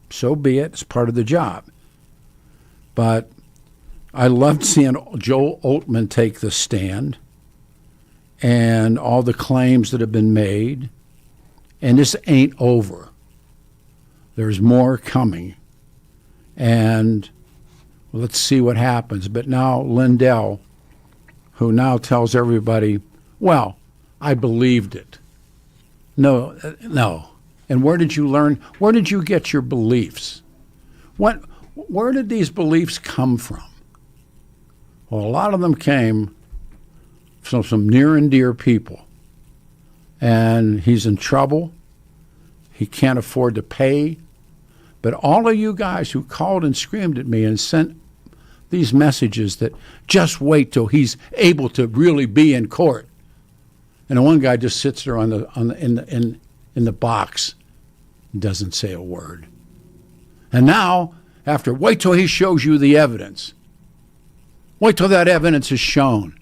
so be it. It's part of the job. But I loved seeing Joel Oltmann take the stand and all the claims that have been made. And this ain't over. There's more coming. And let's see what happens. But now Lindell, who now tells everybody, well, I believed it. No. And where did you learn? Where did you get your beliefs? Where did these beliefs come from? Well, a lot of them came from some near and dear people. And he's in trouble. He can't afford to pay. But all of you guys who called and screamed at me and sent these messages that just wait till he's able to really be in court. And the one guy just sits there in the box and doesn't say a word. And now, wait till he shows you the evidence. Wait till that evidence is shown.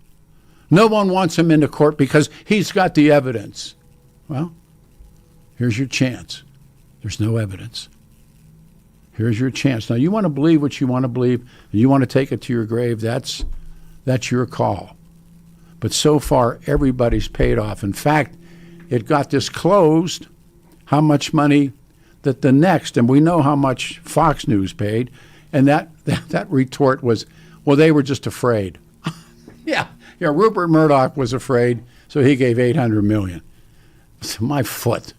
No one wants him into court because he's got the evidence. Well, here's your chance. There's no evidence. Here's your chance. Now, you want to believe what you want to believe, and you want to take it to your grave, that's your call. But so far, everybody's paid off. In fact, it got disclosed how much money that the next, and we know how much Fox News paid, and that retort was, well, they were just afraid. Yeah, Rupert Murdoch was afraid, so he gave $800 million. So my foot.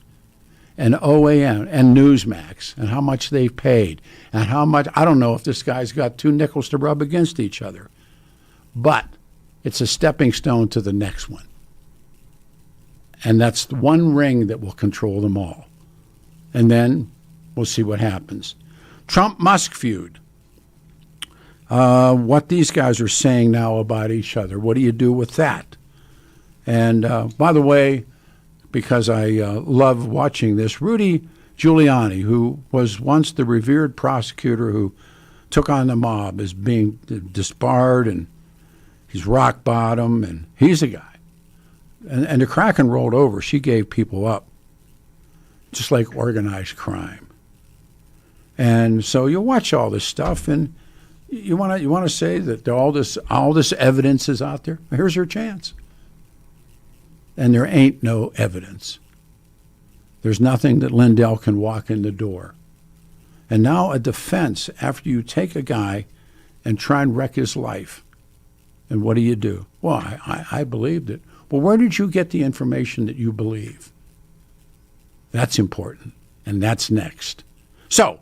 And OAN and Newsmax, and how much they've paid, and how much, I don't know if this guy's got two nickels to rub against each other. But it's a stepping stone to the next one. And that's the one ring that will control them all. And then we'll see what happens. Trump-Musk feud. What these guys are saying now about each other. What do you do with that? And by the way, because I love watching this, Rudy Giuliani, who was once the revered prosecutor who took on the mob, is being disbarred, and he's rock bottom, and he's a guy. And the Kraken rolled over. She gave people up, just like organized crime. And so you watch all this stuff, and you want to say that all this evidence is out there. Here's your chance. And there ain't no evidence. There's nothing that Lindell can walk in the door. And now a defense after you take a guy and try and wreck his life. And what do? Well, I believed it. Well, where did you get the information that you believe? That's important. And that's next. So,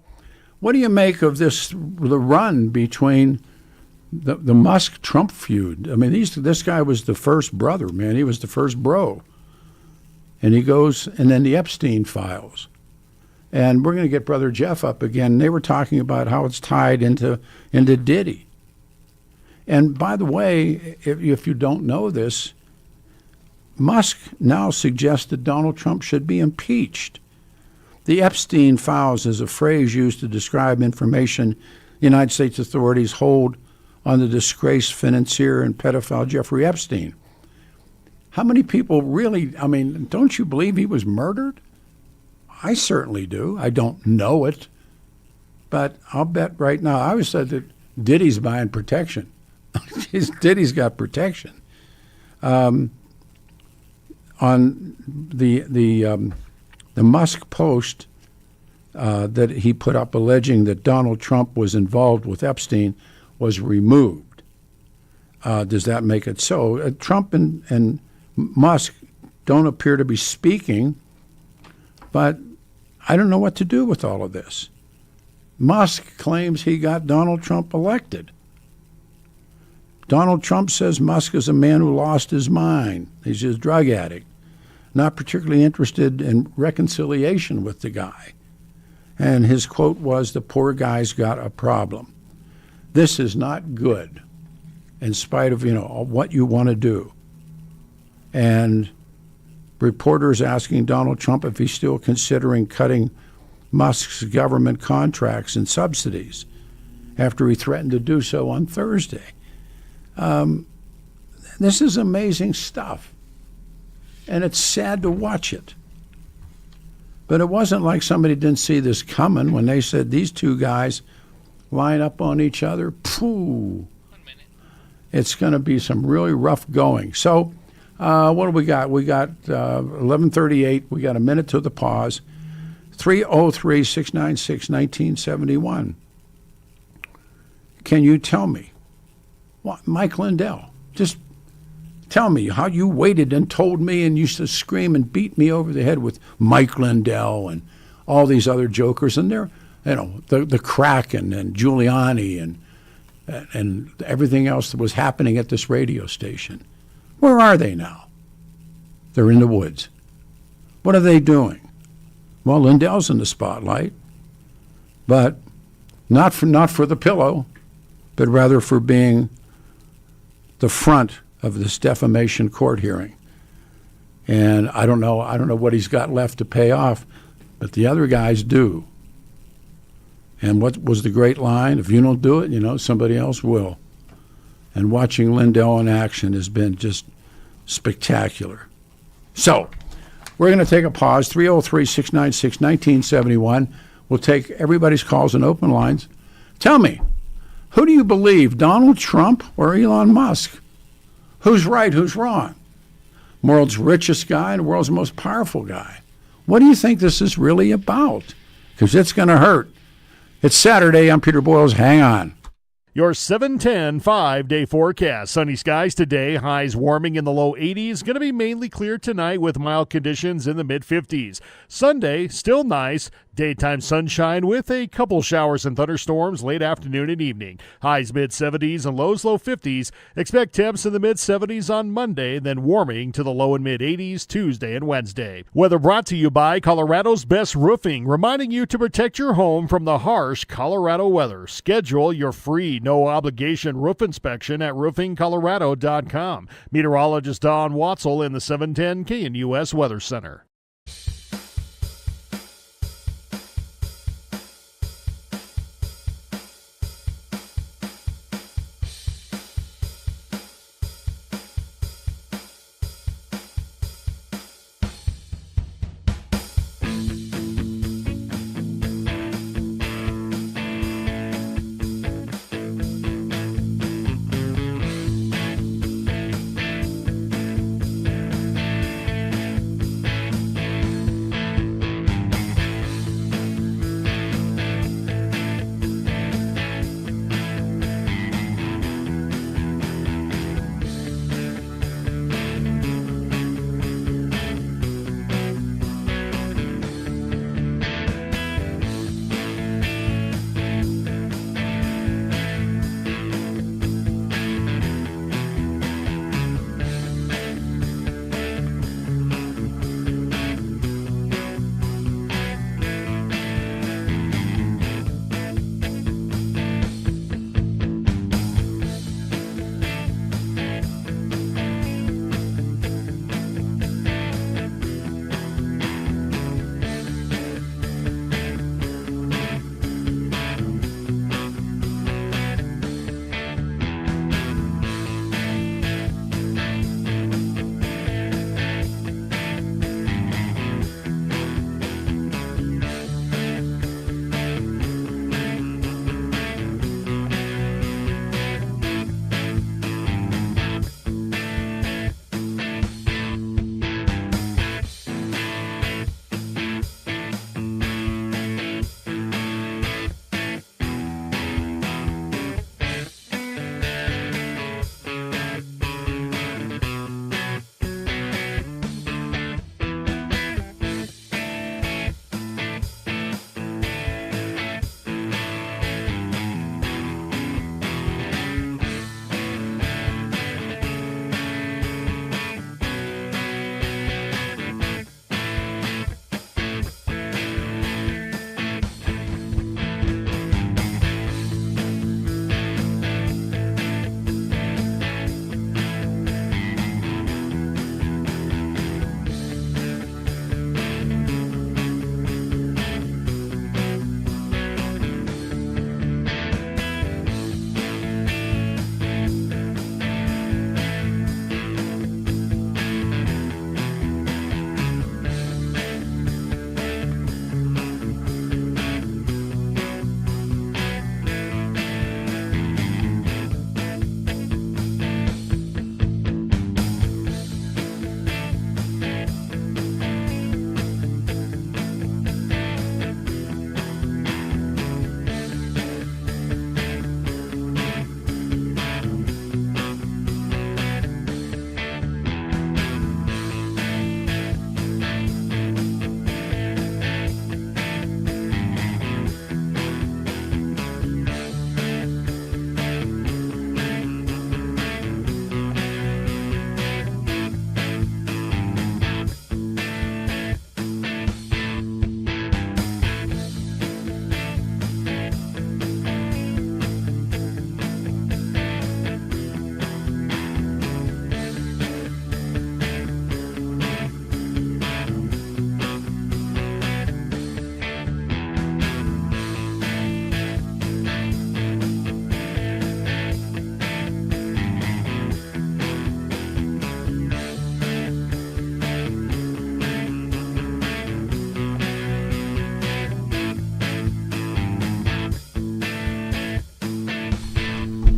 what do you make of the run between the Musk-Trump feud? I mean, this guy was the first brother, man. He was the first bro. And he goes, and then the Epstein files. And we're going to get Brother Jeff up again. They were talking about how it's tied into Diddy. And by the way, if you don't know this, Musk now suggests that Donald Trump should be impeached. The Epstein files is a phrase used to describe information the United States authorities hold on the disgraced financier and pedophile Jeffrey Epstein. How many people really, don't you believe he was murdered? I certainly do. I don't know it. But I'll bet right now, I always said that Diddy's buying protection. Diddy's got protection. On the Musk post that he put up alleging that Donald Trump was involved with Epstein was removed. Does that make it so? Trump and Musk don't appear to be speaking, but I don't know what to do with all of this. Musk claims he got Donald Trump elected. Donald Trump says Musk is a man who lost his mind. He's a drug addict, not particularly interested in reconciliation with the guy. And his quote was, "The poor guy's got a problem." This is not good, in spite of, what you want to do. And reporters asking Donald Trump if he's still considering cutting Musk's government contracts and subsidies after he threatened to do so on Thursday. This is amazing stuff. And it's sad to watch it. But it wasn't like somebody didn't see this coming when they said these two guys line up on each other. Pooh. It's going to be some really rough going. So what do we got? We got 11:38. We got a minute to the pause. 303-696-1971. can you tell me? What, Mike Lindell, just tell me how you waited and told me and used to scream and beat me over the head with Mike Lindell and all these other jokers, and they're, the Kraken and Giuliani and everything else that was happening at this radio station. Where are they now? They're in the woods. What are they doing? Well, Lindell's in the spotlight, but not for the pillow, but rather for being the front of this defamation court hearing. And I don't know what he's got left to pay off, but the other guys do. And what was the great line? If you don't do it, somebody else will. And watching Lindell in action has been just spectacular. So, we're going to take a pause. 303-696-1971. We'll take everybody's calls and open lines. Tell me, who do you believe, Donald Trump or Elon Musk? Who's right, who's wrong? World's richest guy and the world's most powerful guy. What do you think this is really about? Because it's going to hurt. It's Saturday. I'm Peter Boyles. Hang on. Your 710 5-day forecast. Sunny skies today. Highs warming in the low 80s. Going to be mainly clear tonight with mild conditions in the mid-50s. Sunday, still nice. Daytime sunshine with a couple showers and thunderstorms late afternoon and evening. Highs mid-70s and lows low 50s. Expect temps in the mid-70s on Monday, then warming to the low and mid-80s Tuesday and Wednesday. Weather brought to you by Colorado's Best Roofing, reminding you to protect your home from the harsh Colorado weather. Schedule your free no-obligation roof inspection at roofingcolorado.com. Meteorologist Don Watzel in the 710 KNUS Weather Center.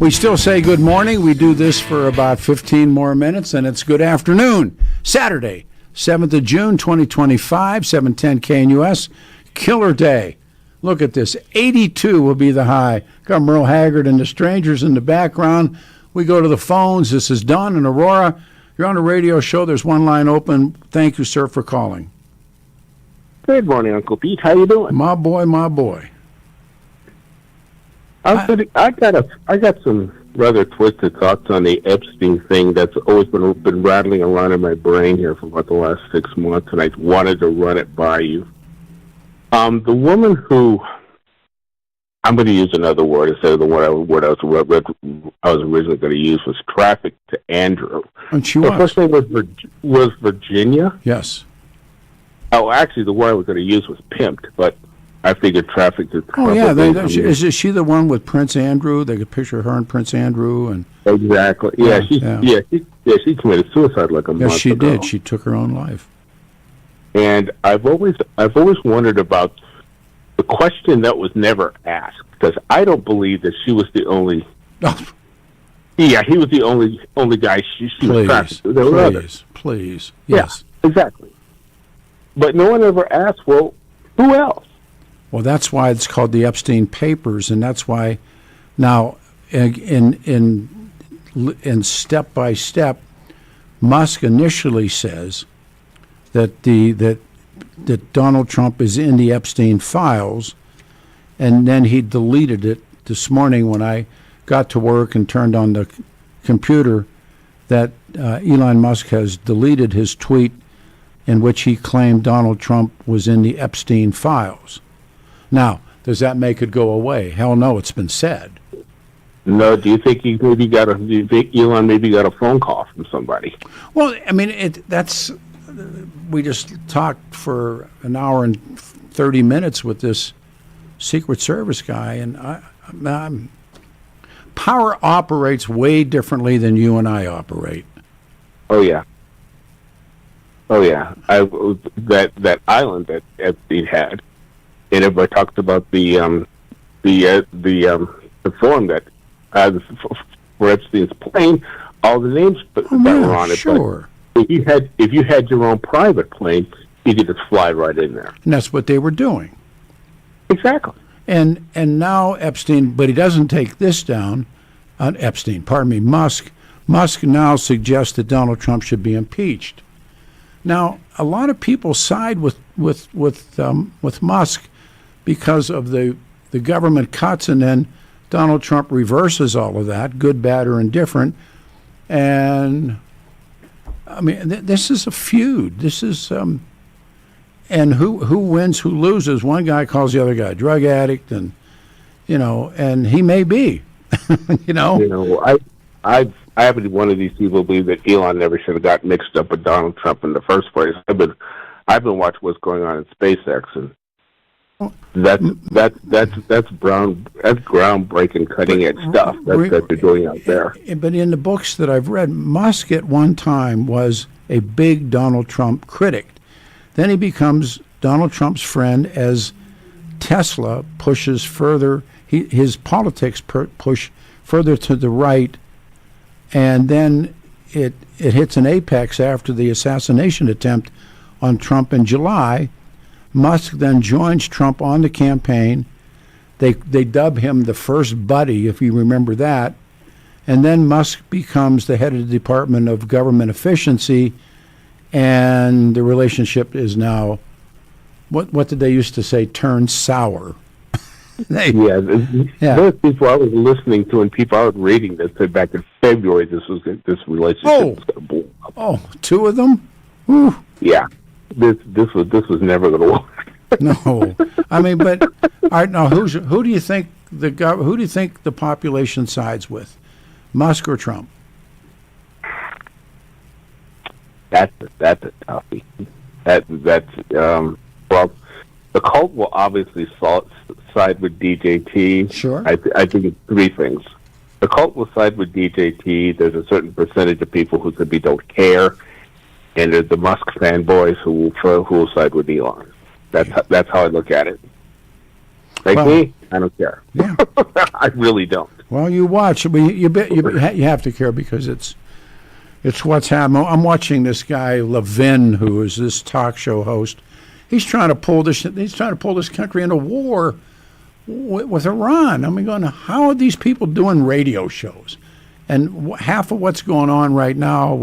We still say good morning. We do this for about 15 more minutes, and it's good afternoon. Saturday, 7th of June, 2025, 710 KNUS. Killer day. Look at this. 82 will be the high. Got Merle Haggard and the Strangers in the background. We go to the phones. This is Don and Aurora. You're on a radio show. There's one line open. Thank you, sir, for calling. Good morning, Uncle Pete. How you doing? My boy, my boy. I got some rather twisted thoughts on the Epstein thing that's always been rattling around in my brain here for about the last 6 months, and I wanted to run it by you. The woman who, I'm going to use another word instead of the word I was originally going to use, was trafficked to Andrew. And she Her was. first name was Virginia. Yes. Oh, actually, the word I was going to use was pimped, but I figured trafficked is Oh, yeah. Is she the one with Prince Andrew? They could picture her and Prince Andrew. And exactly. Yeah, she committed suicide like a month ago. Yes, she did. She took her own life. And I've always wondered about the question that was never asked, because I don't believe that she was the only. Yeah, he was the only guy she was trafficked. There were others. Please. Yes. Yeah, exactly. But no one ever asked, well, who else? Well, that's why it's called the Epstein Papers, and that's why now in step by step, Musk initially says that that Donald Trump is in the Epstein files, and then he deleted it this morning when I got to work and turned on the computer. That Elon Musk has deleted his tweet in which he claimed Donald Trump was in the Epstein files. Now, does that make it go away? Hell no, it's been said. No, do you think Elon maybe got a phone call from somebody? Well, I mean, we just talked for an hour and 30 minutes with this Secret Service guy, and power operates way differently than you and I operate. Oh yeah. That island that Epstein had. And everybody talks about the form that for Epstein's plane, all the names that were on it. Sure. But if you had your own private plane, you could just fly right in there. And that's what they were doing. Exactly. And now Epstein, but he doesn't take this down. Musk. Musk now suggests that Donald Trump should be impeached. Now, a lot of people side with Musk because of the government cuts, and then Donald Trump reverses all of that, good, bad, or indifferent. And I mean, this is a feud. This is and who wins, who loses. One guy calls the other guy a drug addict, and and he may be. I happen to be one of these people who believe that Elon never should have got mixed up with Donald Trump in the first place. I've been watching what's going on in SpaceX, and that's groundbreaking, cutting edge stuff that they're doing out there. But in the books that I've read, Musk at one time was a big Donald Trump critic. Then he becomes Donald Trump's friend as Tesla pushes further. His politics push further to the right, and then it hits an apex after the assassination attempt on Trump in July. Musk then joins Trump on the campaign. They dub him the first buddy, if you remember that. And then Musk becomes the head of the Department of Government Efficiency, and the relationship is now, what did they used to say, turn sour. Those people I was listening to and people I was reading that said back in February this relationship was going to blow up. Oh, two of them? Whew. Yeah. This was never going to work. No, I mean, but all right. Now, who do you think the population sides with, Musk or Trump? That's a toughie. Well, the cult will obviously side with DJT. Sure. I think it's three things. The cult will side with DJT. There's a certain percentage of people who simply don't care. And there's the Musk fanboys who will side with Elon. That's how I look at it. Me, I don't care. Yeah. I really don't. Well, you watch. You have to care because it's what's happening. I'm watching this guy Levin, who is this talk show host. He's trying to pull this country into war with Iran. I mean, going, how are these people doing radio shows? And half of what's going on right now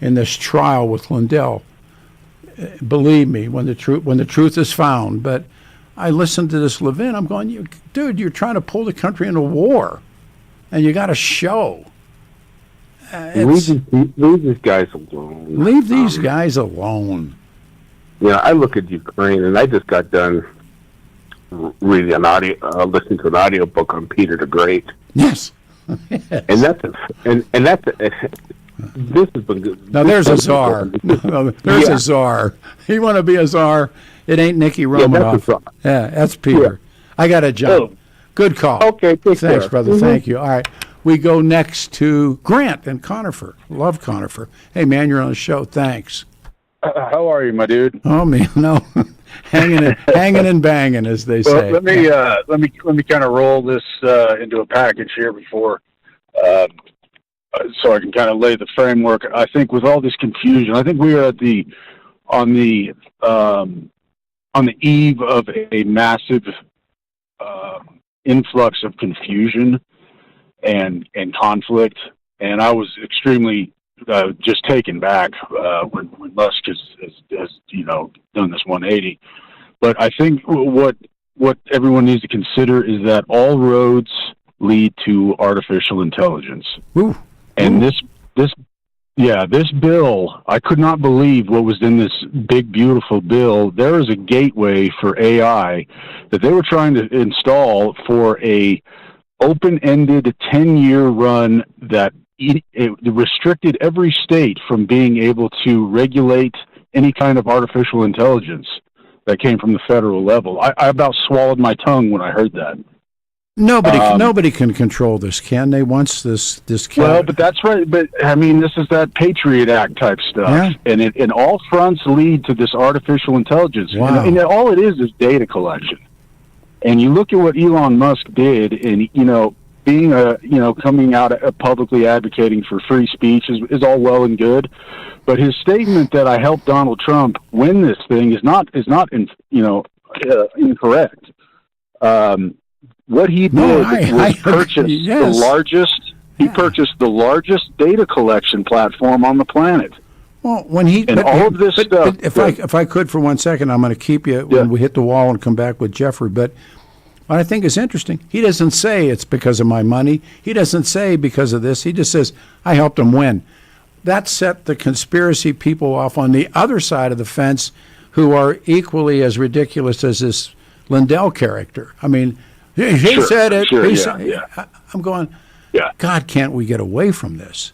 in this trial with Lindell, believe me, when the truth is found. But I listened to this Levin. I'm going, dude, you're trying to pull the country into war, and you got a show. Leave these guys alone. Leave these guys alone. I look at Ukraine, and I just got done reading listening to an audio book on Peter the Great. Yes. Yes. And this has been good. Now there's a czar. There's a czar. You want to be a czar? It ain't Nicky Romanoff. That's Peter. Yeah. I got to jump. Oh. Good call. Okay, thanks, care. brother. Mm-hmm. Thank you. All right. We go next to Grant in Conifer. Love Conifer. Hey, man, you're on the show. Thanks. How are you, my dude? Oh, man, no. hanging and banging, as they say. Let me kind of roll this into a package here before, so I can kind of lay the framework. I think with all this confusion, I think we are on the eve of a massive influx of confusion and conflict, and I was extremely just taken back when Musk has done this 180. But I think what everyone needs to consider is that all roads lead to artificial intelligence. Ooh. And this bill, I could not believe what was in this big, beautiful bill. There is a gateway for AI that they were trying to install for a open-ended 10-year run that it restricted every state from being able to regulate any kind of artificial intelligence that came from the federal level. I about swallowed my tongue when I heard that. Nobody can control this, can they? Once this well, but that's right. But I mean, this is that Patriot Act type stuff, and all fronts lead to this artificial intelligence. Wow. And all it is data collection. And you look at what Elon Musk did, and being coming out publicly advocating for free speech is all well and good, but his statement that I helped Donald Trump win this thing is not incorrect. What he did was purchase the largest. He purchased the largest data collection platform on the planet. Well, when all of this stuff. But if I could for 1 second, I'm going to keep you when we hit the wall and come back with Jeffrey. But what I think is interesting, he doesn't say it's because of my money. He doesn't say because of this. He just says I helped him win. That set the conspiracy people off on the other side of the fence, who are equally as ridiculous as this Lindell character. I mean, he said it. I'm going, God, can't we get away from this?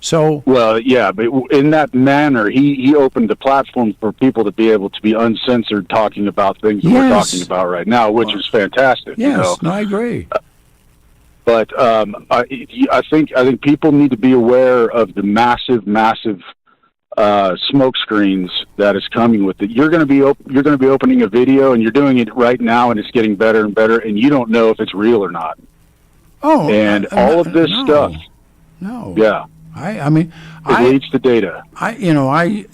So well, but in that manner, he opened the platform for people to be able to be uncensored, talking about things that we're talking about right now, which is fantastic. Yes, no, I agree. But I think people need to be aware of the massive smoke screens that is coming with it. You're going to be opening a video, and you're doing it right now, and it's getting better and better, and you don't know if it's real or not. Oh, and all of this stuff. No. Yeah. I mean, it leads to data. I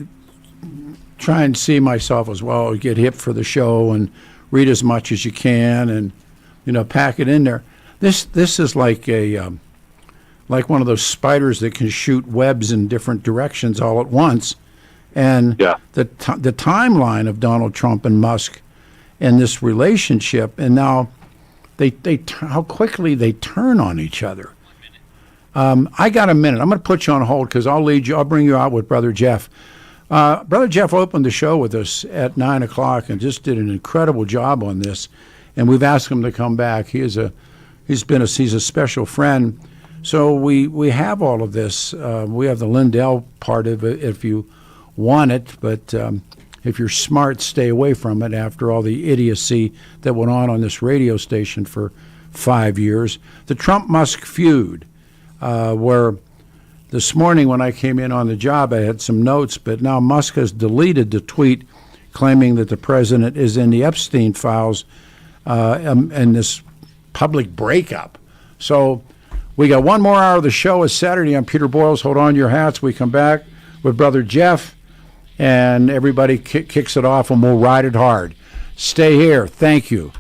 try and see myself as well. Get hip for the show and read as much as you can, and pack it in there. This is like like one of those spiders that can shoot webs in different directions all at once, and the timeline of Donald Trump and Musk and this relationship, and now they how quickly they turn on each other. I got a minute. I'm going to put you on hold because I'll bring you out with Brother Jeff. Brother Jeff opened the show with us at 9 o'clock and just did an incredible job on this. And we've asked him to come back. He's a special friend. So we have all of this. We have the Lindell part of it if you want it, but if you're smart, stay away from it after all the idiocy that went on this radio station for 5 years. The Trump-Musk feud. Where this morning when I came in on the job, I had some notes, but now Musk has deleted the tweet claiming that the president is in the Epstein files and this public breakup. So we got one more hour of the show. It's Saturday. I'm Peter Boyles. Hold on to your hats. We come back with Brother Jeff, and everybody kicks it off, and we'll ride it hard. Stay here. Thank you.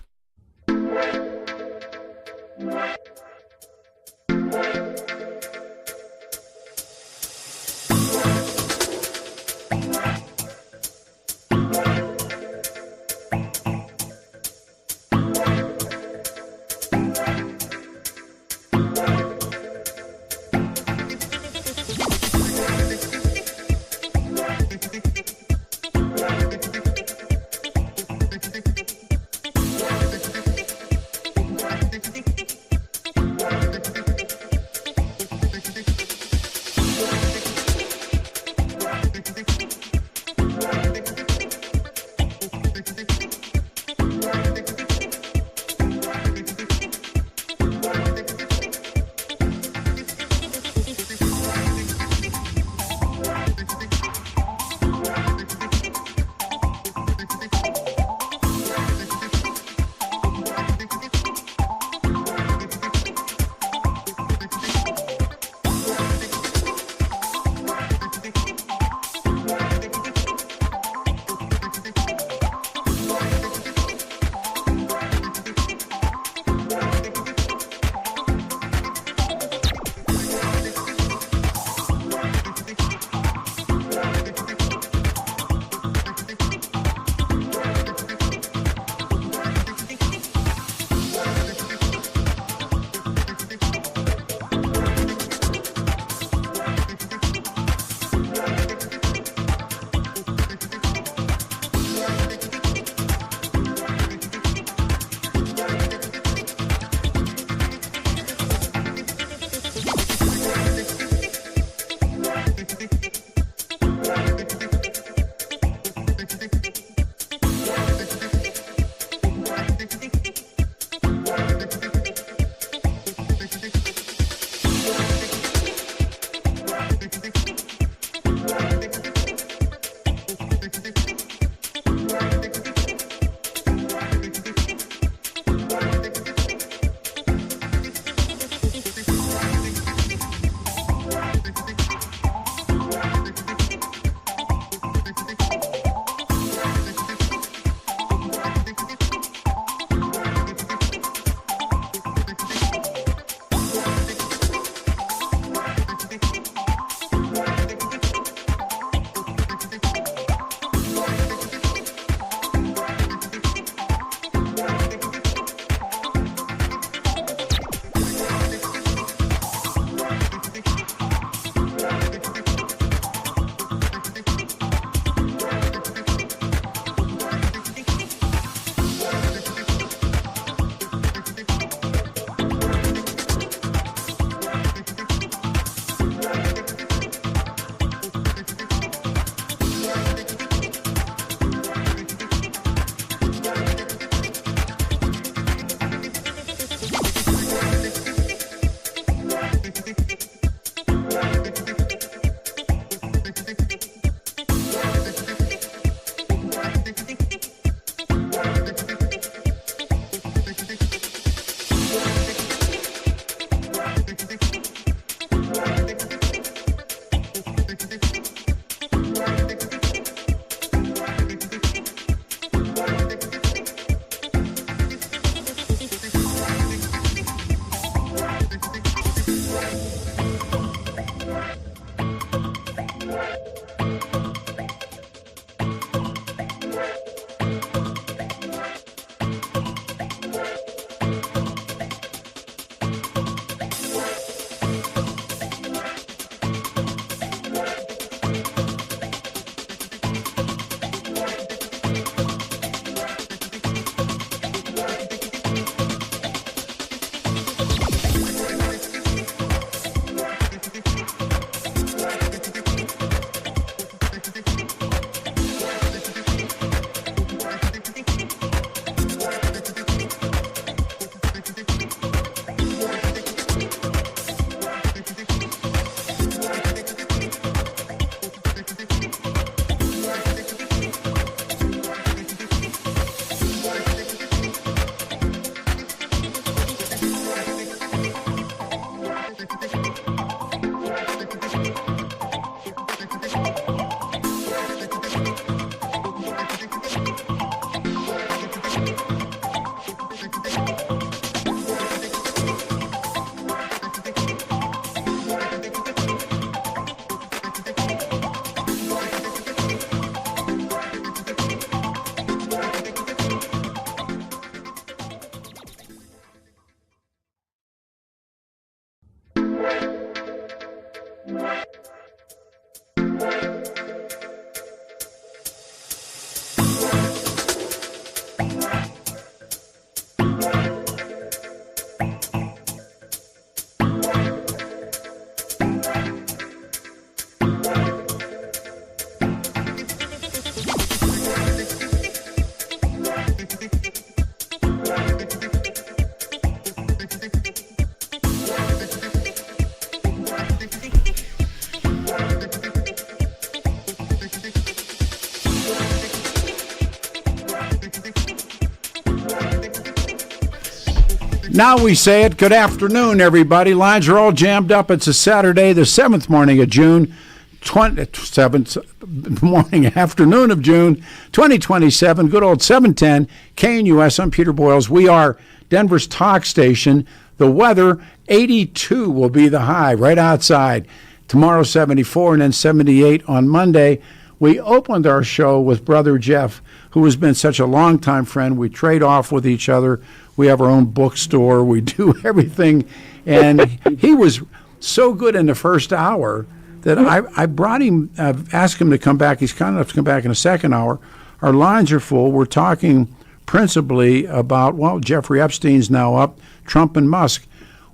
Now we say it. Good afternoon, everybody. Lines are all jammed up. It's a Saturday, the 7th morning of June, 7th morning, afternoon of June, 2027. Good old 710 KNUS. I'm Peter Boyles. We are Denver's talk station. The weather, 82 will be the high right outside. Tomorrow, 74, and then 78 on Monday. We opened our show with Brother Jeff, who has been such a longtime friend. We trade off with each other. We have our own bookstore. We do everything. And he was so good in the first hour that I brought him, asked him to come back. He's kind enough to come back in the second hour. Our lines are full. We're talking principally about, well, Jeffrey Epstein's now up, Trump and Musk.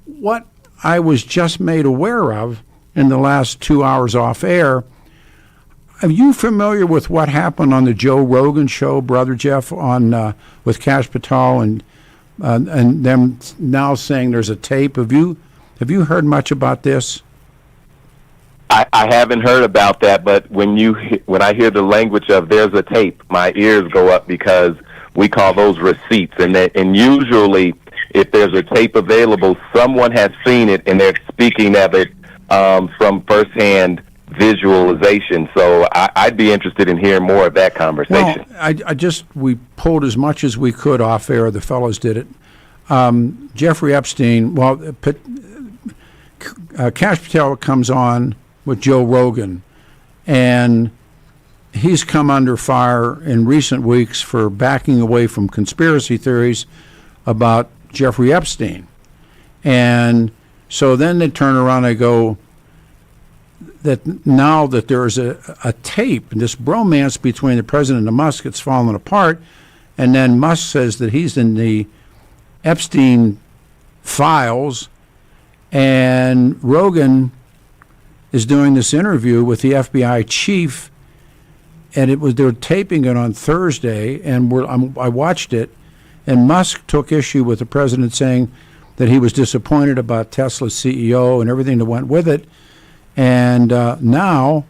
What I was just made aware of in the last 2 hours off air, are you familiar with what happened on the Joe Rogan show, Brother Jeff, on with Cash Patel and them now saying there's a tape? Have you heard much about this? I haven't heard about that, but when I hear the language of "there's a tape," my ears go up because we call those receipts, and usually if there's a tape available, someone has seen it and they're speaking of it from firsthand visualization. So I'd be interested in hearing more of that conversation. Well, we pulled as much as we could off air. The fellows did it. Jeffrey Epstein, Cash Patel comes on with Joe Rogan, and he's come under fire in recent weeks for backing away from conspiracy theories about Jeffrey Epstein. And so then they turn around and go, that now that there is a tape, this bromance between the president and Musk, it's fallen apart, and then Musk says that he's in the Epstein files, and Rogan is doing this interview with the FBI chief, and they're taping it on Thursday, and I watched it, and Musk took issue with the president saying that he was disappointed about Tesla's CEO and everything that went with it. And now,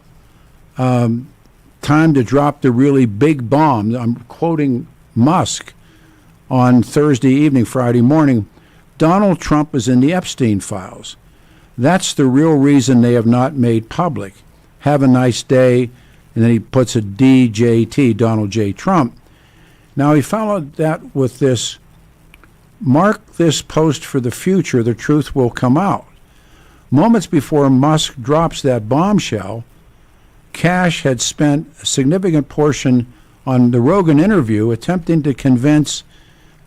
time to drop the really big bomb. I'm quoting Musk on Thursday evening, Friday morning. Donald Trump is in the Epstein files. That's the real reason they have not made public. Have a nice day. And then he puts a DJT, Donald J. Trump. Now he followed that with this, mark this post for the future, the truth will come out. Moments before Musk drops that bombshell, Cash had spent a significant portion on the Rogan interview attempting to convince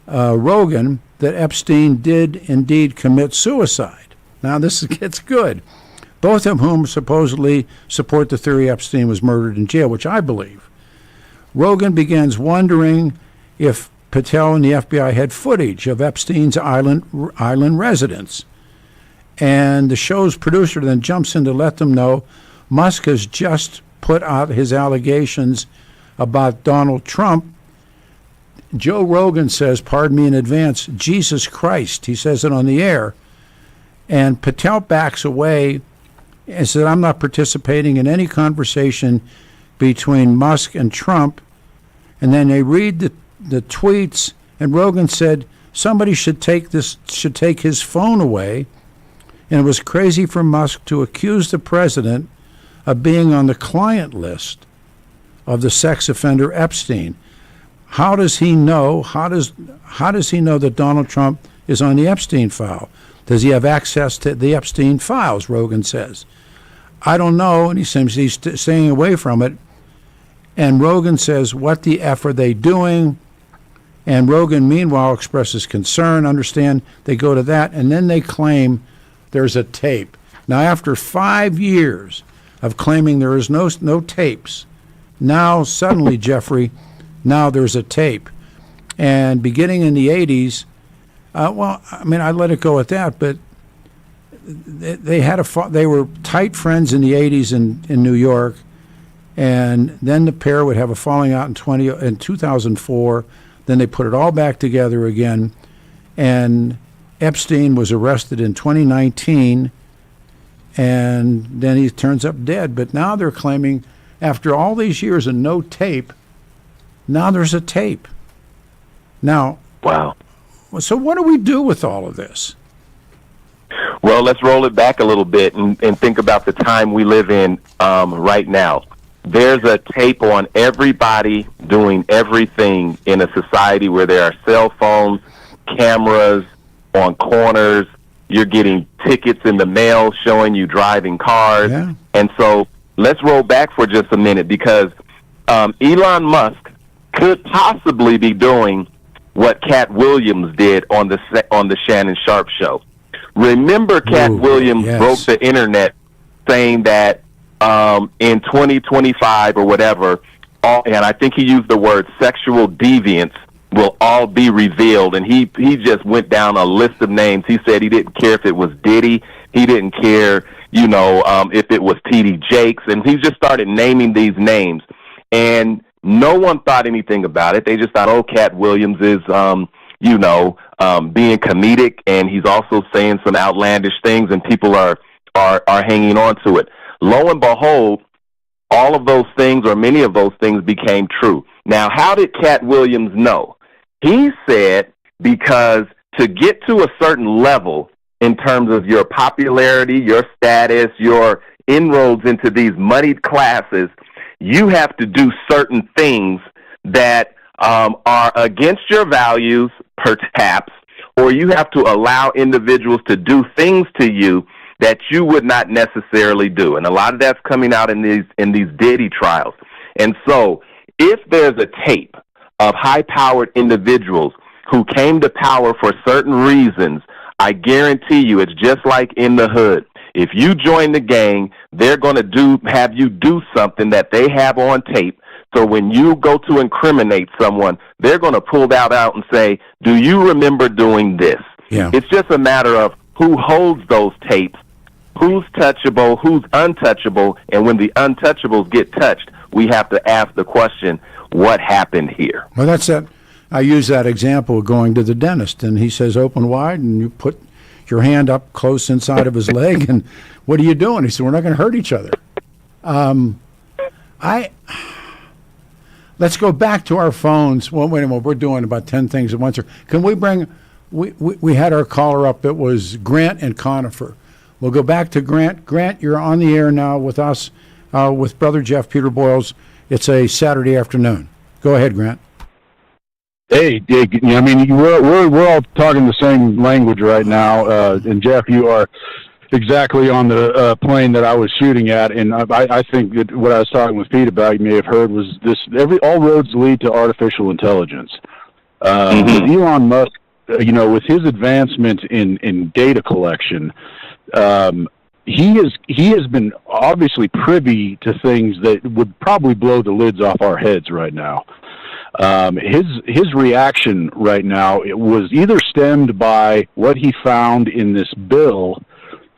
Rogan that Epstein did indeed commit suicide. Now this gets good. Both of whom supposedly support the theory Epstein was murdered in jail, which I believe. Rogan begins wondering if Patel and the FBI had footage of Epstein's island residence. And the show's producer then jumps in to let them know Musk has just put out his allegations about Donald Trump. Joe Rogan says, pardon me in advance, Jesus Christ. He says it on the air. And Patel backs away and said, I'm not participating in any conversation between Musk and Trump. And then they read the tweets, and Rogan said somebody should take his phone away. And it was crazy for Musk to accuse the president of being on the client list of the sex offender Epstein. How does he know? How does he know that Donald Trump is on the Epstein file? Does he have access to the Epstein files? Rogan says. I don't know, and he seems he's staying away from it. And Rogan says, what the F are they doing? And Rogan, meanwhile, expresses concern. Understand, they go to that, and then they claim there's a tape. Now, after 5 years of claiming there is no tapes, now suddenly, Jeffrey, now there's a tape. And beginning in the 80s, I let it go at that, but they were tight friends in the 80s in New York, and then the pair would have a falling out in 2004. Then they put it all back together again, and Epstein was arrested in 2019, and then he turns up dead. But now they're claiming, after all these years and no tape, now there's a tape. Now, wow, So what do we do with all of this? Well, let's roll it back a little bit and think about the time we live in right now. There's a tape on everybody doing everything in a society where there are cell phones, cameras on corners. You're getting tickets in the mail showing you driving cars. Yeah. And so let's roll back for just a minute, because Elon Musk could possibly be doing what Cat Williams did on the Shannon Sharp show. Remember, Cat Williams broke the internet saying that in 2025 or whatever, and I think he used the word sexual deviance will all be revealed. And he just went down a list of names. He said he didn't care if it was Diddy. He didn't care, if it was T.D. Jakes. And he just started naming these names. And no one thought anything about it. They just thought, oh, Cat Williams is, being comedic, and he's also saying some outlandish things, and people are hanging on to it. Lo and behold, all of those things, or many of those things, became true. Now, how did Cat Williams know? He said because to get to a certain level in terms of your popularity, your status, your inroads into these moneyed classes, you have to do certain things that are against your values, perhaps, or you have to allow individuals to do things to you that you would not necessarily do. And a lot of that's coming out in these Diddy trials. And so if there's a tape of high-powered individuals who came to power for certain reasons, I guarantee you it's just like in the hood. If you join the gang, they're going to have you do something that they have on tape. So when you go to incriminate someone, they're going to pull that out and say, do you remember doing this? Yeah. It's just a matter of who holds those tapes, who's touchable, who's untouchable, and when the untouchables get touched, we have to ask the question, what happened here? Well, that's it. I use that example of going to the dentist, and he says open wide, and you put your hand up close inside of his leg, and what are you doing? He said, we're not going to hurt each other. Let's go back to our phones. Well, wait a minute. We're doing about 10 things at once. Can we bring? We had our caller up. It was Grant and Conifer. We'll go back to Grant. Grant, you're on the air now with us, with Brother Jeff, Peter Boyles. It's a Saturday afternoon. Go ahead, Grant. Hey, Dick. I mean, we're all talking the same language right now, and Jeff, you are exactly on the plane that I was shooting at, and I think that what I was talking with Pete about, you may have heard, was this: all roads lead to artificial intelligence. With Elon Musk, with his advancement in data collection, he has been obviously privy to things that would probably blow the lids off our heads right now. His reaction right now, it was either stemmed by what he found in this bill,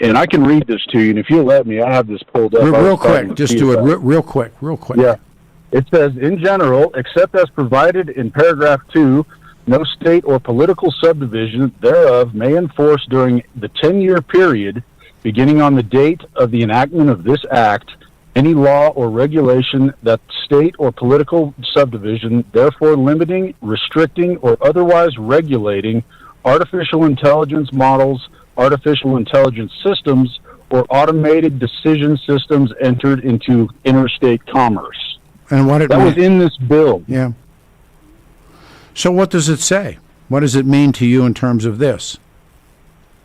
and I can read this to you, and if you'll let me, I have this pulled up. Real quick, just do it real quick. Yeah. It says, in general, except as provided in paragraph 2, no state or political subdivision thereof may enforce during the 10-year period beginning on the date of the enactment of this act any law or regulation that state or political subdivision therefore limiting, restricting, or otherwise regulating artificial intelligence models, artificial intelligence systems, or automated decision systems entered into interstate commerce. And what that was in this bill. Yeah. So what does it say? What does it mean to you in terms of this?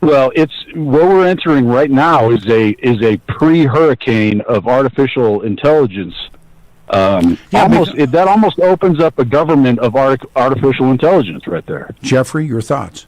Well, it's what we're entering right now is a pre-hurricane of artificial intelligence. That almost opens up a government of artificial intelligence right there. Jeffrey, your thoughts?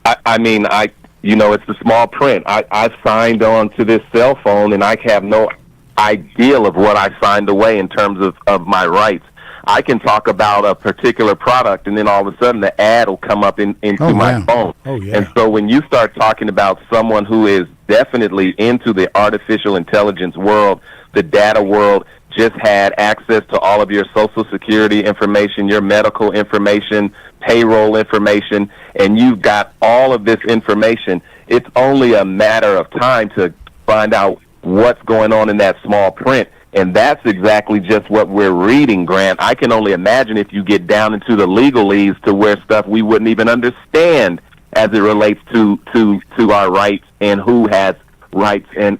I mean, it's the small print. I've signed on to this cell phone, and I have no idea of what I signed away in terms of my rights. I can talk about a particular product, and then all of a sudden the ad will come up into my phone. Oh, yeah. And so when you start talking about someone who is definitely into the artificial intelligence world, the data world, just had access to all of your Social Security information, your medical information, payroll information, and you've got all of this information, it's only a matter of time to find out what's going on in that small print. And that's exactly just what we're reading, Grant. I can only imagine if you get down into the legalese to where stuff we wouldn't even understand as it relates to our rights and who has rights and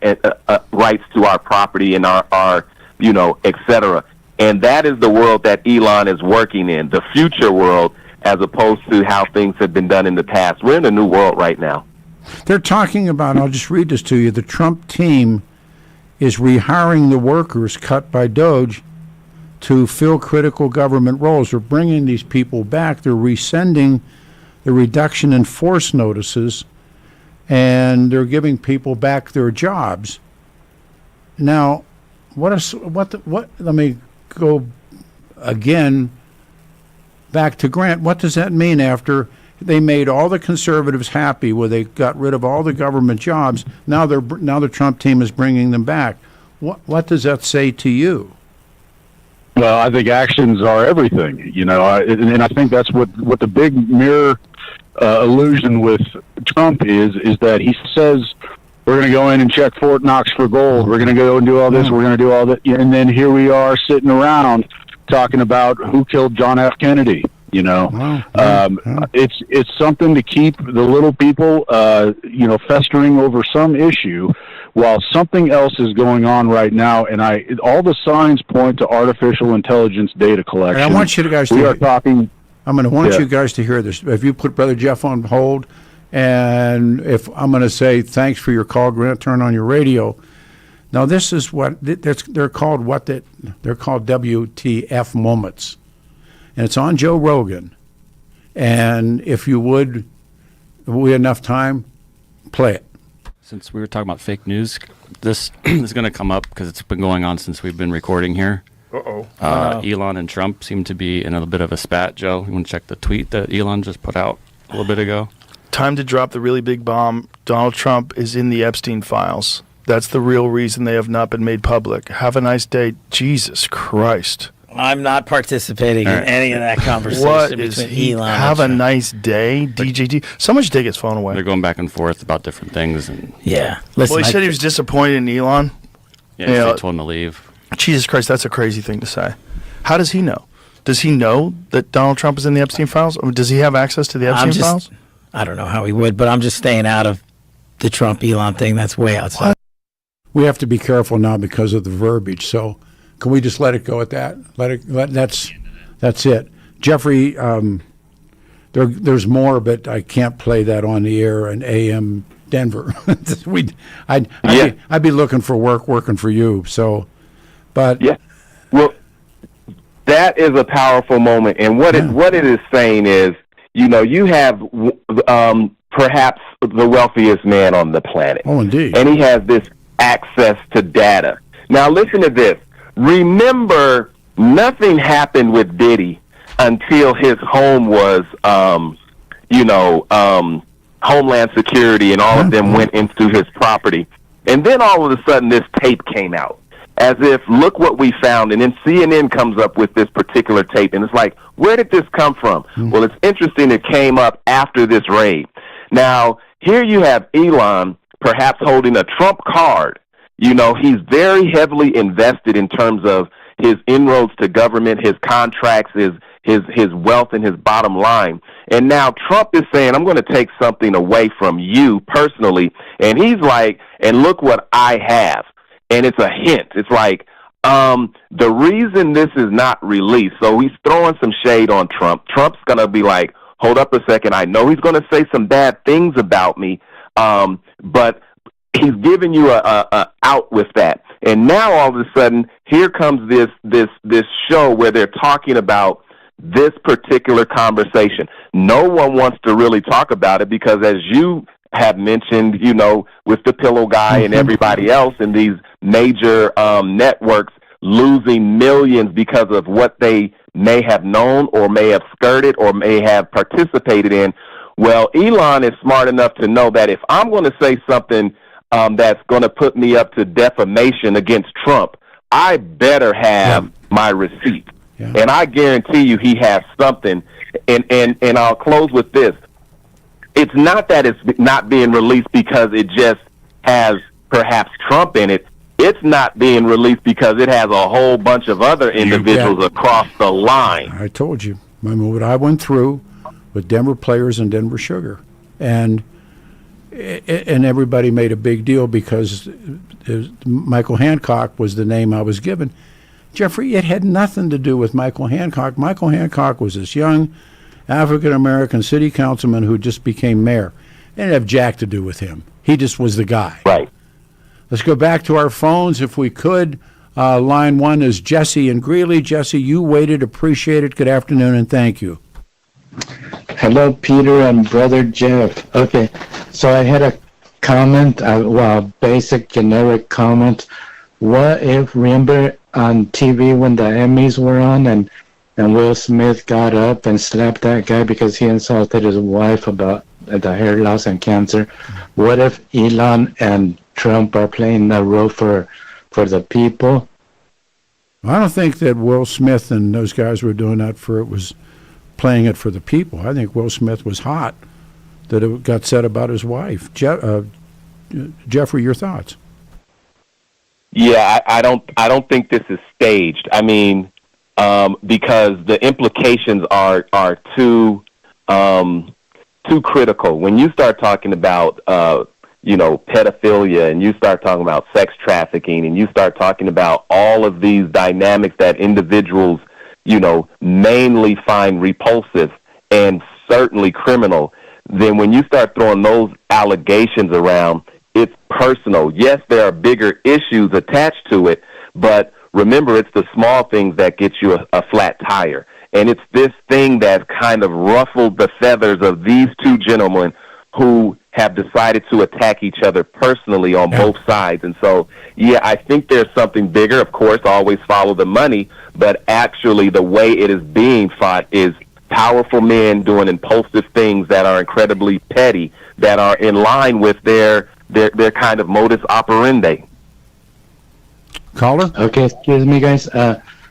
rights to our property and our et cetera. And that is the world that Elon is working in, the future world, as opposed to how things have been done in the past. We're in a new world right now. They're talking about, I'll just read this to you, the Trump team is rehiring the workers cut by Doge to fill critical government roles. They're bringing these people back. They're rescinding the reduction in force notices, and they're giving people back their jobs. Now, let me go again back to Grant. What does that mean after they made all the conservatives happy where they got rid of all the government jobs? Now the Trump team is bringing them back. What does that say to you? Well, I think actions are everything, and I think that's what the big mirror illusion with Trump is that he says we're going to go in and check Fort Knox for gold. We're going to go and do all this. We're going to do all that, and then here we are sitting around talking about who killed John F. Kennedy. It's something to keep the little people, festering over some issue while something else is going on right now. And all the signs point to artificial intelligence data collection. I want you guys we are talking. I'm going to want you guys to hear this. If you put Brother Jeff on hold, and if I'm going to say thanks for your call, Grant, turn on your radio. Now this is what they're called. They're called WTF moments. And it's on Joe Rogan. And if you would, if we had enough time, play it. Since we were talking about fake news, this is going to come up because it's been going on since we've been recording here. Elon and Trump seem to be in a bit of a spat, Joe. You want to check the tweet that Elon just put out a little bit ago? Time to drop the really big bomb. Donald Trump is in the Epstein files. That's the real reason they have not been made public. Have a nice day. Jesus Christ. I'm not participating in any of that conversation. What is he? Elon Have a nice day, DJT. Someone should take his phone away. They're going back and forth about different things. And yeah. Listen, well, he said he was disappointed in Elon. Yeah, he told him to leave. Jesus Christ, that's a crazy thing to say. How does he know? Does he know that Donald Trump is in the Epstein files? Or does he have access to the Epstein files? I don't know how he would, but I'm just staying out of the Trump-Elon thing. That's way outside. What? We have to be careful now because of the verbiage, so can we just let it go at that? That's it. Jeffrey, there's more, but I can't play that on the air in AM Denver. I'd be looking for work working for you. So, but yeah, well, that is a powerful moment, and what it is saying is, you have perhaps the wealthiest man on the planet. Oh, indeed, and he has this access to data. Now, listen to this. Remember, nothing happened with Diddy until his home was, Homeland Security, and all of them went into his property. And then all of a sudden, this tape came out, as if, look what we found. And then CNN comes up with this particular tape, and it's like, where did this come from? Well, it's interesting it came up after this raid. Now, here you have Elon perhaps holding a Trump card. He's very heavily invested in terms of his inroads to government, his contracts, his wealth, and his bottom line. And now Trump is saying, I'm going to take something away from you personally. And he's like, and look what I have. And it's a hint. It's like, the reason this is not released, so he's throwing some shade on Trump. Trump's going to be like, hold up a second. I know he's going to say some bad things about me, but he's giving you a out with that. And now all of a sudden, here comes this show where they're talking about this particular conversation. No one wants to really talk about it because, as you have mentioned, with the pillow guy and everybody else in these major networks losing millions because of what they may have known or may have skirted or may have participated in. Well, Elon is smart enough to know that if I'm going to say something that's going to put me up to defamation against Trump, I better have my receipt. Yeah. And I guarantee you he has something. And I'll close with this. It's not that it's not being released because it just has perhaps Trump in it. It's not being released because it has a whole bunch of other individuals across the line. I told you. I mean, what I went through with Denver Players and Denver Sugar. And everybody made a big deal because Michael Hancock was the name I was given. Jeffrey, it had nothing to do with Michael Hancock. Michael Hancock was this young African-American city councilman who just became mayor. It didn't have jack to do with him. He just was the guy. Right. Let's go back to our phones if we could. Line 1 is Jesse in Greeley. Jesse, you waited. Appreciate it. Good afternoon, and thank you. Hello, Peter and Brother Jeff. Okay, so I had a comment, basic generic comment. What if, remember on TV when the Emmys were on and Will Smith got up and slapped that guy because he insulted his wife about the hair loss and cancer? What if Elon and Trump are playing the role for the people? I don't think that Will Smith and those guys were doing that playing it for the people. I think Will Smith was hot that it got said about his wife. Jeffrey, your thoughts? Yeah, I don't think this is staged. I mean, because the implications are too critical. When you start talking about pedophilia, and you start talking about sex trafficking, and you start talking about all of these dynamics that individuals, mainly find repulsive and certainly criminal, then when you start throwing those allegations around, it's personal. Yes, there are bigger issues attached to it, but remember, it's the small things that get you a flat tire. And it's this thing that kind of ruffled the feathers of these two gentlemen who have decided to attack each other personally on both sides. And so, yeah, I think there's something bigger. Of course, always follow the money, but actually the way it is being fought is powerful men doing impulsive things that are incredibly petty, that are in line with their kind of modus operandi. Caller? Okay, excuse me, guys.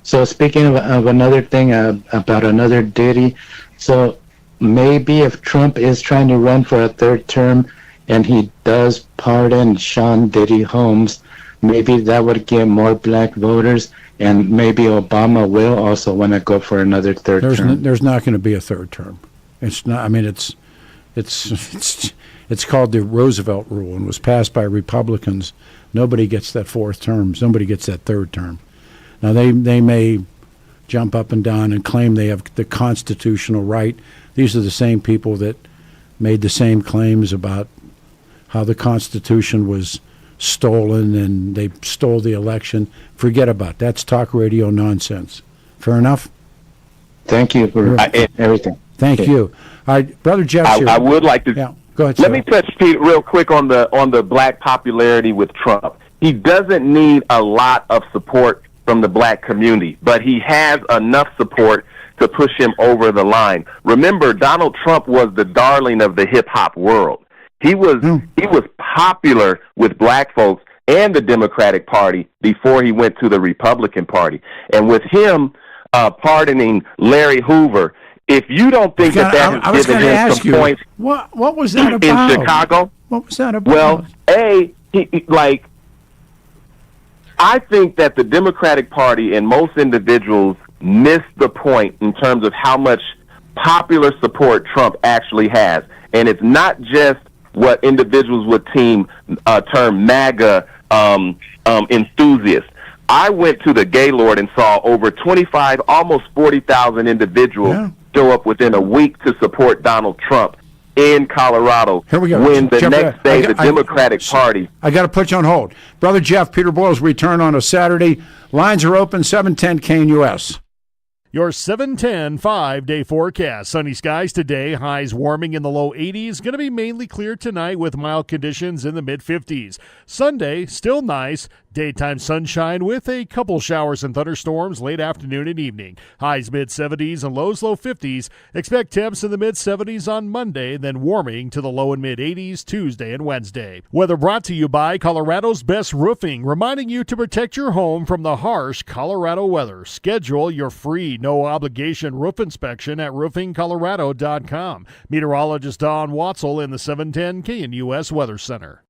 So speaking of another thing about another Diddy, so maybe if Trump is trying to run for a third term and he does pardon Sean Diddy Holmes, maybe that would get more black voters, and maybe Obama will also want to go for another third term. There's not going to be a third term. It's not. I mean, it's called the Roosevelt Rule and was passed by Republicans. Nobody gets that fourth term. Somebody gets that third term. Now they may jump up and down and claim they have the constitutional right. These are the same people that made the same claims about how the Constitution was stolen and they stole the election. Forget about that. That's talk radio nonsense. Fair enough? Thank you for everything. Thank you. All right, Brother Jeff. I would like to. Yeah, go ahead. Let me touch Pete real quick on the black popularity with Trump. He doesn't need a lot of support from the black community, but he has enough support to push him over the line. Remember, Donald Trump was the darling of the hip-hop world. He was popular with black folks and the Democratic Party before he went to the Republican Party. And with him pardoning Larry Hoover, if you don't think that has given him some points, what was that about in Chicago? What was that about? Well, I think that the Democratic Party and most individuals miss the point in terms of how much popular support Trump actually has. And it's not just what individuals would term MAGA enthusiasts. I went to the Gaylord and saw over 25, almost 40,000 individuals show up within a week to support Donald Trump in Colorado. Here we go. When the next day the Democratic Party. I got to put you on hold. Brother Jeff, Peter Boyles return on a Saturday. Lines are open, 710 KNUS. Your 710 5-day forecast. Sunny skies today, highs warming in the low 80s. Going to be mainly clear tonight with mild conditions in the mid-50s. Sunday, still nice. Daytime sunshine with a couple showers and thunderstorms late afternoon and evening. Highs mid-70s and lows low 50s. Expect temps in the mid-70s on Monday, then warming to the low and mid-80s Tuesday and Wednesday. Weather brought to you by Colorado's Best Roofing, reminding you to protect your home from the harsh Colorado weather. Schedule your free no-obligation roof inspection at roofingcolorado.com. Meteorologist Don Watzel in the 710 KNUS Weather Center.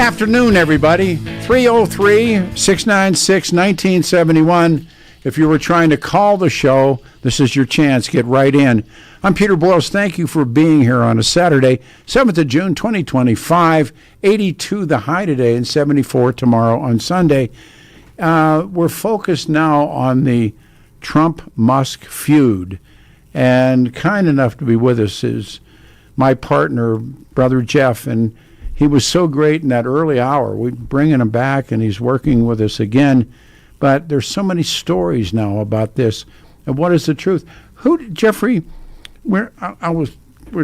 Afternoon, everybody. 303-696-1971. If you were trying to call the show, this is your chance. Get right in. I'm Peter Boyles. Thank you for being here on a Saturday, 7th of June, 2025. 82 the high today and 74 tomorrow on Sunday. We're focused now on the Trump-Musk feud. And kind enough to be with us is my partner, Brother Jeff, and he was so great in that early hour. We're bringing him back, and he's working with us again. But there's so many stories now about this. And what is the truth? Jeffrey? I was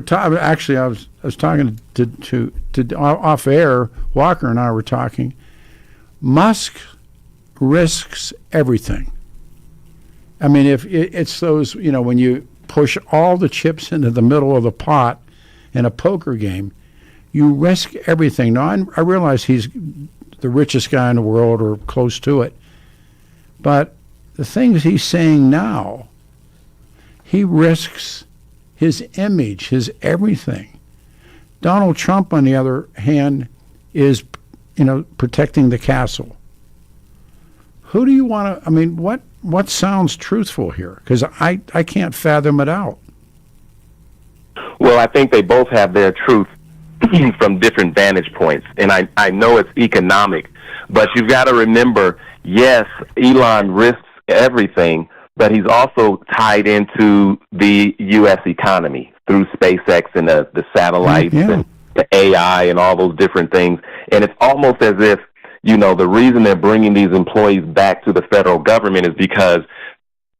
talking to off air. Walker and I were talking. Musk risks everything. I mean, if it's those, when you push all the chips into the middle of the pot in a poker game, you risk everything. Now, I realize he's the richest guy in the world or close to it. But the things he's saying now, he risks his image, his everything. Donald Trump, on the other hand, is, protecting the castle. Who do you want to, what sounds truthful here? Because I can't fathom it out. Well, I think they both have their truth from different vantage points. And I know it's economic, but you've got to remember, yes, Elon risks everything, but he's also tied into the U.S. economy through SpaceX and the satellites and the AI and all those different things. And it's almost as if, the reason they're bringing these employees back to the federal government is because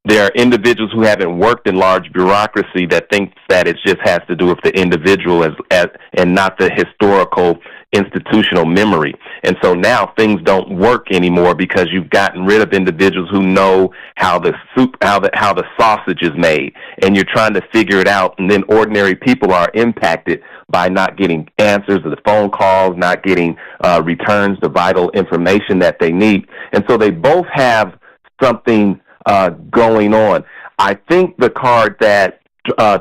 there are individuals who haven't worked in large bureaucracy that think that it just has to do with the individual and not the historical institutional memory. And so now things don't work anymore because you've gotten rid of individuals who know how the sausage is made, and you're trying to figure it out. And then ordinary people are impacted by not getting answers to the phone calls, not getting returns to vital information that they need. And so they both have something going on. I think the card that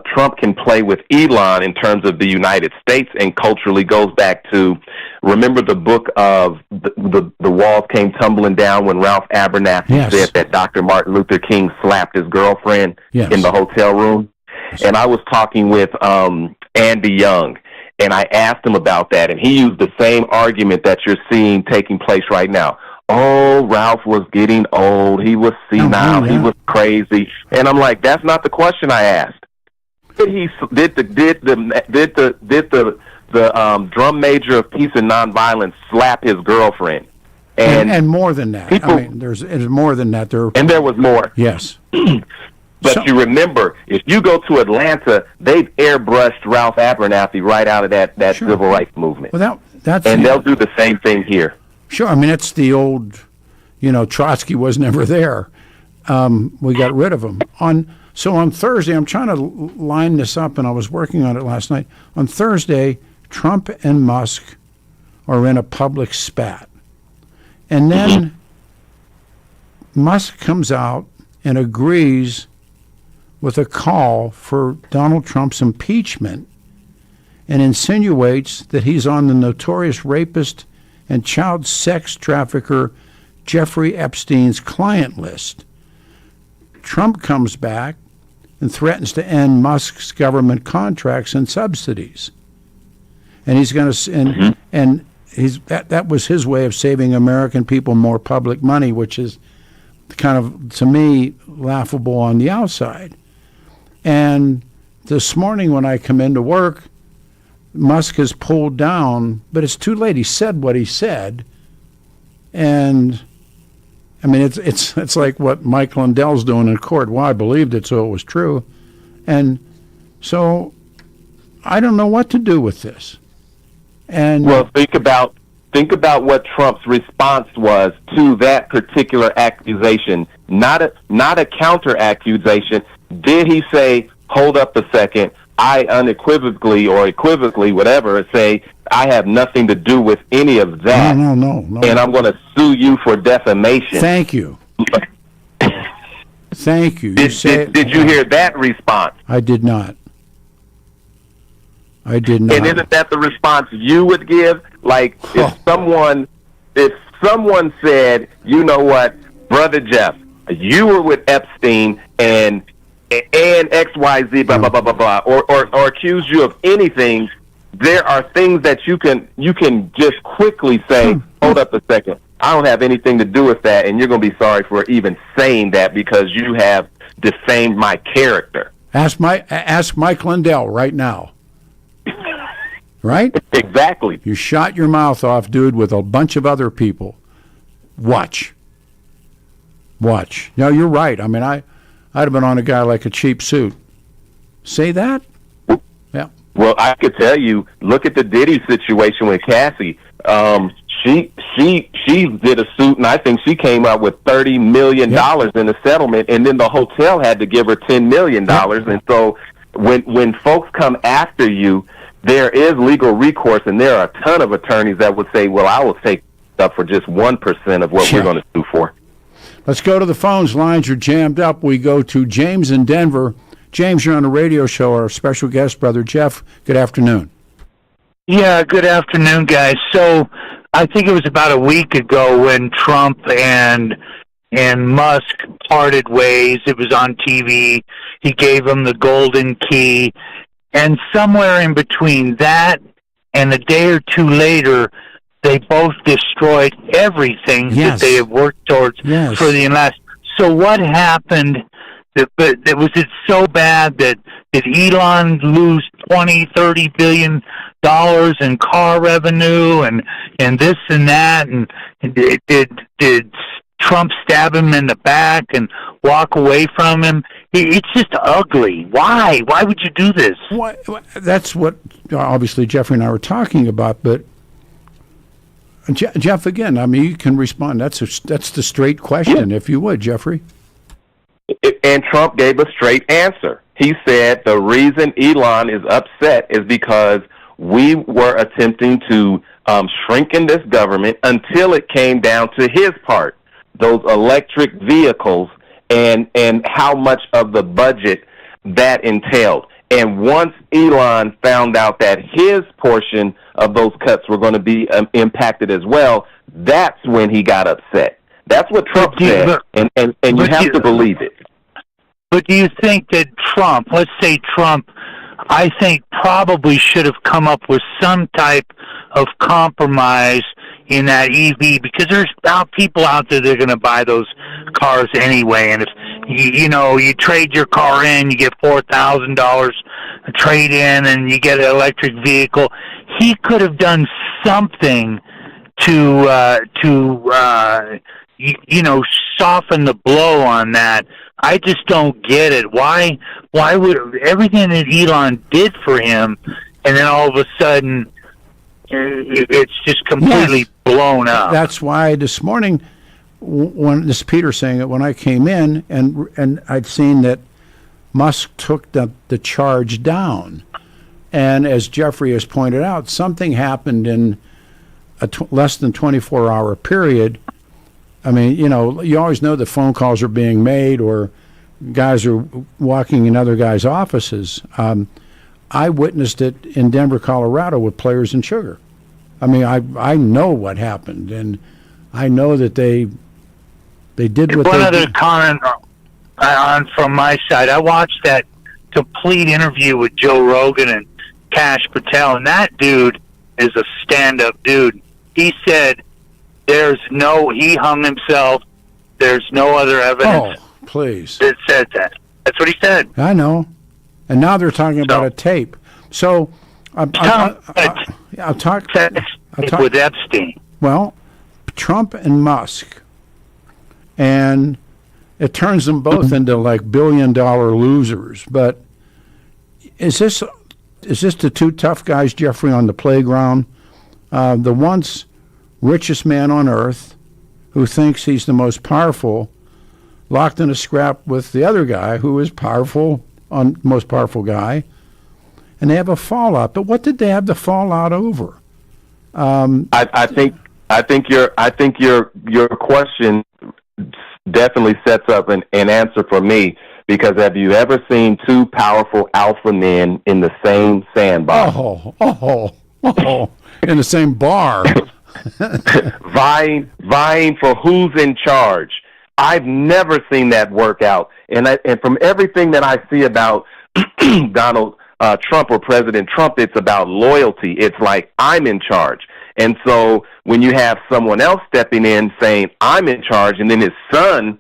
Trump can play with Elon in terms of the United States and culturally goes back to, remember the book of the walls came tumbling down when Ralph Abernathy said that Dr. Martin Luther King slapped his girlfriend in the hotel room? And I was talking with Andy Young, and I asked him about that, and he used the same argument that you're seeing taking place right now. Oh, Ralph was getting old. He was senile. He was crazy. And I'm like, that's not the question I asked. Did the drum major of peace and nonviolence slap his girlfriend? And more than that. There's more than that. And there was more. Yes. But you remember, if you go to Atlanta, they've airbrushed Ralph Abernathy right out of that civil rights movement. Well, they'll do the same thing here. Sure. It's the old, Trotsky was never there. We got rid of him. So on Thursday, I'm trying to line this up, and I was working on it last night. On Thursday, Trump and Musk are in a public spat. And then Musk comes out and agrees with a call for Donald Trump's impeachment and insinuates that he's on the notorious rapist and child sex trafficker Jeffrey Epstein's client list. Trump comes back and threatens to end Musk's government contracts and subsidies. And he's going to, and that was his way of saving American people more public money, which is kind of, to me, laughable on the outside. And this morning when I come into work, Musk has pulled down, but it's too late. He said what he said, and it's like what Mike Lindell's doing in court. Well, I believed it, so it was true, and so I don't know what to do with this. And think about what Trump's response was to that particular accusation. Not a counter accusation. Did he say, "Hold up a second"? I unequivocally or equivocally, whatever, say, I have nothing to do with any of that. No. And I'm going to sue you for defamation. Thank you. Thank you. Did you hear that response? I did not. And isn't that the response you would give? Like if someone said, you know what, Brother Jeff, you were with Epstein and XYZ, blah, blah, blah, blah, blah, or accuse you of anything, there are things that you can just quickly say, hold up a second, I don't have anything to do with that, and you're going to be sorry for even saying that because you have defamed my character. Ask Mike Lindell right now. Right? Exactly. You shot your mouth off, dude, with a bunch of other people. Watch. No, you're right. I mean, I'd have been on a guy like a cheap suit. Say that? Yeah. Well, I could tell you, look at the Diddy situation with Cassie. She did a suit, and I think she came out with $30 million in the settlement, and then the hotel had to give her $10 million. And so when folks come after you, there is legal recourse, and there are a ton of attorneys that would say, well, I will take up for just 1% of what we're going to sue for. Let's go to the phones. Lines are jammed up. We go to James in Denver. James, you're on a radio show. Our special guest, Brother Jeff. Good afternoon. Yeah, good afternoon, guys. So I think it was about a week ago when Trump and Musk parted ways. It was on TV. He gave him the golden key. And somewhere in between that and a day or two later, they both destroyed everything that they have worked towards for the last. So what happened? Was it so bad that did Elon lose $20-30 billion in car revenue and this and that, and did Trump stab him in the back and walk away from him? It's just ugly. Why? Why would you do this? That's what obviously Jeffrey and I were talking about, but Jeff, again, I mean, you can respond. That's the straight question, if you would, Jeffrey. And Trump gave a straight answer. He said the reason Elon is upset is because we were attempting to shrinken this government until it came down to his part, those electric vehicles and how much of the budget that entailed. And once Elon found out that his portion of those cuts were going to be impacted as well, that's when he got upset. That's what Trump said, and you have to believe it. But do you think that Trump, let's say Trump, I think probably should have come up with some type of compromise in that EV, because there's people out there that are going to buy those cars anyway. And if you trade your car in, you get $4,000 a trade in, and you get an electric vehicle. He could have done something to soften the blow on that. I just don't get it. Why would everything that Elon did for him, and then all of a sudden it's just completely blown up? That's why this morning, when this Peter saying it, when I came in and I'd seen that Musk took the charge down, and as Jeffrey has pointed out, something happened in a less than 24-hour period. I mean, you always know that phone calls are being made or guys are walking in other guys' offices. I witnessed it in Denver, Colorado with Players and Sugar. I mean, I know what happened, and I know that they did what One they other did. comment from my side. I watched that complete interview with Joe Rogan and Cash Patel, and that dude is a stand-up dude. He said he hung himself. There's no other evidence. Oh, please. That said that. That's what he said. I know. And now they're talking about a tape. So I'll talk with Epstein. Well, Trump and Musk, and it turns them both into like billion-dollar losers. But is this the two tough guys, Jeffrey, on the playground? The once richest man on earth, who thinks he's the most powerful, locked in a scrap with the other guy who is most powerful guy, and they have a fallout. But what did they have the fallout over? I think your question definitely sets up an answer for me, because have you ever seen two powerful alpha men in the same sandbox? in the same bar. vying for who's in charge. I've never seen that work out. And from everything that I see about Donald Trump or President Trump, it's about loyalty. It's like, I'm in charge. And so when you have someone else stepping in saying, I'm in charge, and then his son,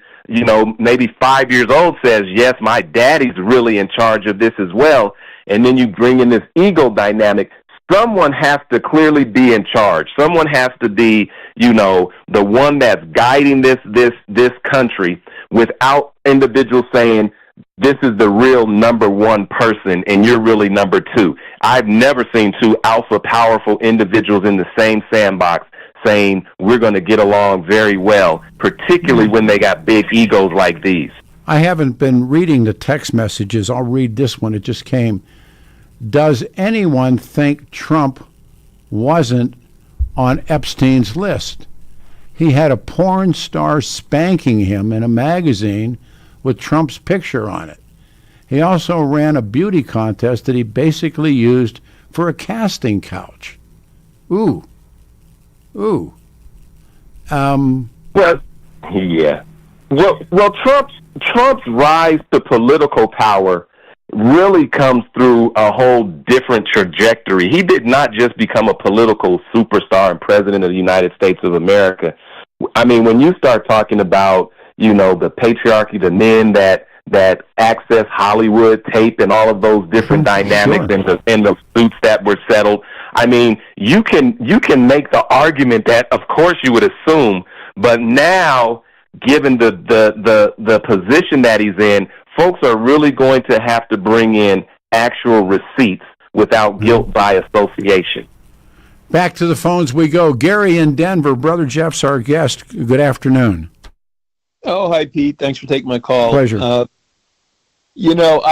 maybe 5 years old, says, yes, my daddy's really in charge of this as well, and then you bring in this ego dynamic, someone has to clearly be in charge. Someone has to be, the one that's guiding this country, without individuals saying, this is the real number one person and you're really number two. I've never seen two alpha powerful individuals in the same sandbox saying we're going to get along very well, particularly when they got big egos like these. I haven't been reading the text messages. I'll read this one. It just came. Does anyone think Trump wasn't on Epstein's list? He had a porn star spanking him in a magazine with Trump's picture on it. He also ran a beauty contest that he basically used for a casting couch. Ooh. Well, yeah. Well, Trump's rise to political power really comes through a whole different trajectory. He did not just become a political superstar and president of the United States of America. I mean, when you start talking about, the patriarchy, the men that access Hollywood tape and all of those different dynamics and the suits that were settled, I mean, you can make the argument that, of course, you would assume, but now, given the position that he's in, folks are really going to have to bring in actual receipts without guilt by association. Back to the phones we go. Gary in Denver. Brother Jeff's our guest. Good afternoon. Oh, hi, Pete. Thanks for taking my call. Pleasure. I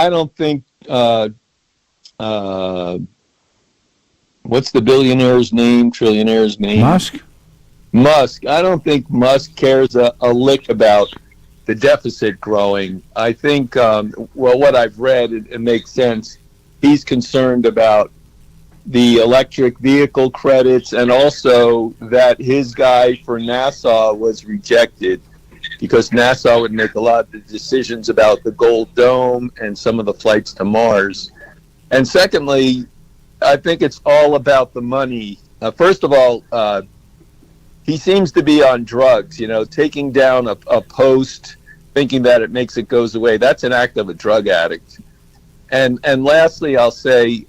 don't think, what's the billionaire's name, trillionaire's name? Musk. I don't think Musk cares a lick about the deficit growing. I think, what I've read, it makes sense. He's concerned about the electric vehicle credits, and also that his guy for NASA was rejected because NASA would make a lot of the decisions about the Gold Dome and some of the flights to Mars. And secondly, I think it's all about the money. First of all, he seems to be on drugs, taking down a post, thinking that it makes it goes away. That's an act of a drug addict. And lastly, I'll say,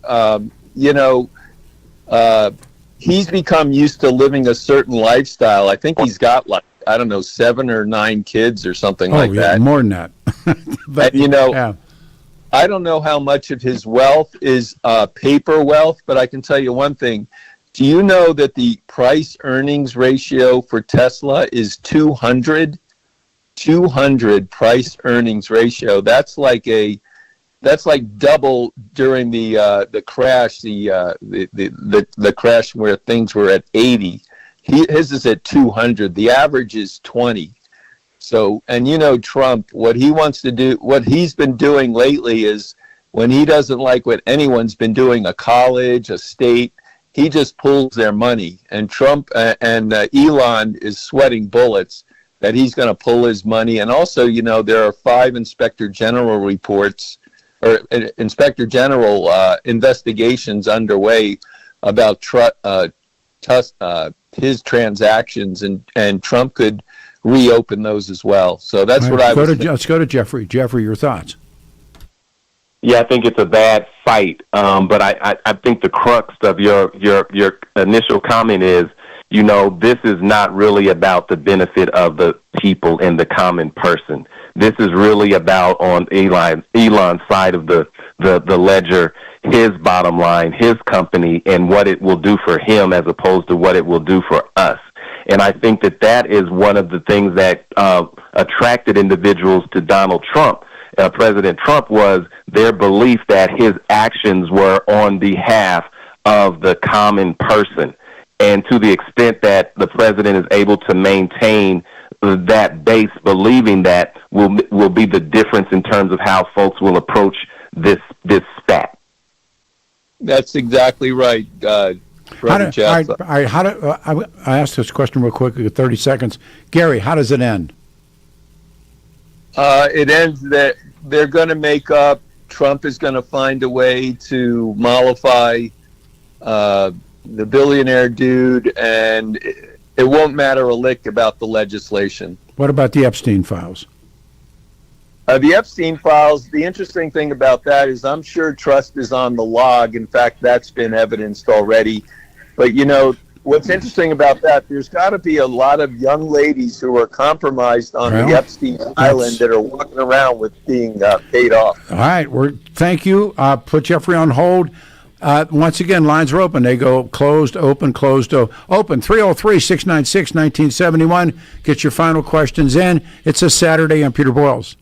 he's become used to living a certain lifestyle. I think he's got 7 or 9 kids or something like that. More than that. But, I don't know how much of his wealth is paper wealth, but I can tell you one thing. Do you know that the price-earnings ratio for Tesla is 200? 200 price-earnings ratio. That's like double during the crash, the crash where things were at 80. His is at 200. The average is 20. So, and Trump, what he wants to do, what he's been doing lately is when he doesn't like what anyone's been doing, a college, a state, he just pulls their money. And Trump and Elon is sweating bullets that he's going to pull his money. And also, there are 5 Inspector General reports or Inspector General investigations underway about his transactions, and Trump could reopen those as well. So that's what I was Let's go to Jeffrey. Jeffrey, your thoughts? Yeah, I think it's a bad fight, but I think the crux of your initial comment is, this is not really about the benefit of the people and the common person. This is really about, on Elon's side of the ledger, his bottom line, his company, and what it will do for him as opposed to what it will do for us. And I think that is one of the things that attracted individuals to Donald Trump, President Trump, was their belief that his actions were on behalf of the common person. And to the extent that the president is able to maintain that base, believing that will be the difference in terms of how folks will approach this spat. That's exactly right. Brother Jeff. I asked this question real quick, 30 seconds. Gary, how does it end? It ends that they're going to make up. Trump is going to find a way to mollify the billionaire dude, and it won't matter a lick about the legislation. What about the Epstein files? The Epstein files, the interesting thing about that is I'm sure trust is on the log. In fact, that's been evidenced already. But, you know, what's interesting about that, there's got to be a lot of young ladies who are compromised on the Epstein Island that are walking around with being paid off. All right. Thank you. Put Jeffrey on hold. Once again, lines are open. They go closed, open, closed, open. 303-696-1971. Get your final questions in. It's a Saturday. I'm Peter Boyles.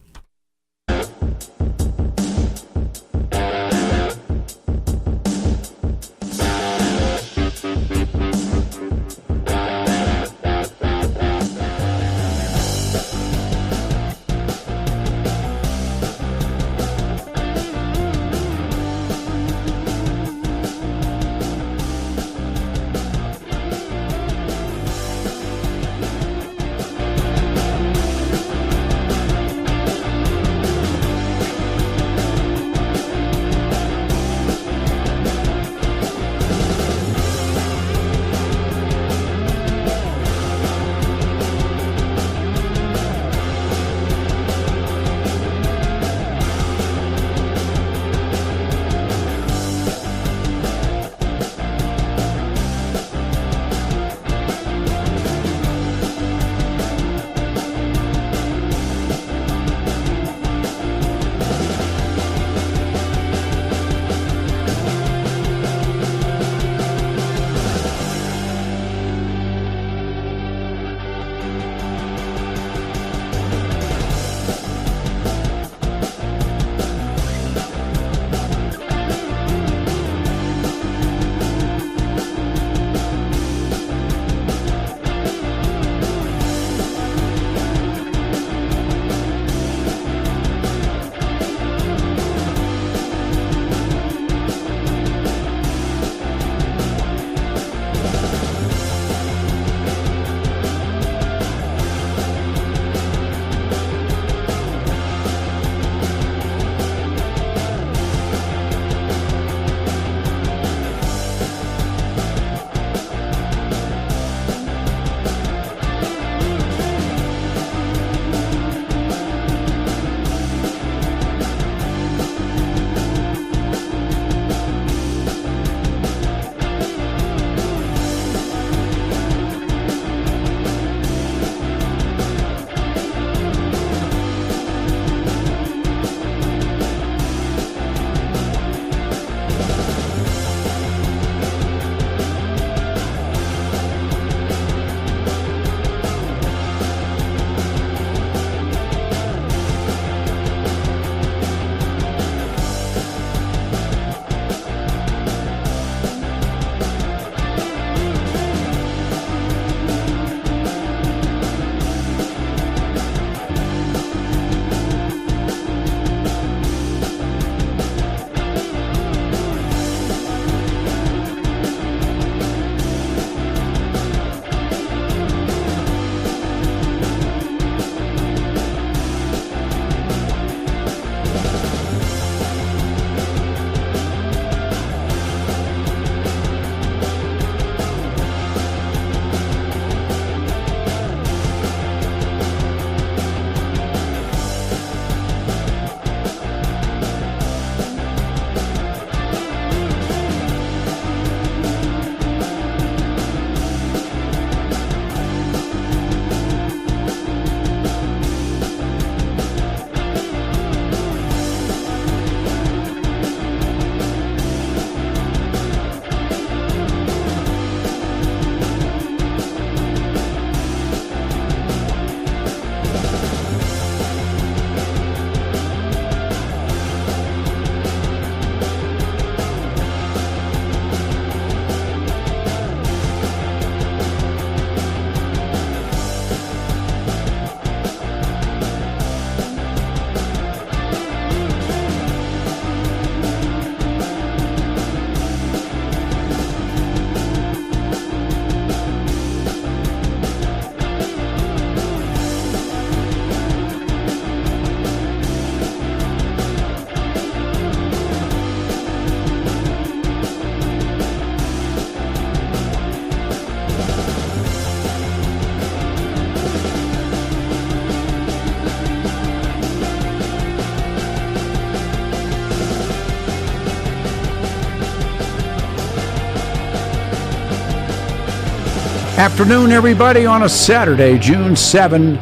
Afternoon, everybody, on a Saturday, June 7.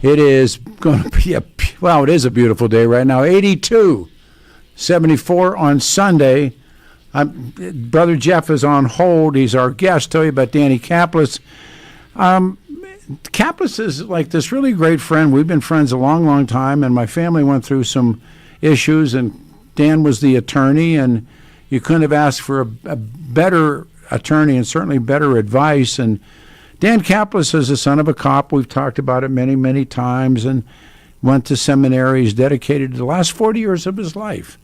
It is going to be it is a beautiful day right now. 82, 74 on Sunday. Brother Jeff is on hold. He's our guest. Tell you about Danny Kaplis. Kaplis is like this really great friend. We've been friends a long, long time, and my family went through some issues, and Dan was the attorney, and you couldn't have asked for a better attorney and certainly better advice. And Dan Kaplis is the son of a cop. We've talked about it many, many times, and went to seminary. He's dedicated the last 40 years of his life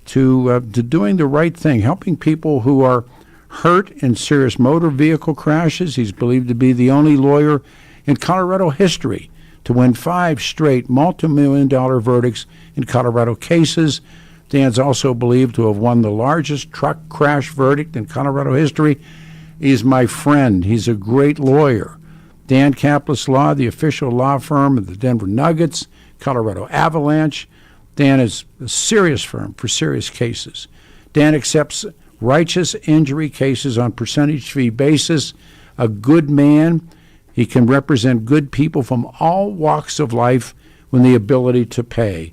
to doing the right thing, helping people who are hurt in serious motor vehicle crashes. He's believed to be the only lawyer in Colorado history to win 5 straight multi-million-dollar verdicts in Colorado cases. Dan's also believed to have won the largest truck crash verdict in Colorado history. He's my friend. He's a great lawyer. Dan Kaplis Law, the official law firm of the Denver Nuggets, Colorado Avalanche. Dan is a serious firm for serious cases. Dan accepts righteous injury cases on percentage fee basis. A good man. He can represent good people from all walks of life with the ability to pay.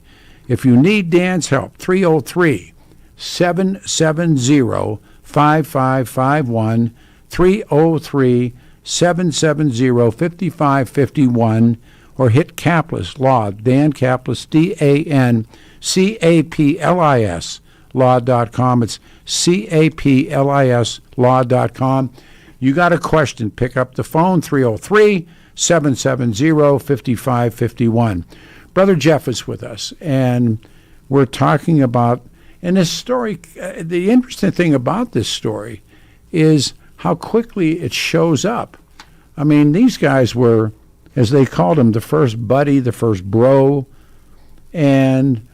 If you need Dan's help, 303-770-5551, 303-770-5551, or hit Kaplis Law, Dan Kaplis, DANCAPLIS, law.com. It's CAPLIS, law.com. You got a question, pick up the phone, 303-770-5551. Brother Jeff is with us, and we're talking about, and this story, the interesting thing about this story is how quickly it shows up. I mean, these guys were, as they called him, the first buddy, the first bro. And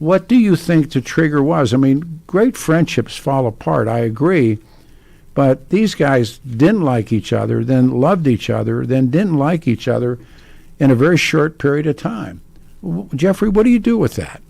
what do you think the trigger was? I mean, great friendships fall apart, I agree. But these guys didn't like each other, then loved each other, then didn't like each other in a very short period of time. Jeffrey, what do you do with that?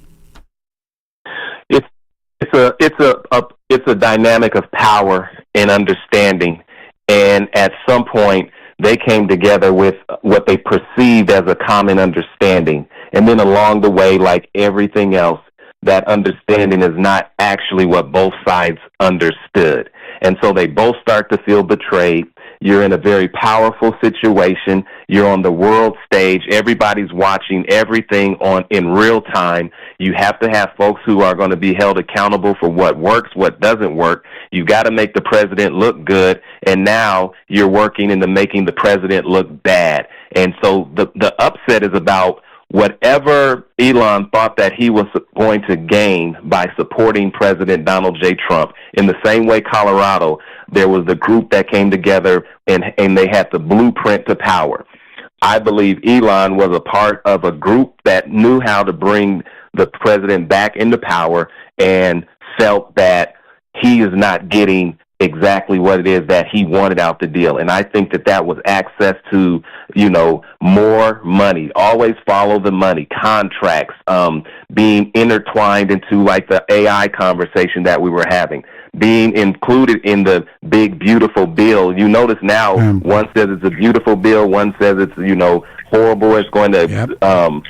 It's a dynamic of power and understanding, and at some point they came together with what they perceived as a common understanding, and then along the way, like everything else, that understanding is not actually what both sides understood, and so they both start to feel betrayed. You're in a very powerful situation. You're on the world stage. Everybody's watching everything in real time. You have to have folks who are going to be held accountable for what works, what doesn't work. You got to make the president look good, and now you're working into making the president look bad. And so the upset is about whatever Elon thought that he was going to gain by supporting President Donald J. Trump. In the same way Colorado, there was the group that came together and they had the blueprint to power. I believe Elon was a part of a group that knew how to bring the president back into power and felt that he is not getting exactly what it is that he wanted out the deal. And I think that was access to, more money. Always follow the money, contracts, being intertwined into like the AI conversation that we were having, being included in the big, beautiful bill. You notice now one says it's a beautiful bill, one says it's, horrible, it's going to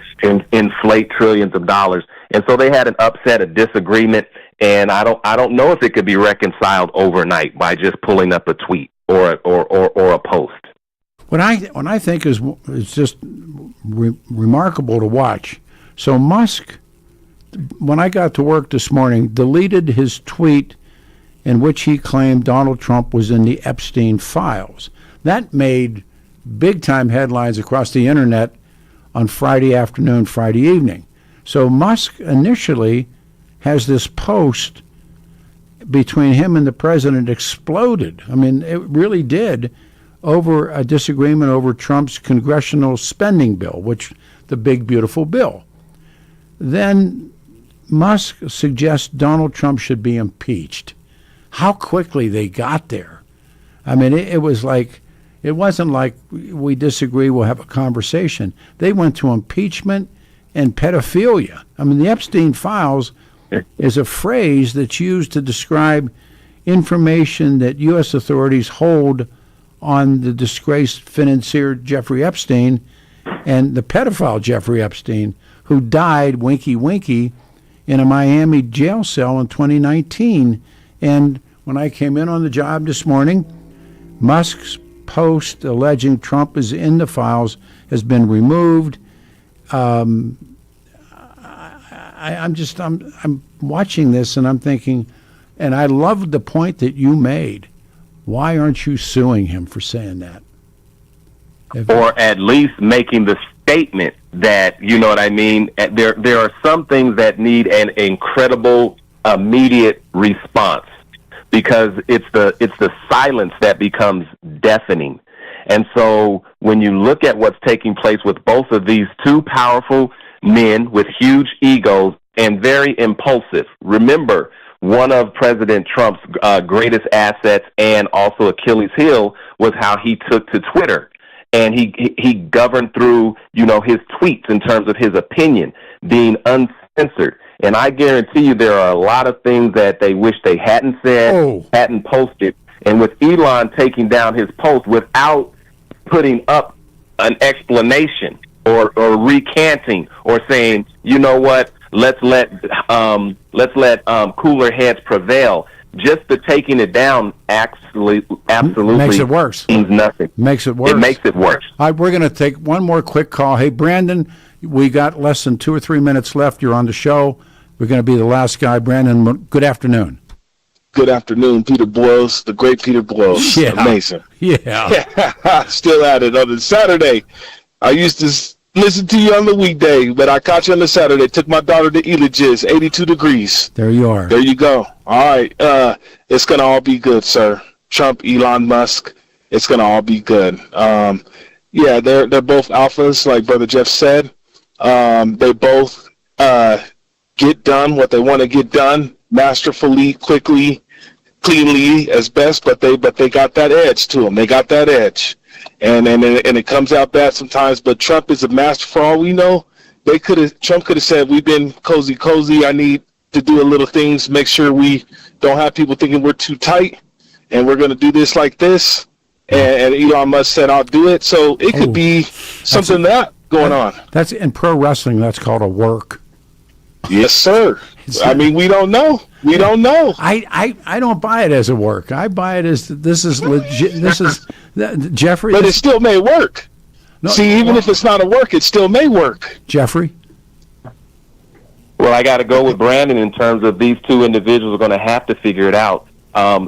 inflate trillions of dollars. And so they had an upset, a disagreement, and I don't know if it could be reconciled overnight by just pulling up a tweet or a post. What I think is just remarkable to watch. So Musk, when I got to work this morning, deleted his tweet in which he claimed Donald Trump was in the Epstein files. That made big-time headlines across the internet on Friday afternoon, Friday evening. So Musk initially has this post between him and the president exploded. I mean, it really did, over a disagreement over Trump's congressional spending bill, which the big, beautiful bill. Then Musk suggests Donald Trump should be impeached. How quickly they got there. I mean, it was like, it wasn't like we disagree, we'll have a conversation. They went to impeachment and pedophilia. I mean, the Epstein files is a phrase that's used to describe information that U.S. authorities hold on the disgraced financier Jeffrey Epstein and the pedophile Jeffrey Epstein, who died, winky winky, in a Miami jail cell in 2019. And when I came in on the job this morning, Musk's post alleging Trump is in the files has been removed. I'm watching this and I'm thinking, and I love the point that you made. Why aren't you suing him for saying that? Or at least making the statement that, you know what I mean? There are some things that need an incredible immediate response, because it's the silence that becomes deafening. And so when you look at what's taking place with both of these two powerful men with huge egos and very impulsive. Remember, one of President Trump's greatest assets and also Achilles' heel was how he took to Twitter. And he governed through, his tweets in terms of his opinion being uncensored. And I guarantee you there are a lot of things that they wish they hadn't said, hadn't posted. And with Elon taking down his post without putting up an explanation or recanting or saying, you know what, let's let cooler heads prevail. Just the taking it down absolutely makes it worse. Means nothing. Makes it worse. It makes it worse. All right, we're going to take one more quick call. Hey, Brandon, we got less than 2 or 3 minutes left. You're on the show. We're going to be the last guy. Brandon, good afternoon. Good afternoon, Peter Boyles, the great Peter Boyles. Yeah. Amazing. Yeah. Still at it on the Saturday. I used to listen to you on the weekday, but I caught you on the Saturday. Took my daughter to Elidges, 82 degrees. There you are. There you go. All right. It's going to all be good, sir. Trump, Elon Musk, it's going to all be good. Yeah, they're both alphas, like Brother Jeff said. They both get done what they want to get done, masterfully, quickly, cleanly, as best, but they got that edge to them. They got that edge. And it comes out bad sometimes, but Trump is a master. For all we know, Trump could have said, we've been cozy. I need to do a little things, make sure we don't have people thinking we're too tight, and we're going to do this like this. And Elon Musk said, I'll do it. So it could be something going on. That's in pro wrestling. That's called a work. Yes, sir. I mean, we don't know. We don't know. I don't buy it as a work. I buy it as this is legit. This is Jeffrey. But it still may work. No, see, even if it's not a work, it still may work. Jeffrey? Well, I got to go with Brandon in terms of these two individuals are going to have to figure it out.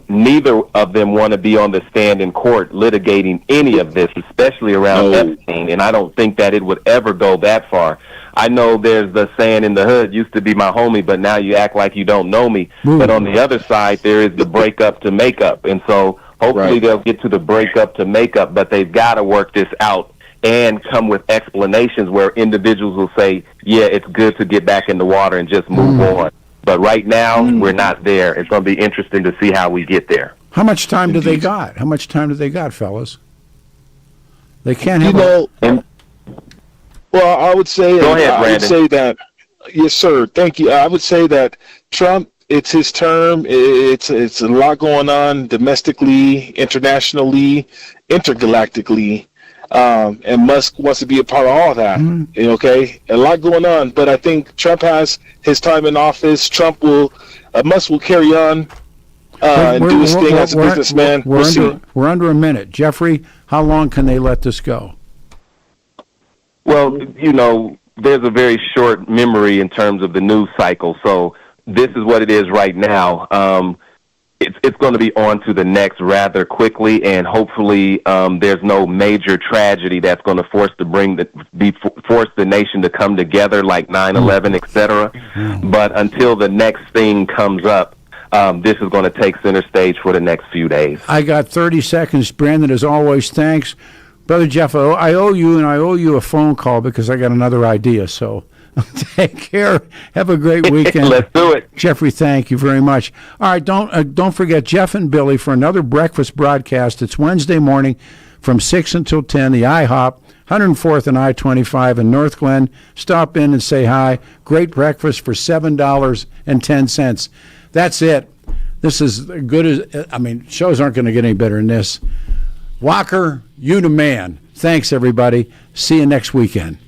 Neither of them want to be on the stand in court litigating any of this, especially around Epstein, and I don't think that it would ever go that far. I know there's the saying in the hood, used to be my homie, but now you act like you don't know me. But on the other side, there is the breakup to makeup, and so hopefully they'll get to the breakup to makeup, but they've got to work this out and come with explanations where individuals will say, yeah, it's good to get back in the water and just move on. But right now, we're not there. It's going to be interesting to see how we get there. How much time do they got? How much time do they got, fellas? They can't have well, I would say, Go ahead, Brandon. I would say that, yes, sir. Thank you. I would say that Trump, it's his term. It's a lot going on domestically, internationally, intergalactically. And Musk wants to be a part of all that. Okay, a lot going on, but I think Trump has his time in office. Musk will carry on and do his thing as a businessman. We're under a minute. Jeffrey, how long can they let this go? Well, there's a very short memory in terms of the news cycle, so this is what it is right now. It's going to be on to the next rather quickly, and hopefully there's no major tragedy that's going to force the nation to come together like 9/11, etc. But until the next thing comes up, this is going to take center stage for the next few days. I got 30 seconds. Brandon, as always, thanks. Brother Jeff, I owe you a phone call because I got another idea, so take care. Have a great weekend. Let's do it. Jeffrey, thank you very much. All right, don't forget Jeff and Billy for another breakfast broadcast. It's Wednesday morning from 6 until 10, the IHOP, 104th and I-25 in North Glen. Stop in and say hi. Great breakfast for $7.10. That's it. This is good as, shows aren't going to get any better than this. Walker, you the man. Thanks, everybody. See you next weekend.